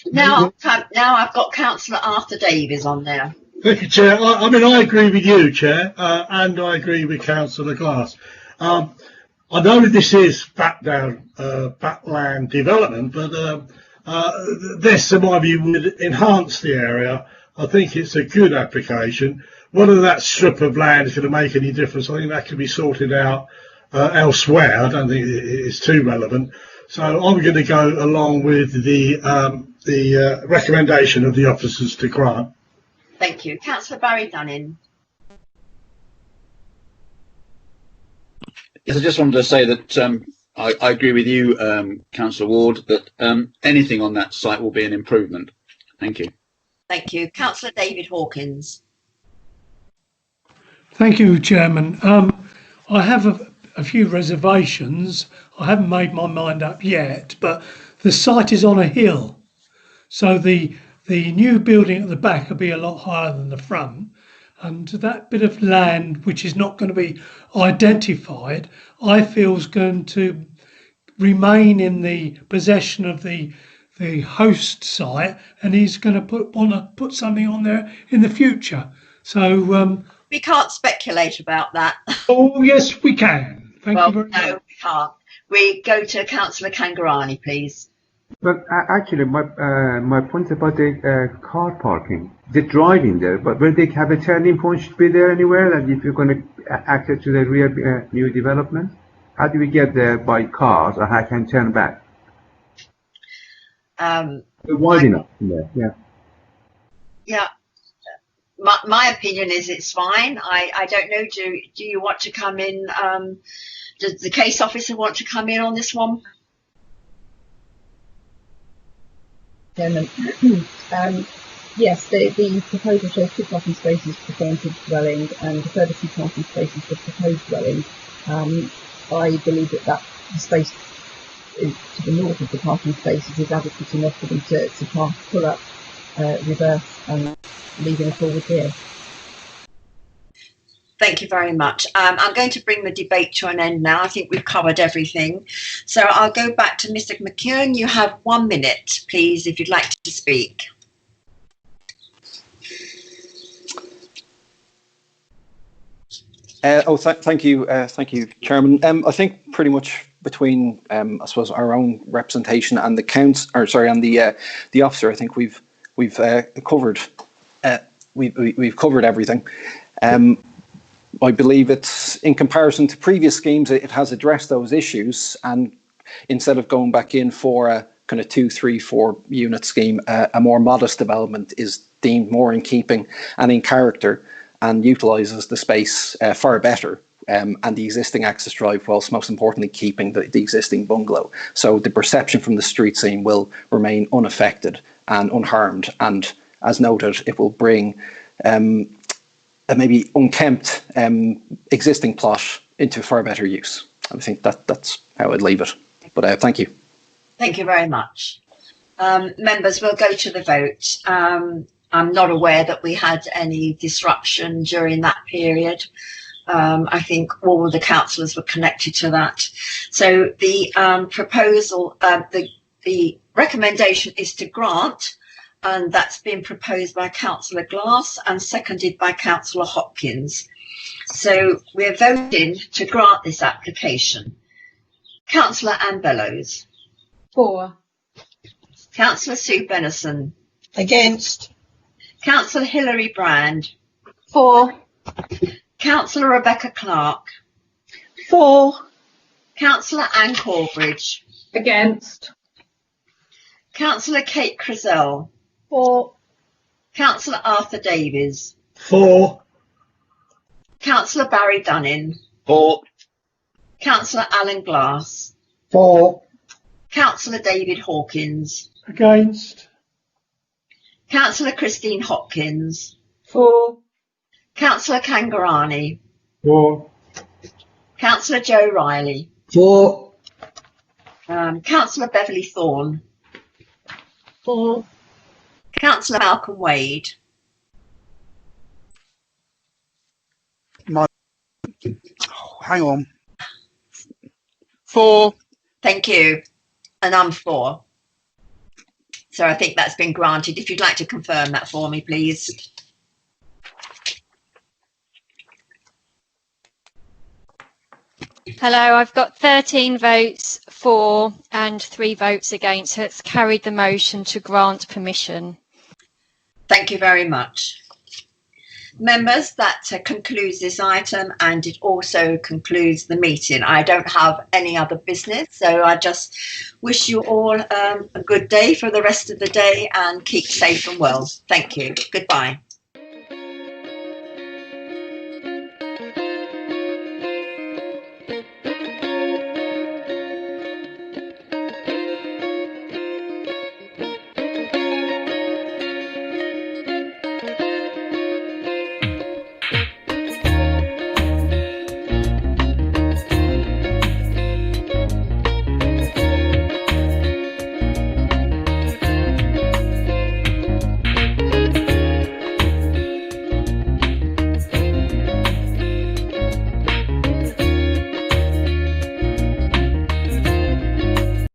Now I've got Councillor Arthur Davies on there. Thank you, Chair. I mean, I agree with you, Chair, and I agree with Councillor Glass. I know this is backland development, but this, in my view, would enhance the area. I think it's a good application. Whether that strip of land is going to make any difference, I think that can be sorted out elsewhere. I don't think it's too relevant. So I'm going to go along with the recommendation of the officers to grant. Thank you. Councillor Barry Dunning. Yes, I just wanted to say that I agree with you, Councillor Ward, that anything on that site will be an improvement. Thank you. Thank you. Councillor David Hawkins. Thank you, Chairman. I have a few reservations. I haven't made my mind up yet, but the site is on a hill, so the new building at the back will be a lot higher than the front, and that bit of land which is not going to be identified, I feel is going to remain in the possession of the host site, and he's going to want to put something on there in the future. So we can't speculate about that. Oh yes, we can. Thank you very much. No, we can't. We go to Councillor Kangarani, please. But actually, my point about the car parking, the driving there, but where they have a turning point should be there anywhere, that if you're going to access to the real new development, how do we get there by cars, or how can turn back? Wide enough in there, yeah. Yeah. My opinion is it's fine. I don't know. Do you want to come in? Does the case officer want to come in on this one? Chairman, yes, the proposal shows 2 parking spaces for the frontage dwelling and a further 2 parking spaces for the proposed dwelling. I believe that the space to the north of the parking spaces is adequate enough for them to park, pull up, reverse, and leaving a forward here. Thank you very much. I'm going to bring the debate to an end now. I think we've covered everything. So I'll go back to Mr. McKeown. You have 1 minute, please, if you'd like to speak. Thank you, Chairman. I think pretty much between, I suppose, our own representation and the officer, I think we've covered everything. I believe it's, in comparison to previous schemes, it has addressed those issues, and instead of going back in for a kind of 2, 3, 4 unit scheme, a more modest development is deemed more in keeping and in character, and utilises the space far better, and the existing access drive, whilst most importantly keeping the existing bungalow. So the perception from the street scene will remain unaffected and unharmed, and as noted, it will bring a maybe unkempt existing plot into far better use. I think that's how I'd leave it. But thank you. Thank you very much. Members, we'll go to the vote. I'm not aware that we had any disruption during that period. I think all the councillors were connected to that. So the proposal, the recommendation is to grant, and that's been proposed by Councillor Glass and seconded by Councillor Hopkins. So we're voting to grant this application. Councillor Anne Bellows. For. Councillor Sue Bennison. Against. Councillor Hilary Brand. For. Councillor Rebecca Clark. For. Councillor Anne Corbridge. Against. Councillor Kate Crizell. For. Councillor Arthur Davies. For. Councillor Barry Dunning. For. Councillor Alan Glass. For. Councillor David Hawkins. Against. Councillor Christine Hopkins. 4. Councillor Kangarani. 4. Councillor Joe Riley. 4. Councillor Beverly Thorne. 4. Councillor Malcolm Wade. Hang on. 4. Thank you. And I'm 4. So I think that's been granted. If you'd like to confirm that for me, please. Hello, I've got 13 votes for and 3 votes against. So it's carried the motion to grant permission. Thank you very much. Members, that concludes this item, and it also concludes the meeting. I don't have any other business, so I just wish you all a good day for the rest of the day and keep safe and well. Thank you. Goodbye.